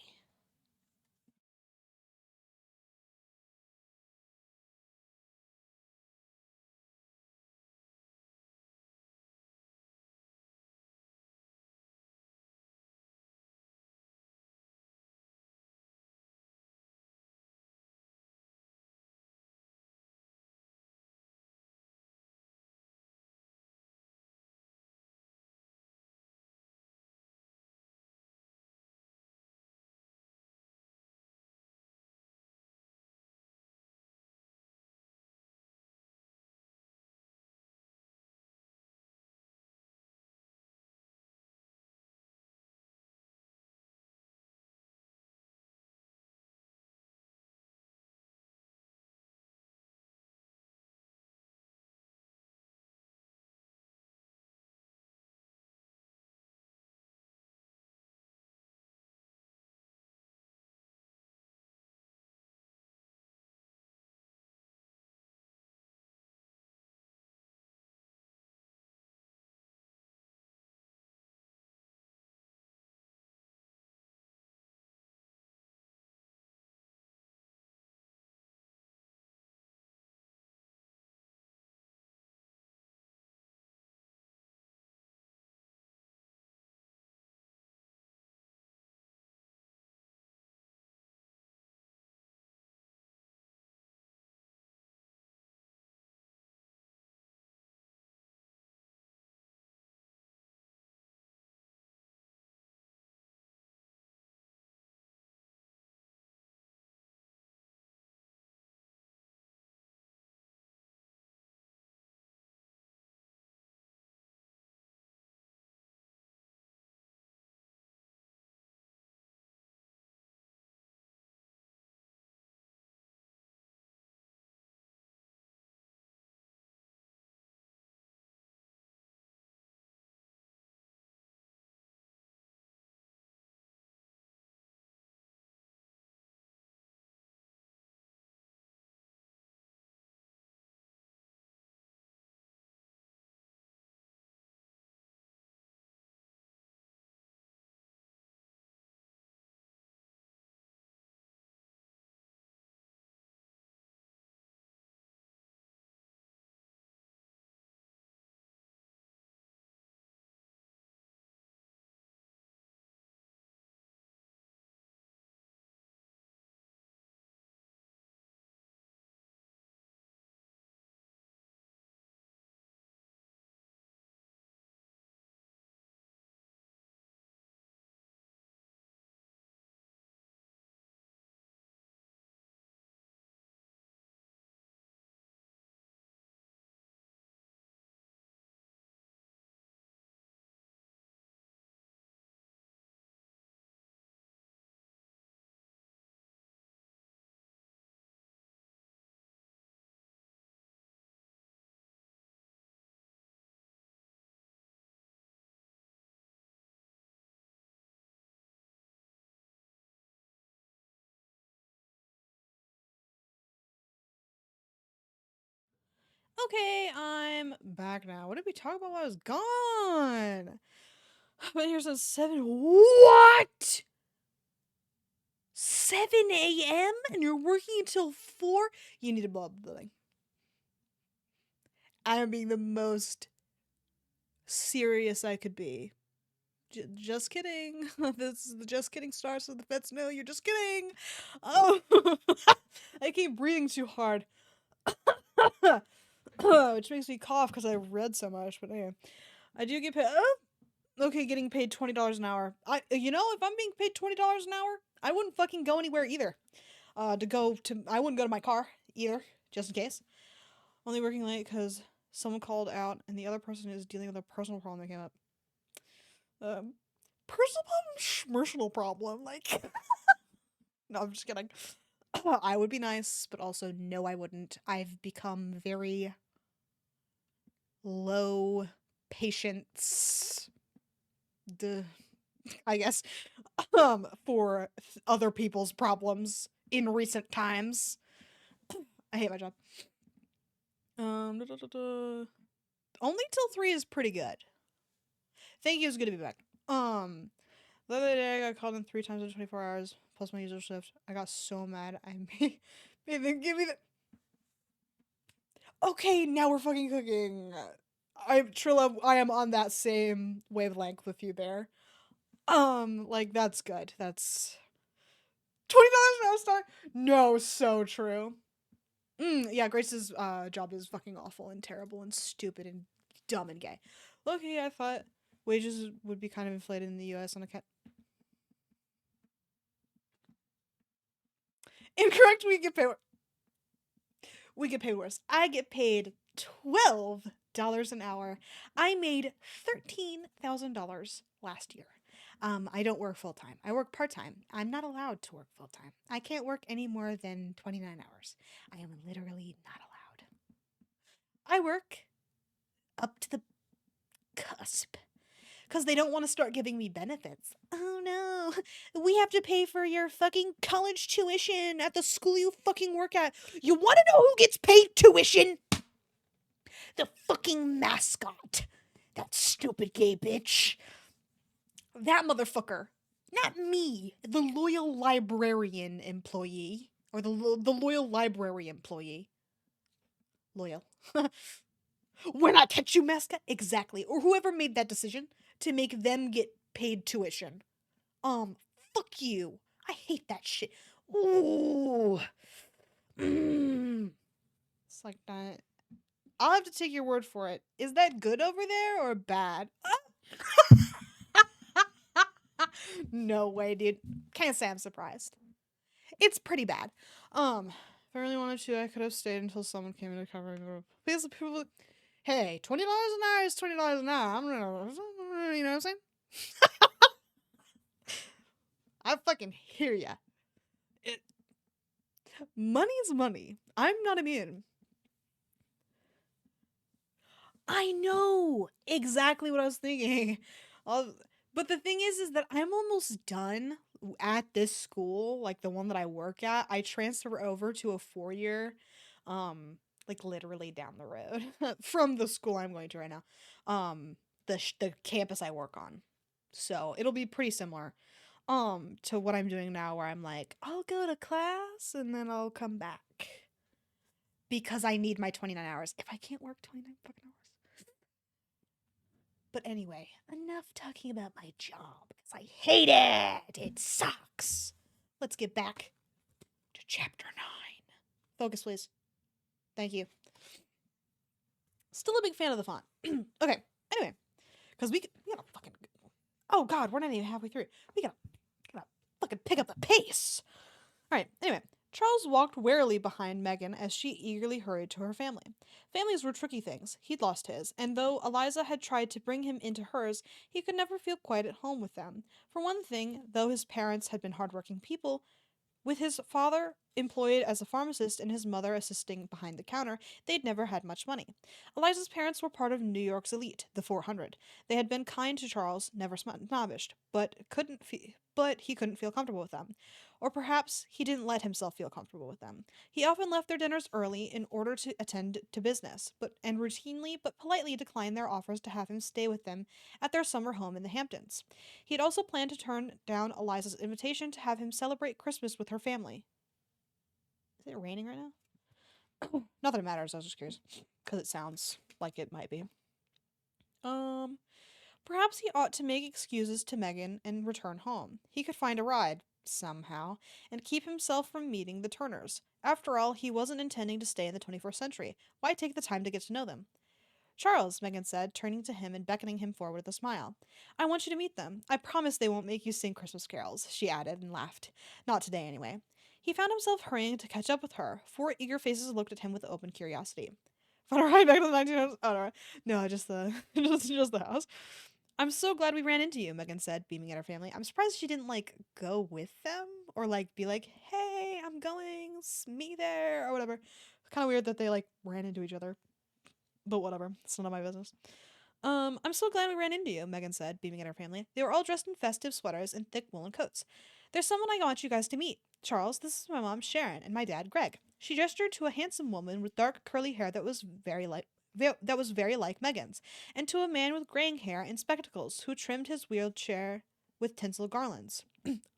Okay, I'm back now. What did we talk about while I was gone? But here's a 7. What? 7 a.m. and you're working until 4? You need to blow up the building. I am being the most serious I could be. Just kidding. This is the just kidding star, so the vets know you're just kidding. Oh, I keep breathing too hard. Which makes me cough because I read so much. But anyway, I do get paid. Okay, getting paid $20 an hour. If I'm being paid $20 an hour, I wouldn't fucking go anywhere either. I wouldn't go to my car either, just in case. Only working late because someone called out and the other person is dealing with a personal problem that came up. Personal problem, like. No, I'm just kidding. I would be nice, but also no, I wouldn't. I've become very low patience, I guess, for other people's problems in recent times. I hate my job. Only till 3 is pretty good. Thank you, it's good to be back. The other day I got called in 3 times in 24 hours, plus my user shift. I got so mad. I made them give me the. Okay, now we're fucking cooking. Trilla, I am on that same wavelength with you there. Like that's good. That's $20 an hour start. No, so true. Yeah, Grace's job is fucking awful and terrible and stupid and dumb and gay. Look-y, I thought wages would be kind of inflated in the U.S. on account. Incorrect. We get paid worse. I get paid $12 an hour. I made $13,000 last year. I don't work full time. I work part time. I'm not allowed to work full time. I can't work any more than 29 hours. I am literally not allowed. I work up to the cusp because they don't want to start giving me benefits. Oh no, we have to pay for your fucking college tuition at the school you fucking work at. You want to know who gets paid tuition? The fucking mascot. That stupid gay bitch. That motherfucker. Not me. The loyal librarian employee. Or the loyal library employee. Loyal. When I catch you, mascot. Exactly. Or whoever made that decision to make them get paid tuition. Fuck you. I hate that shit. Ooh. It's like that. I'll have to take your word for it. Is that good over there or bad? No way, dude. Can't say I'm surprised. It's pretty bad. If I really wanted to, I could have stayed until someone came in to cover the because the people. Hey, $20 an hour is $20 an hour. I'm gonna, you know what I'm saying? I fucking hear ya. Money's money. I'm not immune. I know exactly what I was thinking. But the thing is that I'm almost done at this school, like the one that I work at. I transfer over to a 4-year, like literally down the road from the school I'm going to right now. The campus I work on. So it'll be pretty similar, to what I'm doing now, where I'm like, I'll go to class and then I'll come back because I need my 29 hours. If I can't work 29 fucking hours. But anyway, enough talking about my job, because I hate it! It sucks! Let's get back to chapter 9. Focus, please. Thank you. Still a big fan of the font. Okay, anyway. Because we gotta fucking... Oh god, we're not even halfway through. We gotta fucking pick up the pace! Alright, anyway. Charles walked warily behind Megan as she eagerly hurried to her family. Families were tricky things. He'd lost his, and though Eliza had tried to bring him into hers, he could never feel quite at home with them. For one thing, though his parents had been hardworking people, with his father employed as a pharmacist and his mother assisting behind the counter, they'd never had much money. Eliza's parents were part of New York's elite, the 400. They had been kind to Charles, never snobbish, but he couldn't feel comfortable with them. Or perhaps he didn't let himself feel comfortable with them. He often left their dinners early in order to attend to business, and routinely but politely declined their offers to have him stay with them at their summer home in the Hamptons. He had also planned to turn down Eliza's invitation to have him celebrate Christmas with her family. Is it raining right now? Not that it matters, I was just curious. Because it sounds like it might be. Um, Perhaps he ought to make excuses to Megan and return home. He could find a ride, somehow, and keep himself from meeting the Turners. After all, he wasn't intending to stay in the 21st century. Why take the time to get to know them? Charles, Megan said, turning to him and beckoning him forward with a smile. I want you to meet them. I promise they won't make you sing Christmas carols, she added and laughed. Not today, anyway. He found himself hurrying to catch up with her. 4 eager faces looked at him with open curiosity. Found a ride back to the 1900s? Oh, no, just the just the house. I'm so glad we ran into you, Megan said, beaming at her family. I'm surprised she didn't, go with them or, be like, hey, I'm going, me there, or whatever. It's kind of weird that they, ran into each other. But whatever. It's none of my business. I'm so glad we ran into you, Megan said, beaming at her family. They were all dressed in festive sweaters and thick woolen coats. There's someone I want you guys to meet. Charles, this is my mom, Sharon, and my dad, Greg. She gestured to a handsome woman with dark curly hair that was very like Megan's, and to a man with graying hair and spectacles who trimmed his wheelchair with tinsel garlands.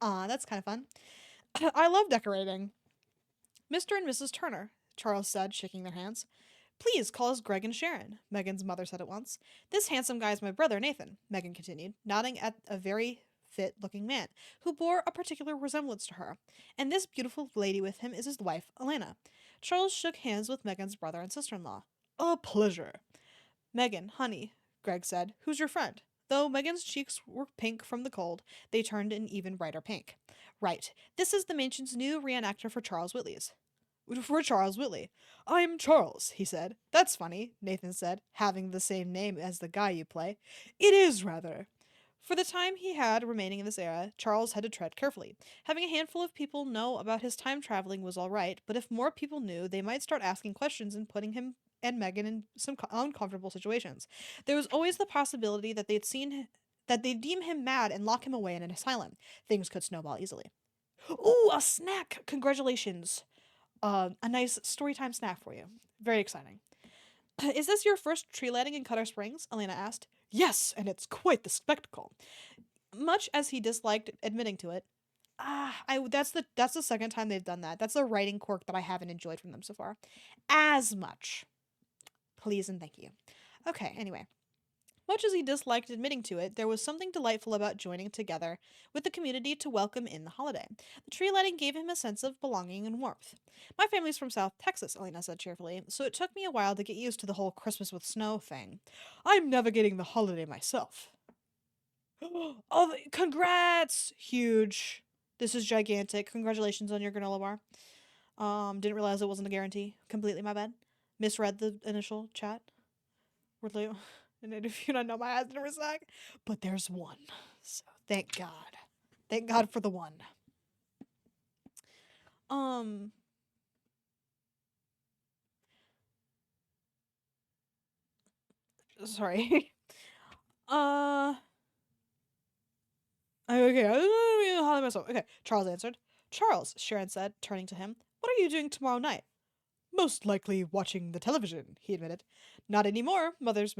That's kind of fun. I love decorating. Mr. and Mrs. Turner, Charles said, shaking their hands. Please call us Greg and Sharon, Megan's mother said at once. This handsome guy is my brother, Nathan, Megan continued, nodding at a very fit-looking man, who bore a particular resemblance to her. And this beautiful lady with him is his wife, Elena. Charles shook hands with Megan's brother and sister-in-law. A pleasure. Megan, honey, Greg said, who's your friend? Though Megan's cheeks were pink from the cold, they turned an even brighter pink. Right. This is the mansion's new reenactor for Charles Whitley's. For Charles Whitley. I'm Charles, he said. That's funny, Nathan said, having the same name as the guy you play. It is, rather. For the time he had remaining in this era, Charles had to tread carefully. Having a handful of people know about his time traveling was all right, but if more people knew, they might start asking questions and putting him and Megan in some uncomfortable situations. There was always the possibility that they'd deem him mad and lock him away in an asylum. Things could snowball easily. Ooh, a snack! Congratulations! A nice storytime snack for you. Very exciting. Is this your first tree lighting in Cutter Springs? Elena asked. Yes, and it's quite the spectacle. Much as he disliked admitting to it, that's the second time they've done that. That's a writing quirk that I haven't enjoyed from them so far. As much. Please and thank you. Okay, anyway. Much as he disliked admitting to it, there was something delightful about joining together with the community to welcome in the holiday. The tree lighting gave him a sense of belonging and warmth. My family's from South Texas, Elena said cheerfully, so it took me a while to get used to the whole Christmas with snow thing. I'm navigating the holiday myself. Oh, congrats! Huge. This is gigantic. Congratulations on your granola bar. Didn't realize it wasn't a guarantee. Completely my bad. Misread the initial chat. And if you don't know my ass in a sec, but there's one. So thank God. Thank God for the one. Sorry. Okay, I myself. Okay, Charles answered. Charles, Sharon said, turning to him. What are you doing tomorrow night? Most likely watching the television, he admitted. Not anymore, Megan's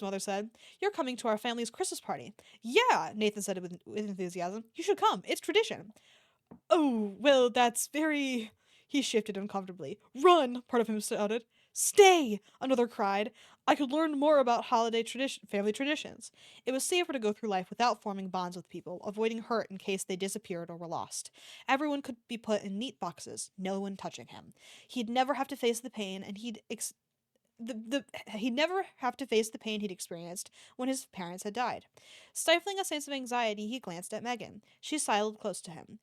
mother said. You're coming to our family's Christmas party. Yeah, Nathan said with enthusiasm. You should come. It's tradition. Oh, well, that's very... He shifted uncomfortably. Run, part of him shouted. Stay, another cried. I could learn more about family traditions. It was safer to go through life without forming bonds with people, avoiding hurt in case they disappeared or were lost. Everyone could be put in neat boxes, no one touching him. He'd never have to face the pain, and he'd never have to face the pain he'd experienced when his parents had died. Stifling a sense of anxiety, he glanced at Megan. She sidled close to him.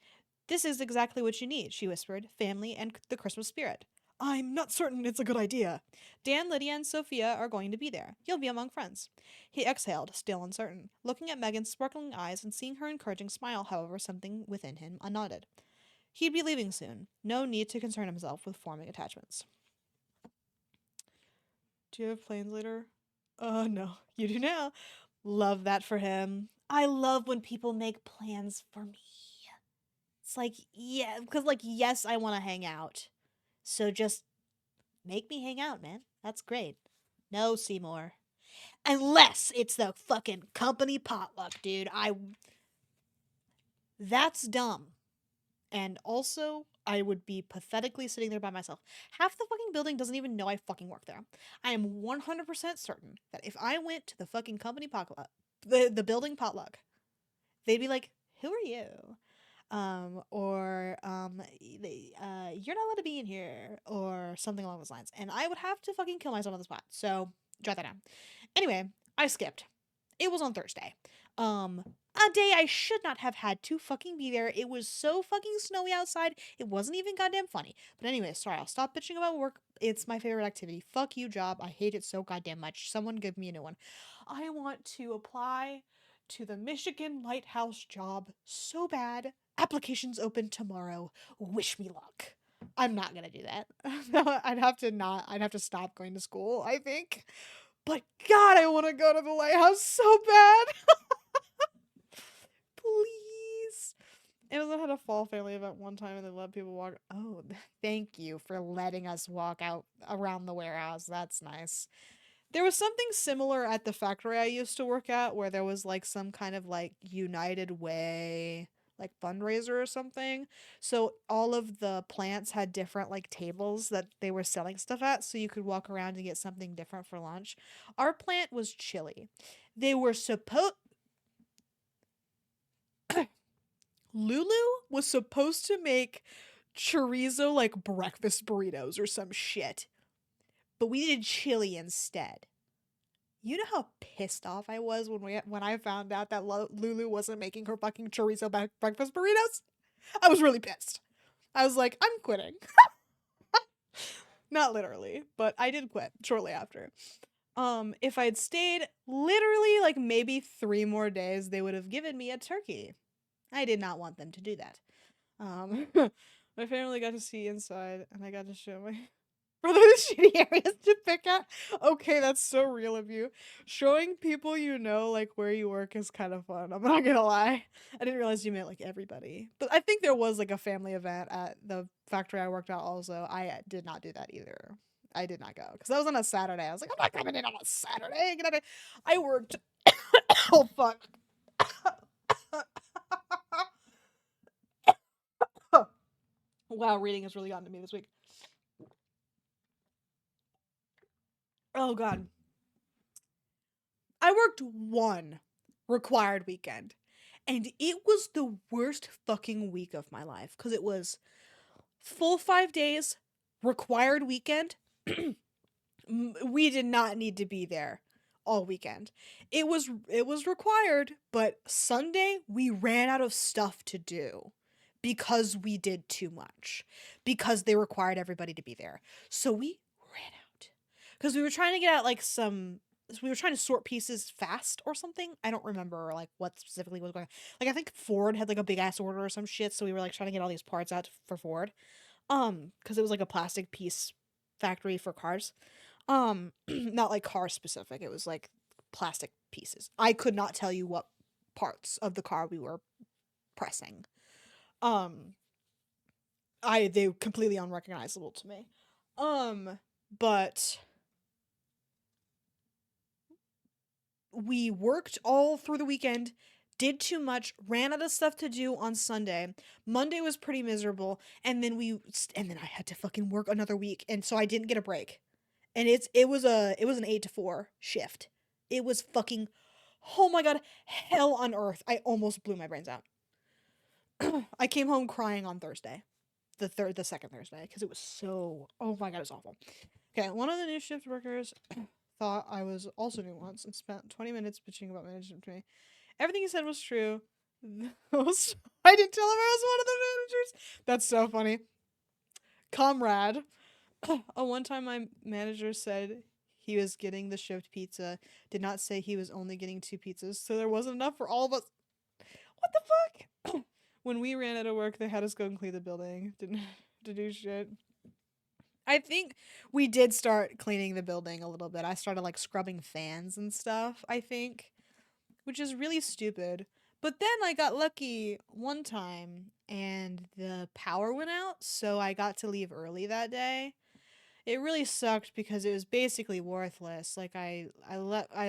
This is exactly what you need, she whispered, family and the Christmas spirit. I'm not certain it's a good idea. Dan, Lydia, and Sophia are going to be there. You'll be among friends. He exhaled, still uncertain, looking at Megan's sparkling eyes and seeing her encouraging smile, however, something within him nodded. He'd be leaving soon. No need to concern himself with forming attachments. Do you have plans later? No. You do now. Love that for him. I love when people make plans for me. It's like, yeah, because, like, yes, I want to hang out. So just make me hang out, man. That's great. No, Seymour. Unless it's the fucking company potluck, dude. That's dumb. And also, I would be pathetically sitting there by myself. Half the fucking building doesn't even know I fucking work there. I am 100% certain that if I went to the fucking company potluck, the building potluck, they'd be like, "Who are you?" You're not allowed to be in here, or something along those lines. And I would have to fucking kill myself on the spot. So, jot that down. Anyway, I skipped. It was on Thursday. A day I should not have had to fucking be there. It was so fucking snowy outside. It wasn't even goddamn funny. But anyway, sorry, I'll stop bitching about work. It's my favorite activity. Fuck you, job. I hate it so goddamn much. Someone give me a new one. I want to apply to the Michigan Lighthouse job so bad. Applications open tomorrow. Wish me luck. I'm not gonna do that. I'd have to stop going to school, I think. But God, I want to go to the lighthouse so bad. Please. Amazon had a fall family event one time and they let people walk. Oh, thank you for letting us walk out around the warehouse. That's nice. There was something similar at the factory I used to work at where there was like some kind of like United Way like fundraiser or something. So all of the plants had different like tables that they were selling stuff at so you could walk around and get something different for lunch. Our plant was chili. They were supposed Lulu was supposed to make chorizo like breakfast burritos or some shit. But we did chili instead. You know how pissed off I was when I found out that Lulu wasn't making her fucking chorizo breakfast burritos? I was really pissed. I was like, I'm quitting. Not literally, but I did quit shortly after. If I'd stayed literally like maybe 3 more days, they would have given me a turkey. I did not want them to do that. My family got to see inside, and I got to show my brother the shitty areas to pick at. Okay, that's so real of you. Showing people you know, like, where you work is kind of fun. I'm not gonna lie. I didn't realize you meant, like, everybody. But I think there was, like, a family event at the factory I worked at also. I did not do that either. I did not go. Because that was on a Saturday. I was like, I'm not coming in on a Saturday. Get out of I worked. Oh, fuck. Wow, reading has really gotten to me this week. Oh, God. I worked one required weekend, and it was the worst fucking week of my life because it was full 5 days, required weekend. We did not need to be there all weekend. It was required, but Sunday we ran out of stuff to do because we did too much because they required everybody to be there. So we ran out because we were trying to get out like we were trying to sort pieces fast or something. I don't remember like what specifically was going on. Like I think Ford had like a big ass order or some shit, so we were like trying to get all these parts out for Ford. Because it was like a plastic piece factory for cars. Not like car specific. It was like plastic pieces. I could not tell you what parts of the car we were pressing. Um, they completely unrecognizable to me. But we worked all through the weekend, did too much, ran out of stuff to do on Sunday. Monday was pretty miserable, and then I had to fucking work another week, and so I didn't get a break. And it was an 8 to 4 shift. It was fucking, oh my God, hell on earth. I almost blew my brains out. I came home crying on Thursday. The second Thursday, because it was so, oh my God, it was awful. Okay, one of the new shift workers thought I was also new once and spent 20 minutes bitching about management to me. Everything he said was true. I didn't tell him I was one of the managers. That's so funny. Comrade. One time my manager said he was getting the shift pizza, did not say he was only getting 2 pizzas, so there wasn't enough for all of us. What the fuck? When we ran out of work, they had us go and clean the building. Didn't have to do shit. I think we did start cleaning the building a little bit. I started like scrubbing fans and stuff, I think, which is really stupid. But then I got lucky one time and the power went out, so I got to leave early that day. It really sucked because it was basically worthless. Like I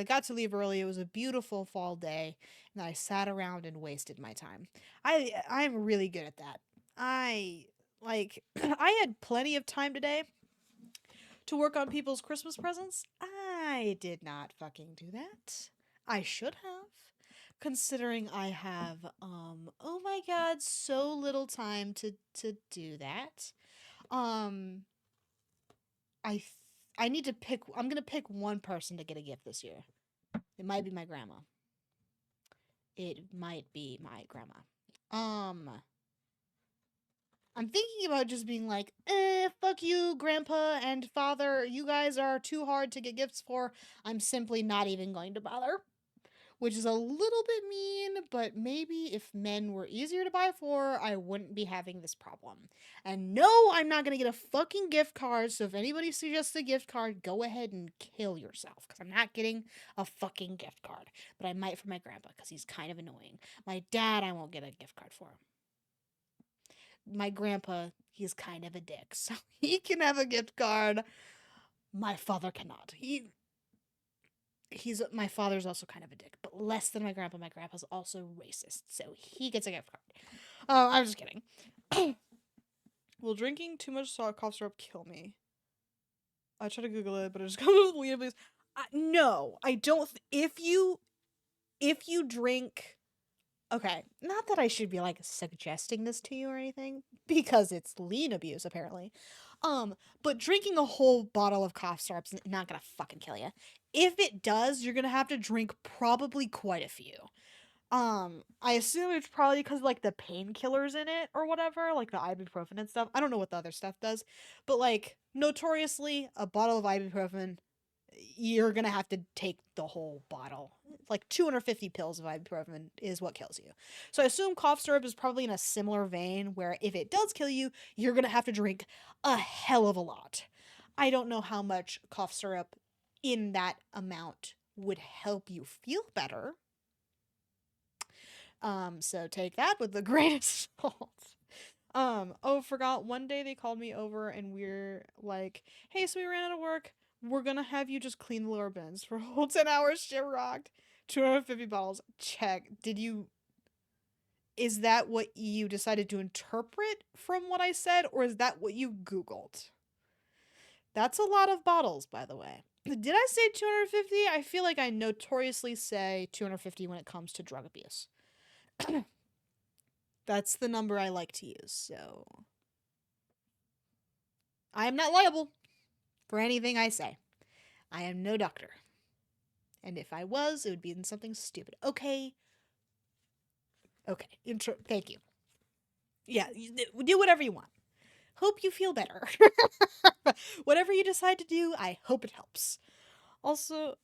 got to leave early. It was a beautiful fall day, and I sat around and wasted my time. I'm really good at that. I like I had plenty of time today to work on people's Christmas presents. I did not fucking do that. I should have, considering I have oh my god, so little time to do that. Um I th- I need to pick. I'm gonna pick one person to get a gift this year. It might be my grandma. It might be my grandma. Um, I'm thinking about just being like, fuck you, grandpa and father. You guys are too hard to get gifts for. I'm simply not even going to bother. Which is a little bit mean, but maybe if men were easier to buy for, I wouldn't be having this problem. And no, I'm not going to get a fucking gift card, so if anybody suggests a gift card, go ahead and kill yourself, because I'm not getting a fucking gift card. But I might for my grandpa, because he's kind of annoying. My dad, I won't get a gift card for. My grandpa, he's kind of a dick, so he can have a gift card. My father cannot. My father's also kind of a dick, but less than my grandpa. My grandpa's also racist, so he gets a gift card. Oh, I'm just kidding. Will drinking too much cough syrup kill me? I try to Google it, but it just comes with Lena, please. No, I don't. If you drink, okay, not that I should be like suggesting this to you or anything, because it's lean abuse apparently. But drinking a whole bottle of cough syrup's not gonna fucking kill you. If it does, you're gonna have to drink probably quite a few. I assume it's probably because like the painkillers in it or whatever, like the ibuprofen and stuff. I don't know what the other stuff does, but like notoriously, a bottle of ibuprofen, you're gonna have to take the whole bottle. Like 250 pills of ibuprofen is what kills you. So I assume cough syrup is probably in a similar vein where if it does kill you, you're gonna have to drink a hell of a lot. I don't know how much cough syrup in that amount would help you feel better. So take that with the greatest salt. Oh, forgot one day they called me over and we're like, hey, so we ran out of work. We're gonna have you just clean the lower bins for a whole 10 hours. Shit rocked. 250 bottles. Check. Is that what you decided to interpret from what I said, or is that what you Googled? That's a lot of bottles, by the way. Did I say 250? I feel like I notoriously say 250 when it comes to drug abuse. That's the number I like to use, so I am not liable for anything I say. I am no doctor. And if I was, it would be in something stupid. Okay. Okay. Thank you. Yeah, do whatever you want. Hope you feel better. Whatever you decide to do, I hope it helps. Also,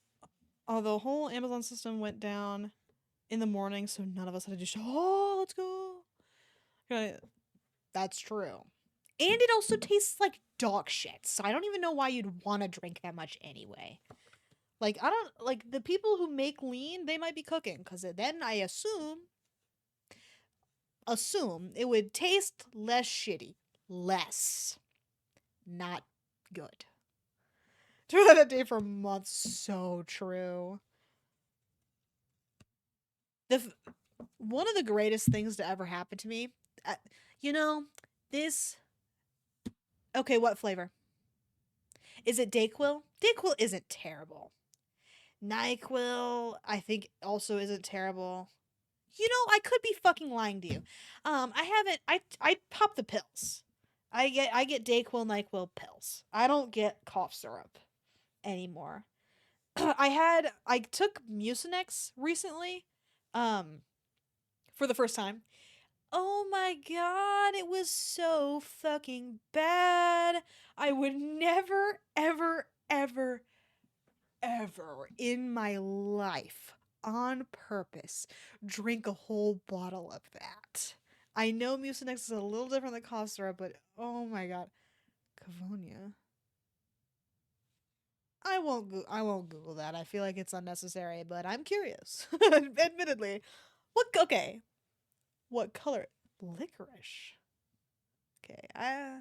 the whole Amazon system went down in the morning, so none of us had to do oh, let's go. Okay, that's true. And it also tastes like dog shit, so I don't even know why you'd want to drink that much anyway. Like, I don't, like, the people who make lean, they might be cooking, because then I assume it would taste less shitty. Less. Not good. Throughout that day for months, so true. One of the greatest things to ever happen to me, you know, this, okay, what flavor? Is it Dayquil? Dayquil isn't terrible. NyQuil, I think, also isn't terrible. You know, I could be fucking lying to you. I haven't. I pop the pills. I get Dayquil, NyQuil pills. I don't get cough syrup anymore. I took Mucinex recently, um, for the first time. Oh my god, it was so fucking bad. I would never, ever, ever, ever in my life on purpose drink a whole bottle of that. I know Mucinex is a little different than cough syrup, but oh my god. Cavonia. I won't Google that. I feel like it's unnecessary, but I'm curious. Admittedly. Okay. What color? Licorice. Okay. I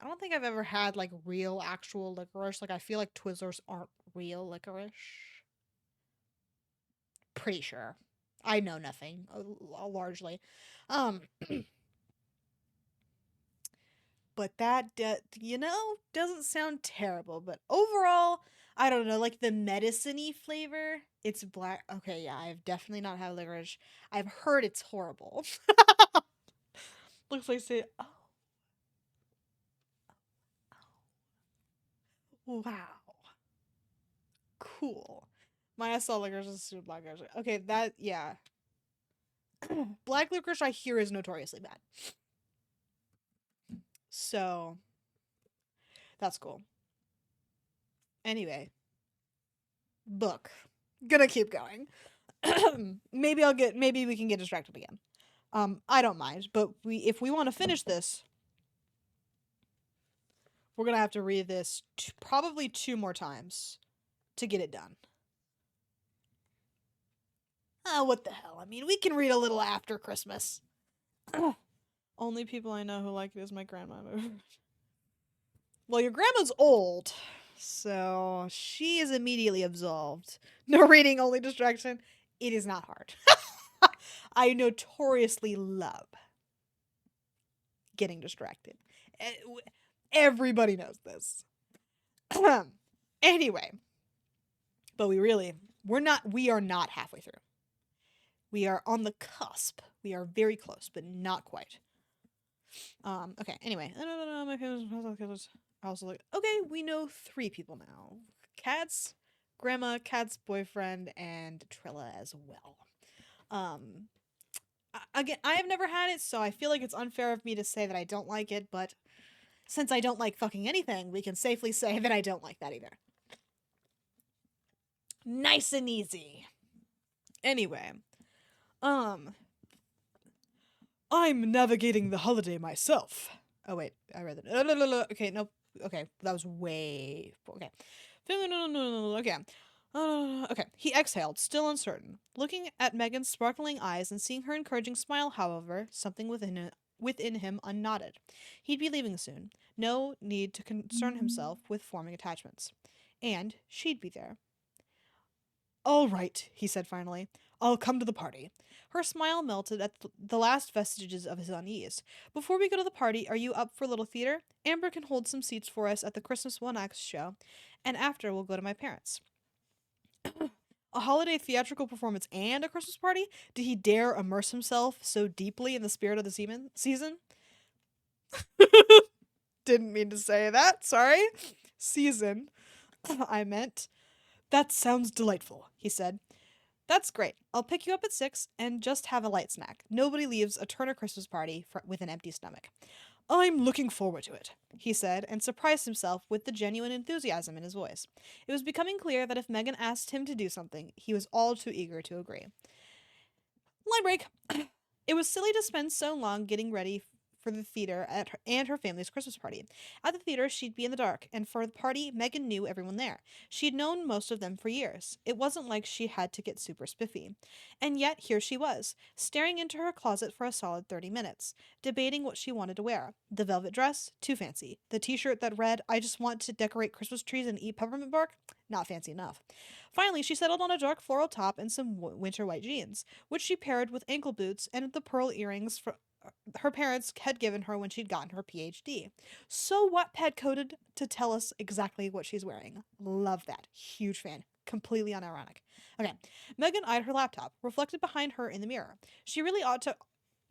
don't think I've ever had like real actual licorice. Like I feel like Twizzlers aren't real licorice. Pretty sure. I know nothing largely. Um but that doesn't sound terrible, but overall, I don't know, like the medicine-y flavor, it's black. Okay, yeah, I've definitely not had licorice. I've heard it's horrible. Looks like say, oh, wow. Cool. My saw licorice is super black licorice. Okay, that yeah. Black licorice I hear is notoriously bad. So that's cool. Anyway, book. Gonna keep going. Maybe we can get distracted again. I don't mind, but if we want to finish this, we're gonna have to read this probably 2 more times to get it done. Oh, what the hell? I mean, we can read a little after Christmas. Only people I know who like it is my grandma. Well, your grandma's old, so she is immediately absolved. No reading, only distraction. It is not hard. I notoriously love getting distracted. Everybody knows this. Anyway, but we are not halfway through. We are on the cusp. We are very close, but not quite. Okay, anyway. My parents also like, okay, we know 3 people now. Kat's grandma, Kat's boyfriend, and Trilla as well. Again, I have never had it, so I feel like it's unfair of me to say that I don't like it, but since I don't like fucking anything, we can safely say that I don't like that either. Nice and easy. Anyway, I'm navigating the holiday myself. Oh wait, I read that. Okay, nope. Okay, that was way. Okay. Okay. Okay. He exhaled, still uncertain. Looking at Megan's sparkling eyes and seeing her encouraging smile, however, something within him unknotted. He'd be leaving soon. No need to concern himself with forming attachments. And she'd be there. All right, he said finally. I'll come to the party. Her smile melted at the last vestiges of his unease. Before we go to the party, are you up for a little theater? Amber can hold some seats for us at the Christmas one-act show, and after we'll go to my parents'. A holiday theatrical performance and a Christmas party? Did he dare immerse himself so deeply in the spirit of the season? Didn't mean to say that, sorry. Season, I meant. That sounds delightful, he said. That's great. I'll pick you up at 6 and just have a light snack. Nobody leaves a Turner Christmas party with an empty stomach. I'm looking forward to it, he said, and surprised himself with the genuine enthusiasm in his voice. It was becoming clear that if Megan asked him to do something, he was all too eager to agree. Line break. It was silly to spend so long getting ready for the theater and her family's Christmas party. At the theater, she'd be in the dark, and for the party, Megan knew everyone there. She'd known most of them for years. It wasn't like she had to get super spiffy. And yet, here she was, staring into her closet for a solid 30 minutes, debating what she wanted to wear. The velvet dress? Too fancy. The t-shirt that read, I just want to decorate Christmas trees and eat peppermint bark? Not fancy enough. Finally, she settled on a dark floral top and some winter white jeans, which she paired with ankle boots and the pearl earrings her parents had given her when she'd gotten her PhD. So Wattpad coded to tell us exactly what she's wearing. Love that. Huge fan. Completely unironic. Okay. Megan eyed her laptop, reflected behind her in the mirror. She really ought to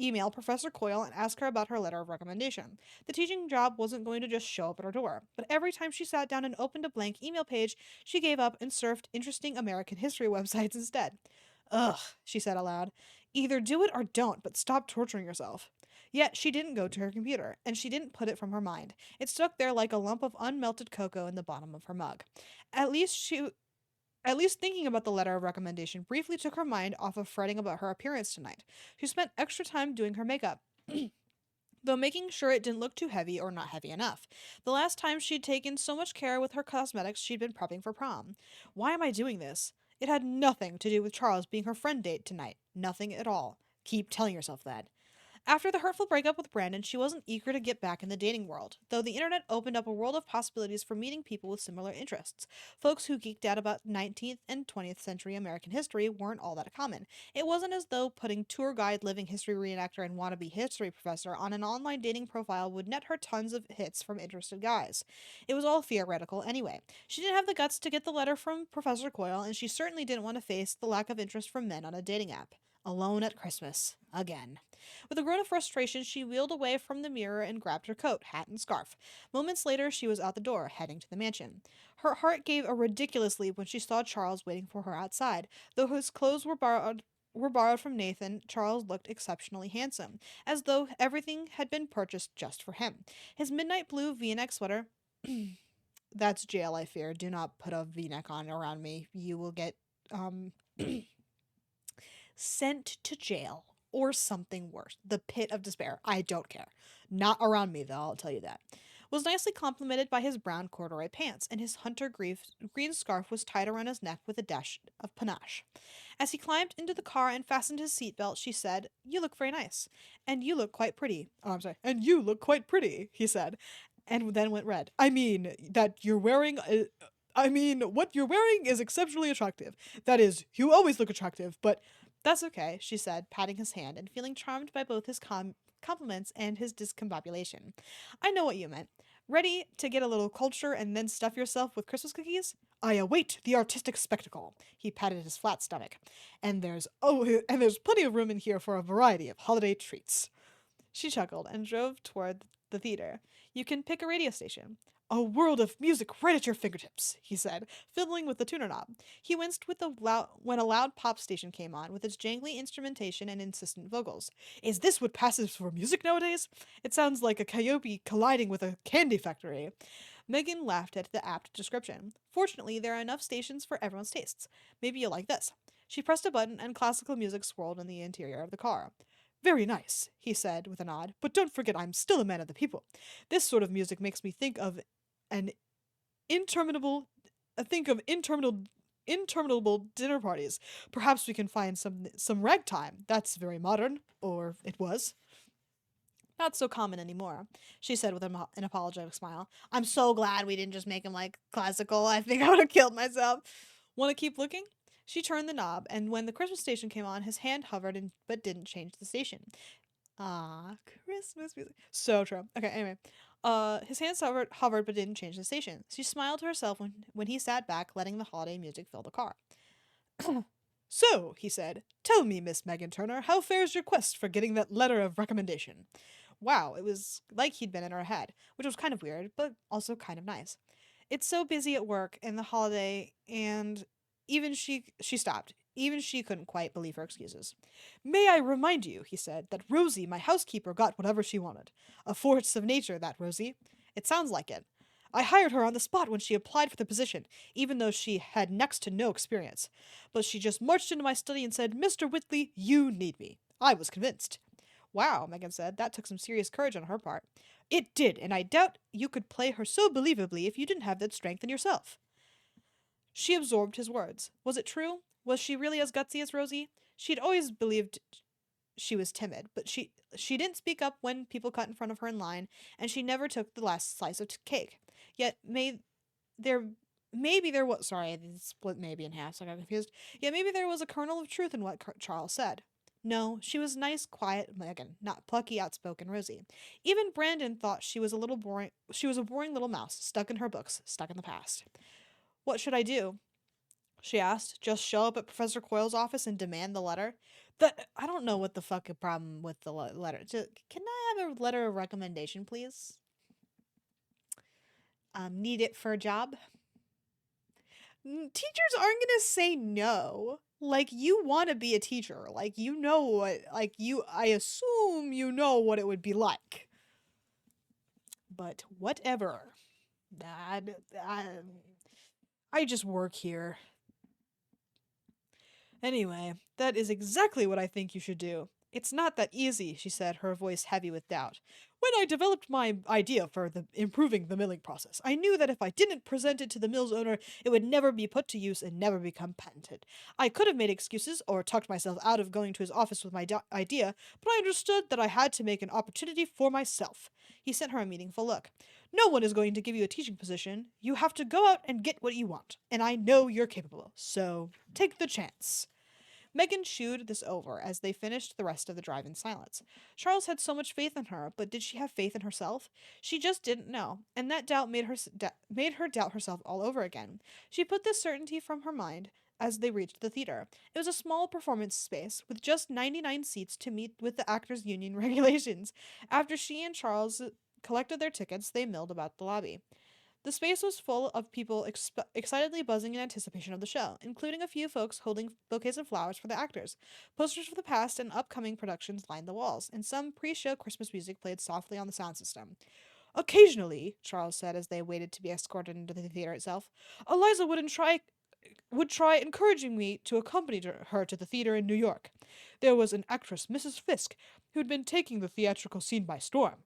email Professor Coyle and ask her about her letter of recommendation. The teaching job wasn't going to just show up at her door, but every time she sat down and opened a blank email page, she gave up and surfed interesting American history websites instead. Ugh, she said aloud. Either do it or don't, but stop torturing yourself. Yet she didn't go to her computer, and she didn't put it from her mind. It stuck there like a lump of unmelted cocoa in the bottom of her mug. At least At least thinking about the letter of recommendation briefly took her mind off of fretting about her appearance tonight. She spent extra time doing her makeup, though making sure it didn't look too heavy or not heavy enough. The last time she'd taken so much care with her cosmetics, she'd been prepping for prom. Why am I doing this? It had nothing to do with Charles being her friend date tonight. Nothing at all. Keep telling yourself that. After the hurtful breakup with Brandon, she wasn't eager to get back in the dating world, though the internet opened up a world of possibilities for meeting people with similar interests. Folks who geeked out about 19th and 20th century American history weren't all that common. It wasn't as though putting tour guide, living history reenactor, and wannabe history professor on an online dating profile would net her tons of hits from interested guys. It was all theoretical anyway. She didn't have the guts to get the letter from Professor Coyle, and she certainly didn't want to face the lack of interest from men on a dating app. Alone at Christmas. Again. With a groan of frustration, she wheeled away from the mirror and grabbed her coat, hat, and scarf. Moments later, she was out the door, heading to the mansion. Her heart gave a ridiculous leap when she saw Charles waiting for her outside. Though his clothes were borrowed from Nathan, Charles looked exceptionally handsome, as though everything had been purchased just for him. His midnight blue V-neck sweater. That's jail, I fear. Do not put a V-neck on around me. You will get um sent to jail or something worse. The pit of despair. I don't care. Not around me, though, I'll tell you that. Was nicely complimented by his brown corduroy pants, and his hunter green scarf was tied around his neck with a dash of panache. As he climbed into the car and fastened his seatbelt, she said, "You look very nice. And you look quite pretty." Oh, I'm sorry. "And you look quite pretty," he said, and then went red. What you're wearing is exceptionally attractive. That is, you always look attractive, but that's okay," she said, patting his hand and feeling charmed by both his compliments and his discombobulation. "I know what you meant. Ready to get a little culture and then stuff yourself with Christmas cookies? I await the artistic spectacle." He patted his flat stomach. And there's plenty of room in here for a variety of holiday treats." She chuckled and drove toward the theater. "You can pick a radio station." "A world of music right at your fingertips," he said, fiddling with the tuner knob. He winced when a loud pop station came on, with its jangly instrumentation and insistent vocals. "Is this what passes for music nowadays? It sounds like a coyote colliding with a candy factory." Megan laughed at the apt description. "Fortunately, there are enough stations for everyone's tastes. Maybe you'll like this." She pressed a button, and classical music swirled in the interior of the car. "Very nice," he said with a nod, "but don't forget I'm still a man of the people. This sort of music makes me think of an interminable interminable dinner parties. Perhaps we can find some ragtime. That's very modern, or it was." "Not so common anymore," she said with an apologetic smile. "I'm so glad we didn't just make him like classical. I think I would have killed myself." "Want to keep looking?" She turned the knob, and when the Christmas station came on, his hand hovered but didn't change the station. Ah, Christmas music. So true. Okay, anyway. His hands hovered but didn't change the station. She smiled to herself when he sat back, letting the holiday music fill the car. "So," he said, "tell me, Miss Megan Turner, how fares your quest for getting that letter of recommendation?" Wow, it was like he'd been in her head, which was kind of weird, but also kind of nice. "It's so busy at work and the holiday, and even she stopped. Even she couldn't quite believe her excuses. "May I remind you," he said, "that Rosie, my housekeeper, got whatever she wanted. A force of nature, that Rosie. It sounds like it. I hired her on the spot when she applied for the position, even though she had next to no experience. But she just marched into my study and said, 'Mr. Whitley, you need me.' I was convinced." "Wow," Megan said. "That took some serious courage on her part." "It did, and I doubt you could play her so believably if you didn't have that strength in yourself." She absorbed his words. Was it true? Was she really as gutsy as Rosie? She'd always believed she was timid, but she didn't speak up when people cut in front of her in line, and she never took the last slice of cake. Yet there maybe there was sorry, I split maybe in half, so I got confused. Yet maybe there was a kernel of truth in what Charles said. No, she was nice, quiet Megan, not plucky, outspoken Rosie. Even Brandon thought she was a little boring. She was a boring little mouse, stuck in her books, stuck in the past. "What should I do?" she asked. "Just show up at Professor Coyle's office and demand the letter?" I don't know what the fucking problem with the letter. Can I have a letter of recommendation, please? Need it for a job? Teachers aren't gonna say no. Like, you want to be a teacher. Like, you know what, I assume you know what it would be like. But whatever. I just work here. Anyway, that is exactly what I think you should do. It's not that easy, she said, her voice heavy with doubt. When I developed my idea for improving the milling process, I knew that if I didn't present it to the mill's owner, it would never be put to use and never become patented. I could have made excuses or talked myself out of going to his office with my idea, but I understood that I had to make an opportunity for myself. He sent her a meaningful look. No one is going to give you a teaching position. You have to go out and get what you want, and I know you're capable, so take the chance. Megan chewed this over as they finished the rest of the drive in silence. Charles had so much faith in her, but did she have faith in herself? She just didn't know, and that doubt made her doubt herself all over again. She put this certainty from her mind as they reached the theater. It was a small performance space with just 99 seats to meet with the actors' union regulations. After she and Charles collected their tickets, they milled about the lobby. The space was full of people excitedly buzzing in anticipation of the show, including a few folks holding bouquets of flowers for the actors. Posters for the past and upcoming productions lined the walls, and some pre show Christmas music played softly on the sound system. Occasionally, Charles said as they waited to be escorted into the theater itself, Eliza would try encouraging me to accompany her to the theater in New York. There was an actress, Mrs. Fisk, who'd been taking the theatrical scene by storm.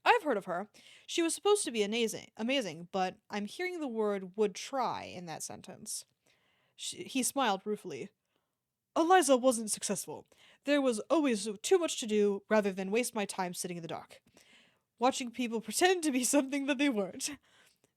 I've heard of her. She was supposed to be amazing, but I'm hearing the word would try in that sentence. He smiled ruefully. Eliza wasn't successful. There was always too much to do rather than waste my time sitting in the dark, watching people pretend to be something that they weren't.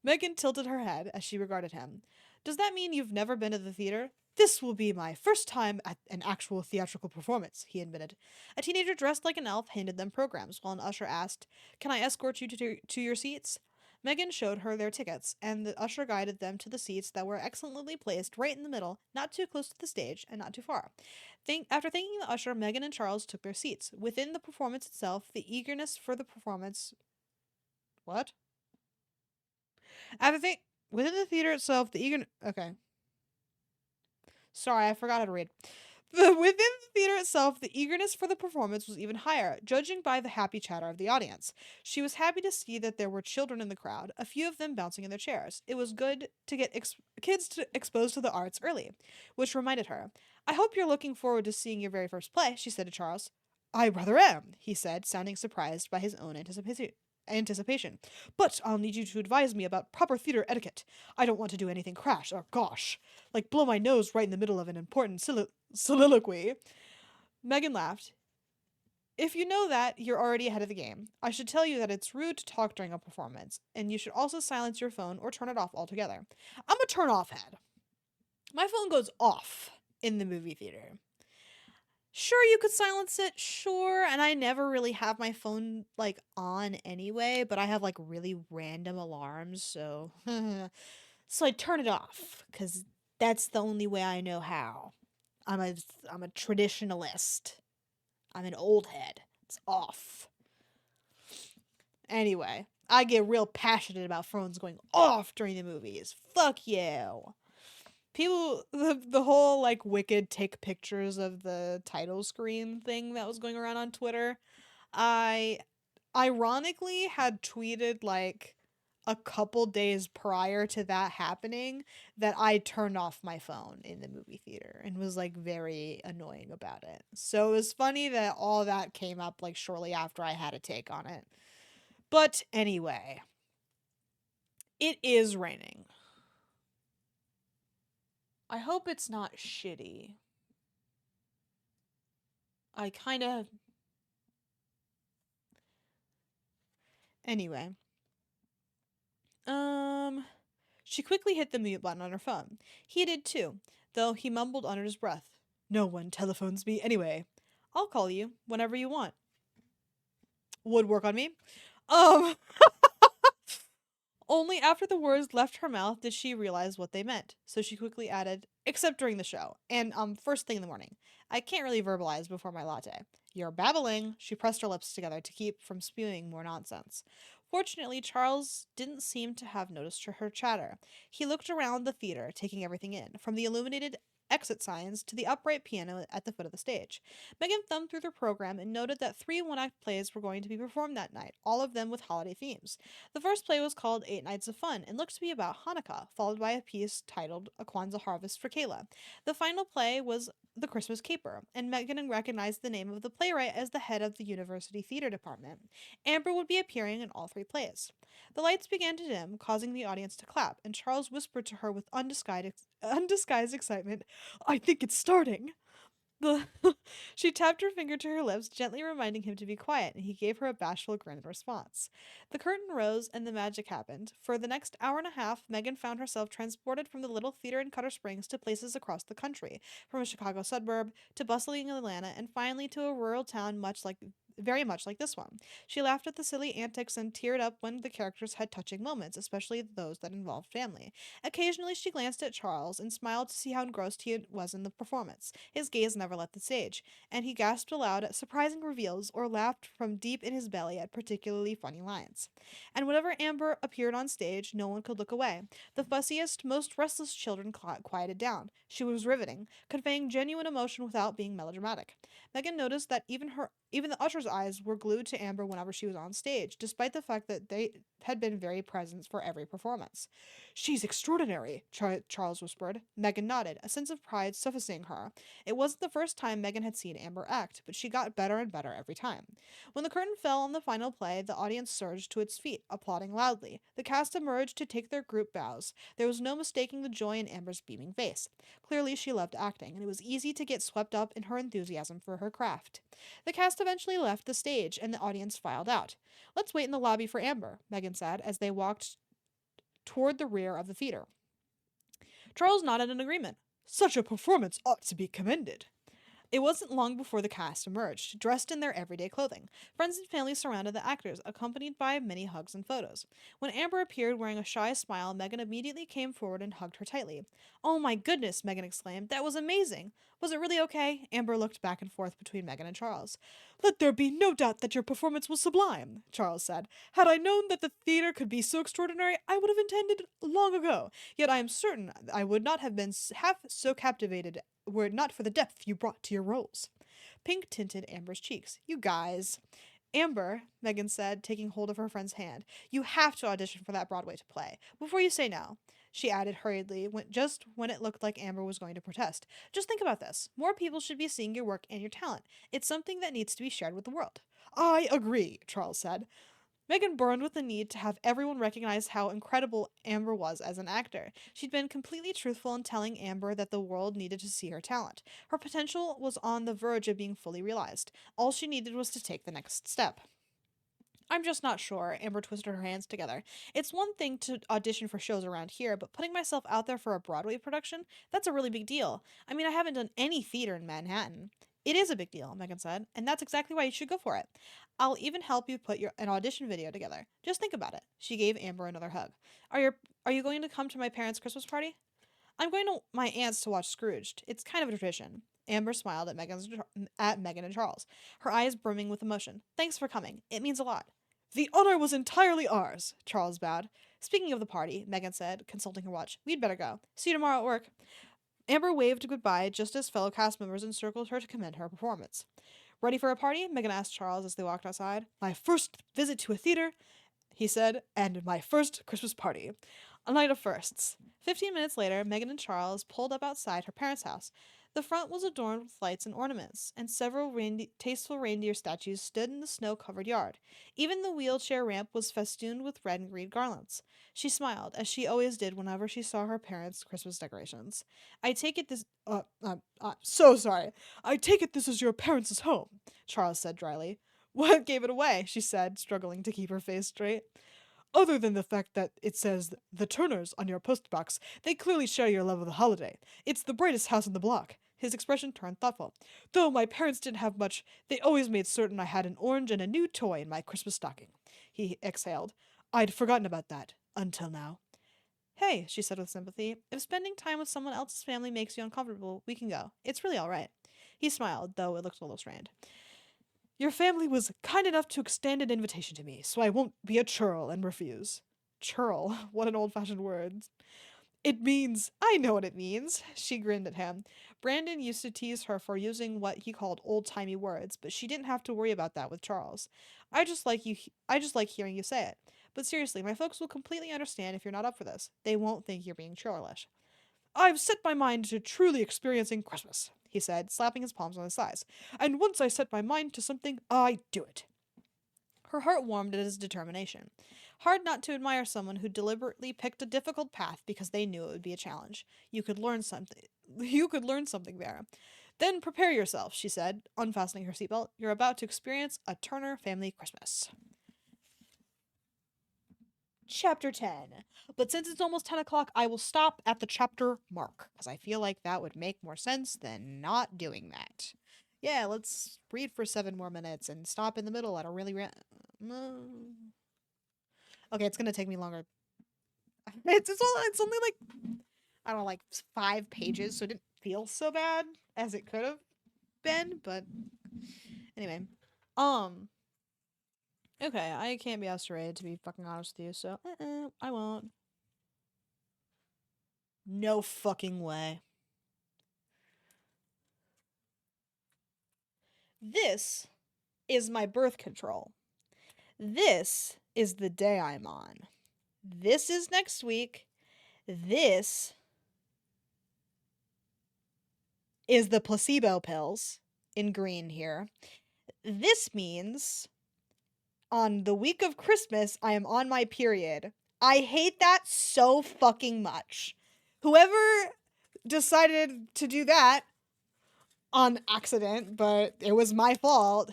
Megan tilted her head as she regarded him. Does that mean you've never been to the theater? This will be my first time at an actual theatrical performance, he admitted. A teenager dressed like an elf handed them programs, while an usher asked, Can I escort you to your seats? Megan showed her their tickets, and the usher guided them to the seats that were excellently placed right in the middle, not too close to the stage and not too far. After thanking the usher, Megan and Charles took their seats. Within the performance itself, the eagerness for the performance. What? After think Within the theater itself, the eager. Okay. Sorry, I forgot how to read. Within the theater itself, the eagerness for the performance was even higher, judging by the happy chatter of the audience. She was happy to see that there were children in the crowd, a few of them bouncing in their chairs. It was good to get exposed to the arts early, which reminded her. I hope you're looking forward to seeing your very first play, she said to Charles. I rather am, he said, sounding surprised by his own anticipation. But I'll need you to advise me about proper theater etiquette. I don't want to do anything crash or gosh, like blow my nose right in the middle of an important soliloquy. Megan laughed. If you know that, you're already ahead of the game. I should tell you that it's rude to talk during a performance, and you should also silence your phone or turn it off altogether. I'm a turn off head. My phone goes off in the movie theater. Sure, you could silence it, sure, and I never really have my phone, like, on anyway, but I have, like, really random alarms, so... so I turn it off, because that's the only way I know how. I'm a traditionalist. I'm an old head. It's off. Anyway, I get real passionate about phones going off during the movies. Fuck you. People, the whole like wicked take pictures of the title screen thing that was going around on Twitter. I ironically had tweeted like a couple days prior to that happening that I turned off my phone in the movie theater and was like very annoying about it. So it was funny that all that came up like shortly after I had a take on it. But anyway, it is raining. I hope it's not shitty. I kind of. Anyway. She quickly hit the mute button on her phone. He did too, though he mumbled under his breath. No one telephones me anyway. I'll call you whenever you want. Would work on me. Um. Only after the words left her mouth did she realize what they meant. So she quickly added, except during the show, and first thing in the morning. I can't really verbalize before my latte. You're babbling. She pressed her lips together to keep from spewing more nonsense. Fortunately, Charles didn't seem to have noticed her chatter. He looked around the theater, taking everything in, from the illuminated exit signs to the upright piano at the foot of the stage. Megan thumbed through the program and noted that 3 one-act plays were going to be performed that night, all of them with holiday themes. The first play was called 8 Nights of Fun and looked to be about Hanukkah, followed by a piece titled A Kwanzaa Harvest for Kayla. The final play was The Christmas Caper, and Megan recognized the name of the playwright as the head of the university theater department. Amber would be appearing in all 3 plays. The lights began to dim, causing the audience to clap, and Charles whispered to her with undisguised excitement, "I think it's starting." The she tapped her finger to her lips, gently reminding him to be quiet, and he gave her a bashful grin in response. The curtain rose, and the magic happened. For the next hour and a half, Megan found herself transported from the little theater in Cutter Springs to places across the country, from a Chicago suburb to bustling Atlanta, and finally to a rural town very much like this one. She laughed at the silly antics and teared up when the characters had touching moments, especially those that involved family. Occasionally, she glanced at Charles and smiled to see how engrossed he was in the performance. His gaze never left the stage, and he gasped aloud at surprising reveals or laughed from deep in his belly at particularly funny lines. And whenever Amber appeared on stage, no one could look away. The fussiest, most restless children quieted down. She was riveting, conveying genuine emotion without being melodramatic. Megan noticed that even the usher's eyes were glued to Amber whenever she was on stage, despite the fact that they had been very present for every performance. "She's extraordinary," Charles whispered. Megan nodded, a sense of pride sufficing her. It wasn't the first time Megan had seen Amber act, but she got better and better every time. When the curtain fell on the final play, the audience surged to its feet, applauding loudly. The cast emerged to take their group bows. There was no mistaking the joy in Amber's beaming face. Clearly, she loved acting, and it was easy to get swept up in her enthusiasm for her craft. The cast eventually left the stage, and the audience filed out. "Let's wait in the lobby for Amber," Megan said, as they walked toward the rear of the theater. Charles nodded in agreement. "Such a performance ought to be commended." It wasn't long before the cast emerged, dressed in their everyday clothing. Friends and family surrounded the actors, accompanied by many hugs and photos. When Amber appeared wearing a shy smile, Megan immediately came forward and hugged her tightly. "Oh my goodness," Megan exclaimed. "That was amazing." "Was it really okay?" Amber looked back and forth between Megan and Charles. "Let there be no doubt that your performance was sublime," Charles said. "Had I known that the theater could be so extraordinary, I would have intended long ago. Yet I am certain I would not have been half so captivated were it not for the depth you brought to your roles." Pink tinted Amber's cheeks. "You guys." "Amber," Megan said, taking hold of her friend's hand, "you have to audition for that Broadway play. Before you say no," she added hurriedly, just when it looked like Amber was going to protest. "Just think about this. More people should be seeing your work and your talent. It's something that needs to be shared with the world." "I agree," Charles said. Megan burned with the need to have everyone recognize how incredible Amber was as an actor. She'd been completely truthful in telling Amber that the world needed to see her talent. Her potential was on the verge of being fully realized. All she needed was to take the next step. "I'm just not sure," Amber twisted her hands together. "It's one thing to audition for shows around here, but putting myself out there for a Broadway production, that's a really big deal. I mean, I haven't done any theater in Manhattan." "It is a big deal," Megan said, "and that's exactly why you should go for it. I'll even help you put an audition video together. Just think about it." She gave Amber another hug. Are you going to come to my parents' Christmas party?" "I'm going to my aunt's to watch Scrooged. It's kind of a tradition." Amber smiled at Megan and Charles, her eyes brimming with emotion. "Thanks for coming. It means a lot." "The honor was entirely ours," Charles bowed. "Speaking of the party," Megan said, consulting her watch, "we'd better go. See you tomorrow at work." Amber waved goodbye just as fellow cast members encircled her to commend her performance. "Ready for a party?" Megan asked Charles as they walked outside. "My first visit to a theater," he said, "and my first Christmas party. A night of firsts." 15 minutes later, Megan and Charles pulled up outside her parents' house. The front was adorned with lights and ornaments, and several tasteful reindeer statues stood in the snow-covered yard. Even the wheelchair ramp was festooned with red and green garlands. She smiled, as she always did whenever she saw her parents' Christmas decorations. "I take it this— so sorry. I take it this is your parents' home," Charles said dryly. "What gave it away?" she said, struggling to keep her face straight. "Other than the fact that it says the Turners on your postbox, they clearly share your love of the holiday. It's the brightest house on the block." His expression turned thoughtful. "Though my parents didn't have much, they always made certain I had an orange and a new toy in my Christmas stocking." He exhaled. "I'd forgotten about that. Until now." "Hey," she said with sympathy, "if spending time with someone else's family makes you uncomfortable, we can go. It's really all right." He smiled, though it looked a little strained. "Your family was kind enough to extend an invitation to me, so I won't be a churl and refuse." Churl? What an old-fashioned word. It means, I know what it means. She grinned at him. Brandon used to tease her for using what he called old-timey words, but she didn't have to worry about that with Charles. I just like hearing you say it. But seriously, my folks will completely understand if you're not up for this. They won't think you're being churlish. I've set my mind to truly experiencing Christmas, he said, slapping his palms on his thighs. And once I set my mind to something, I do it. Her heart warmed at his determination. Hard not to admire someone who deliberately picked a difficult path because they knew it would be a challenge. You could learn something. You could learn something there. Then prepare yourself, she said, unfastening her seatbelt. You're about to experience a Turner family Christmas. Chapter 10. But since it's almost 10 o'clock, I will stop at the chapter mark, because I feel like that would make more sense than not doing that. Yeah, let's read for 7 more minutes and stop in the middle at a really okay, it's gonna take me longer. It's only like, I don't know, like 5 pages, so it didn't feel so bad as it could have been, but anyway. Okay, I can't be asked to be fucking honest with you, so I won't. No fucking way. This is my birth control. This is the day I'm on. This is next week. This is the placebo pills in green here. This means on the week of Christmas, I am on my period. I hate that so fucking much. Whoever decided to do that on accident, but it was my fault.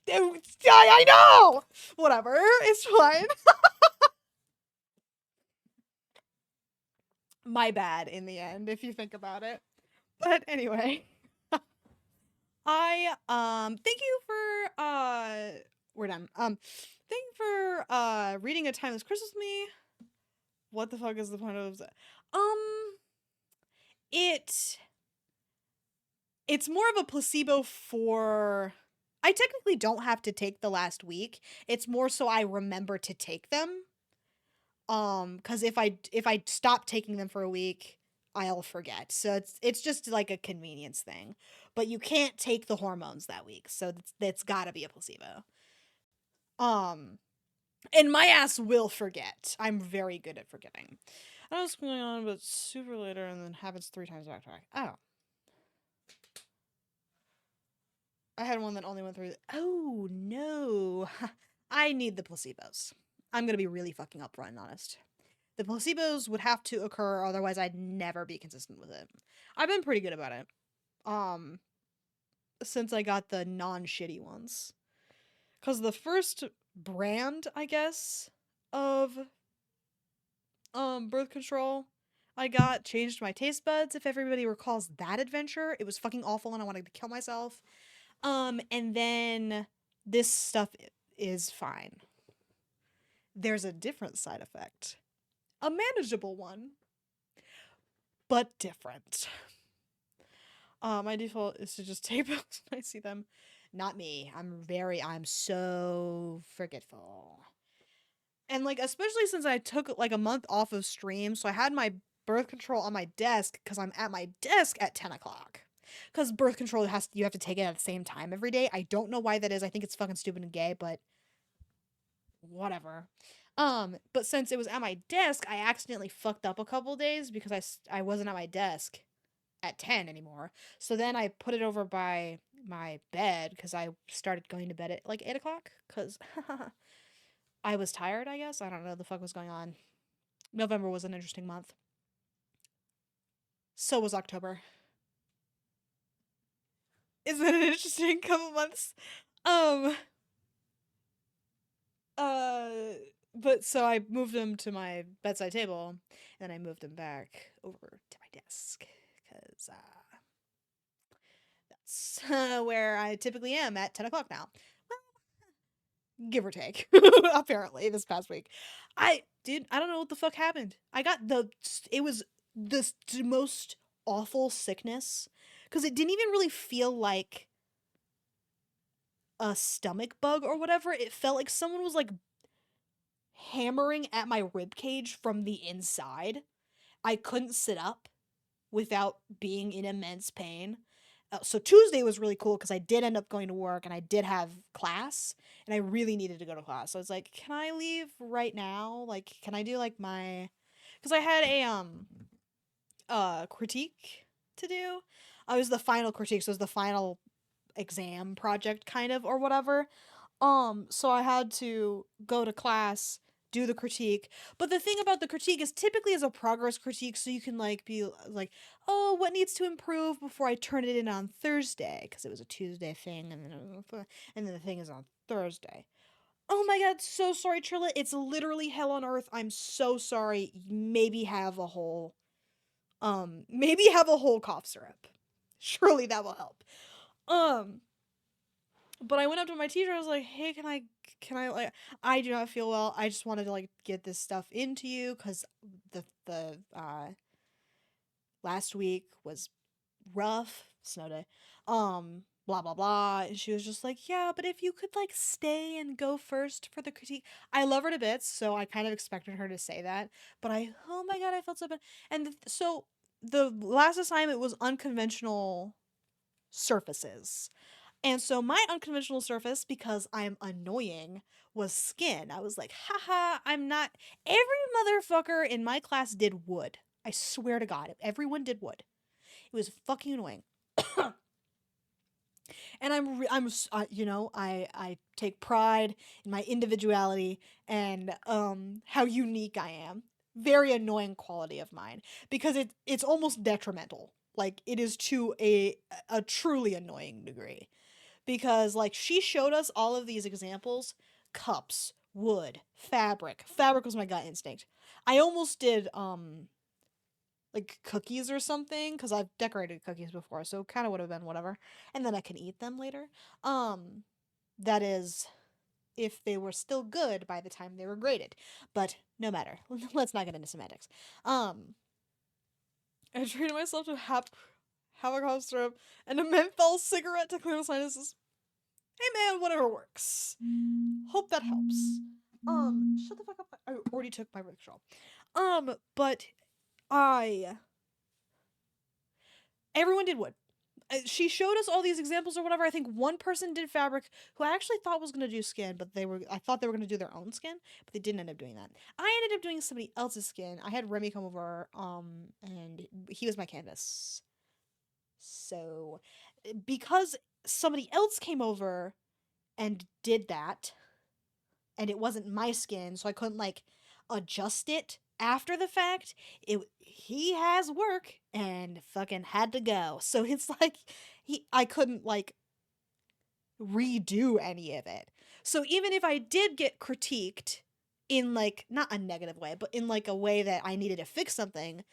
I know! Whatever, it's fine. My bad in the end, if you think about it. But anyway. Thank you for we're done. Thank you for reading A Timeless Christmas with me. What the fuck is the point of that? It it's more of a placebo for I technically don't have to take the last week. It's more so I remember to take them. Cuz if I stop taking them for a week, I'll forget. So it's just like a convenience thing. But you can't take the hormones that week. So that's got to be a placebo. Um and my ass will forget. I'm very good at forgetting. I know what's going on, but super later and then happens 3 times back to back. Oh. I had one that only went through. Oh, no. I need the placebos. I'm going to be really fucking upfront and honest. The placebos would have to occur, otherwise I'd never be consistent with it. I've been pretty good about it. Since I got the non-shitty ones. Cuz the first brand, I guess, of birth control I got changed my taste buds, if everybody recalls that adventure. It was fucking awful and I wanted to kill myself. And then this stuff is fine. There's a different side effect. A manageable one, but different. My default is to just tape out when I see them. Not me. I'm so forgetful. And like, especially since I took like a month off of stream, so I had my birth control on my desk because I'm at my desk at 10 o'clock. Because birth control you have to take it at the same time every day. I don't know why that is. I think it's fucking stupid and gay, but whatever. But since it was at my desk, I accidentally fucked up a couple days because I wasn't at my desk at 10 anymore. So then I put it over by my bed because I started going to bed at like 8 o'clock because I was tired, I guess. I don't know what the fuck was going on. November was an interesting month. So was October. Isn't it an interesting couple months? Uh, but so I moved them to my bedside table, and I moved them back over to my desk, because, that's where I typically am at 10 o'clock now. Well, give or take, apparently, this past week. I don't know what the fuck happened. It was the most awful sickness, because it didn't even really feel like a stomach bug or whatever. It felt like someone was like hammering at my rib cage from the inside, I couldn't sit up without being in immense pain. So Tuesday was really cool because I did end up going to work and I did have class and I really needed to go to class. So it's like, can I leave right now? Like, can I do like my, because I had a critique to do. I was the final critique, so it was the final exam project kind of or whatever. So I had to go to class, do the critique. But the thing about the critique is typically as a progress critique, so you can like be like, oh, what needs to improve before I turn it in on Thursday? Because it was a Tuesday thing, and then the thing is on Thursday. Oh my god, so sorry, Trilla. It's literally hell on earth. I'm so sorry. Maybe have a whole cough syrup. Surely that will help. Um, but I went up to my teacher. I was like, "Hey, can I like, I do not feel well. I just wanted to like get this stuff into you because the last week was rough, snow day. Blah blah blah." And she was just like, "Yeah, but if you could like stay and go first for the critique." I love her to bits, so I kind of expected her to say that. But oh my god, I felt so bad. And so the last assignment was unconventional surfaces. And so my unconventional surface, because I'm annoying, was skin. I was like, haha, I'm not. Every motherfucker in my class did wood. I swear to God, everyone did wood. It was fucking annoying. And I take pride in my individuality and how unique I am. Very annoying quality of mine because it's almost detrimental. Like it is to a truly annoying degree. Because like she showed us all of these examples: cups, wood, fabric. Fabric was my gut instinct. I almost did like cookies or something because I've decorated cookies before, so kind of would have been whatever. And then I can eat them later. That is if they were still good by the time they were graded. But no matter. Let's not get into semantics. I treated myself to have a cough syrup and a menthol cigarette to clear my sinuses. Hey man, whatever works. Hope that helps. Shut the fuck up. I already took my rickshaw. But I everyone did wood. She showed us all these examples or whatever. I think one person did fabric who I actually thought was gonna do skin, but I thought they were gonna do their own skin, but they didn't end up doing that. I ended up doing somebody else's skin. I had Remy come over, and he was my canvas. So because somebody else came over and did that, and it wasn't my skin, so I couldn't like adjust it after the fact. He has work and fucking had to go. So it's like I couldn't like redo any of it. So even if I did get critiqued in like not a negative way, but in like a way that I needed to fix something,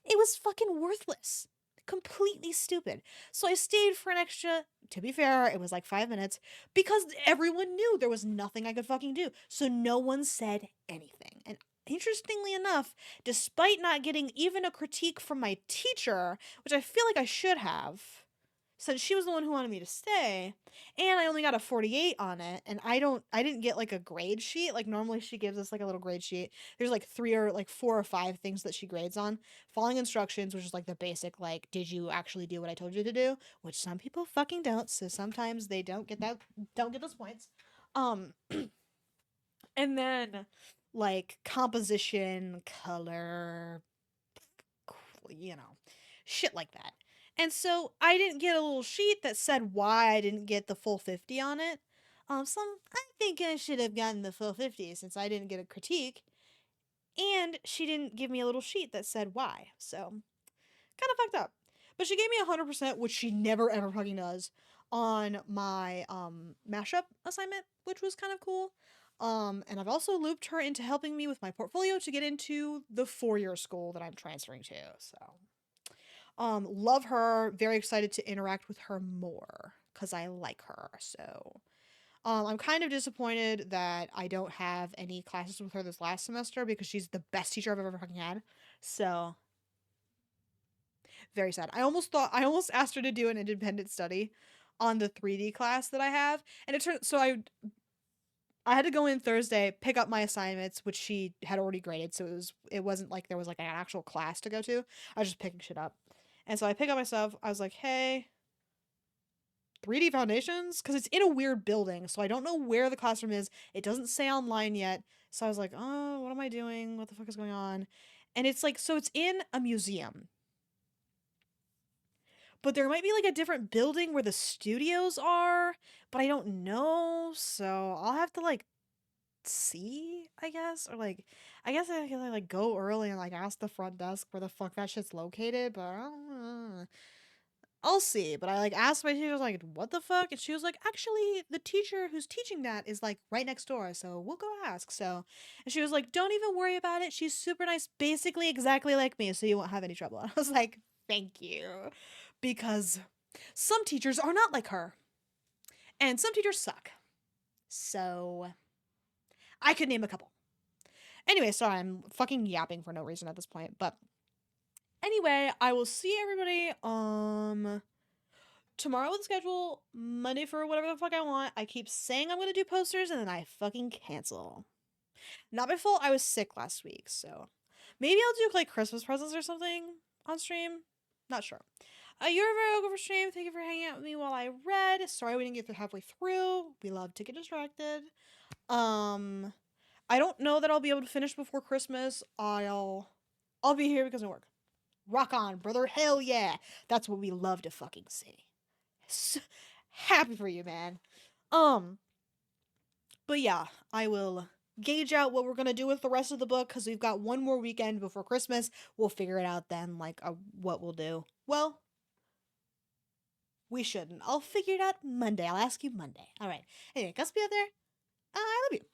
it was fucking worthless. Completely stupid. So I stayed for an extra, to be fair, it was like 5 minutes, because everyone knew there was nothing I could fucking do. So no one said anything. And interestingly enough, despite not getting even a critique from my teacher, which I feel like I should have, since she was the one who wanted me to stay, and I only got a 48 on it, and I didn't get like a grade sheet. Like normally she gives us like a little grade sheet. There's like 4 or 5 things that she grades on. Following instructions, which is like the basic, like, did you actually do what I told you to do? Which some people fucking don't, so sometimes they don't get those points. Um and then like composition, color, shit like that. And so I didn't get a little sheet that said why I didn't get the full 50 on it. I think I should have gotten the full 50 since I didn't get a critique. And she didn't give me a little sheet that said why. So, kind of fucked up. But she gave me 100%, which she never ever fucking does, on my mashup assignment, which was kind of cool. And I've also looped her into helping me with my portfolio to get into the 4-year school that I'm transferring to. So, love her. Very excited to interact with her more because I like her. So, I'm kind of disappointed that I don't have any classes with her this last semester because she's the best teacher I've ever fucking had. So, very sad. I almost asked her to do an independent study on the 3D class that I have, and it turned so I I had to go in Thursday, pick up my assignments, which she had already graded, so it wasn't like there was like an actual class to go to. I was just picking shit up. And so I pick up my stuff. I was like, "Hey, 3D Foundations?" Because it's in a weird building, so I don't know where the classroom is. It doesn't say online yet. So I was like, "Oh, what am I doing? What the fuck is going on?" And it's like, so it's in a museum, but there might be like a different building where the studios are, but I don't know. So I'll have to like see, I guess, or like, I guess I can like go early and like ask the front desk where the fuck that shit's located, but I don't know. I'll see. But I like asked my teacher, I was like, what the fuck? And she was like, actually, the teacher who's teaching that is like right next door, so we'll go ask. So, and she was like, don't even worry about it. She's super nice, basically exactly like me, so you won't have any trouble. And I was like, thank you. Because some teachers are not like her, and some teachers suck. So, I could name a couple. Anyway, sorry, I'm fucking yapping for no reason at this point. But anyway, I will see everybody tomorrow with the schedule, Monday for whatever the fuck I want. I keep saying I'm gonna do posters and then I fucking cancel. Not my fault, I was sick last week, so maybe I'll do like Christmas presents or something on stream. Not sure. You're very welcome for stream. Thank you for hanging out with me while I read. Sorry we didn't get through halfway through. We love to get distracted. Um I don't know that I'll be able to finish before Christmas. I'll be here because of work. Rock on, brother. Hell yeah. That's what we love to fucking see. So, happy for you, man. Um, but yeah, I will gauge out what we're gonna do with the rest of the book because we've got one more weekend before Christmas. We'll figure it out then, like what we'll do. Well, we shouldn't. I'll figure it out Monday. I'll ask you Monday. All right. Anyway, guys, be out there. I love you.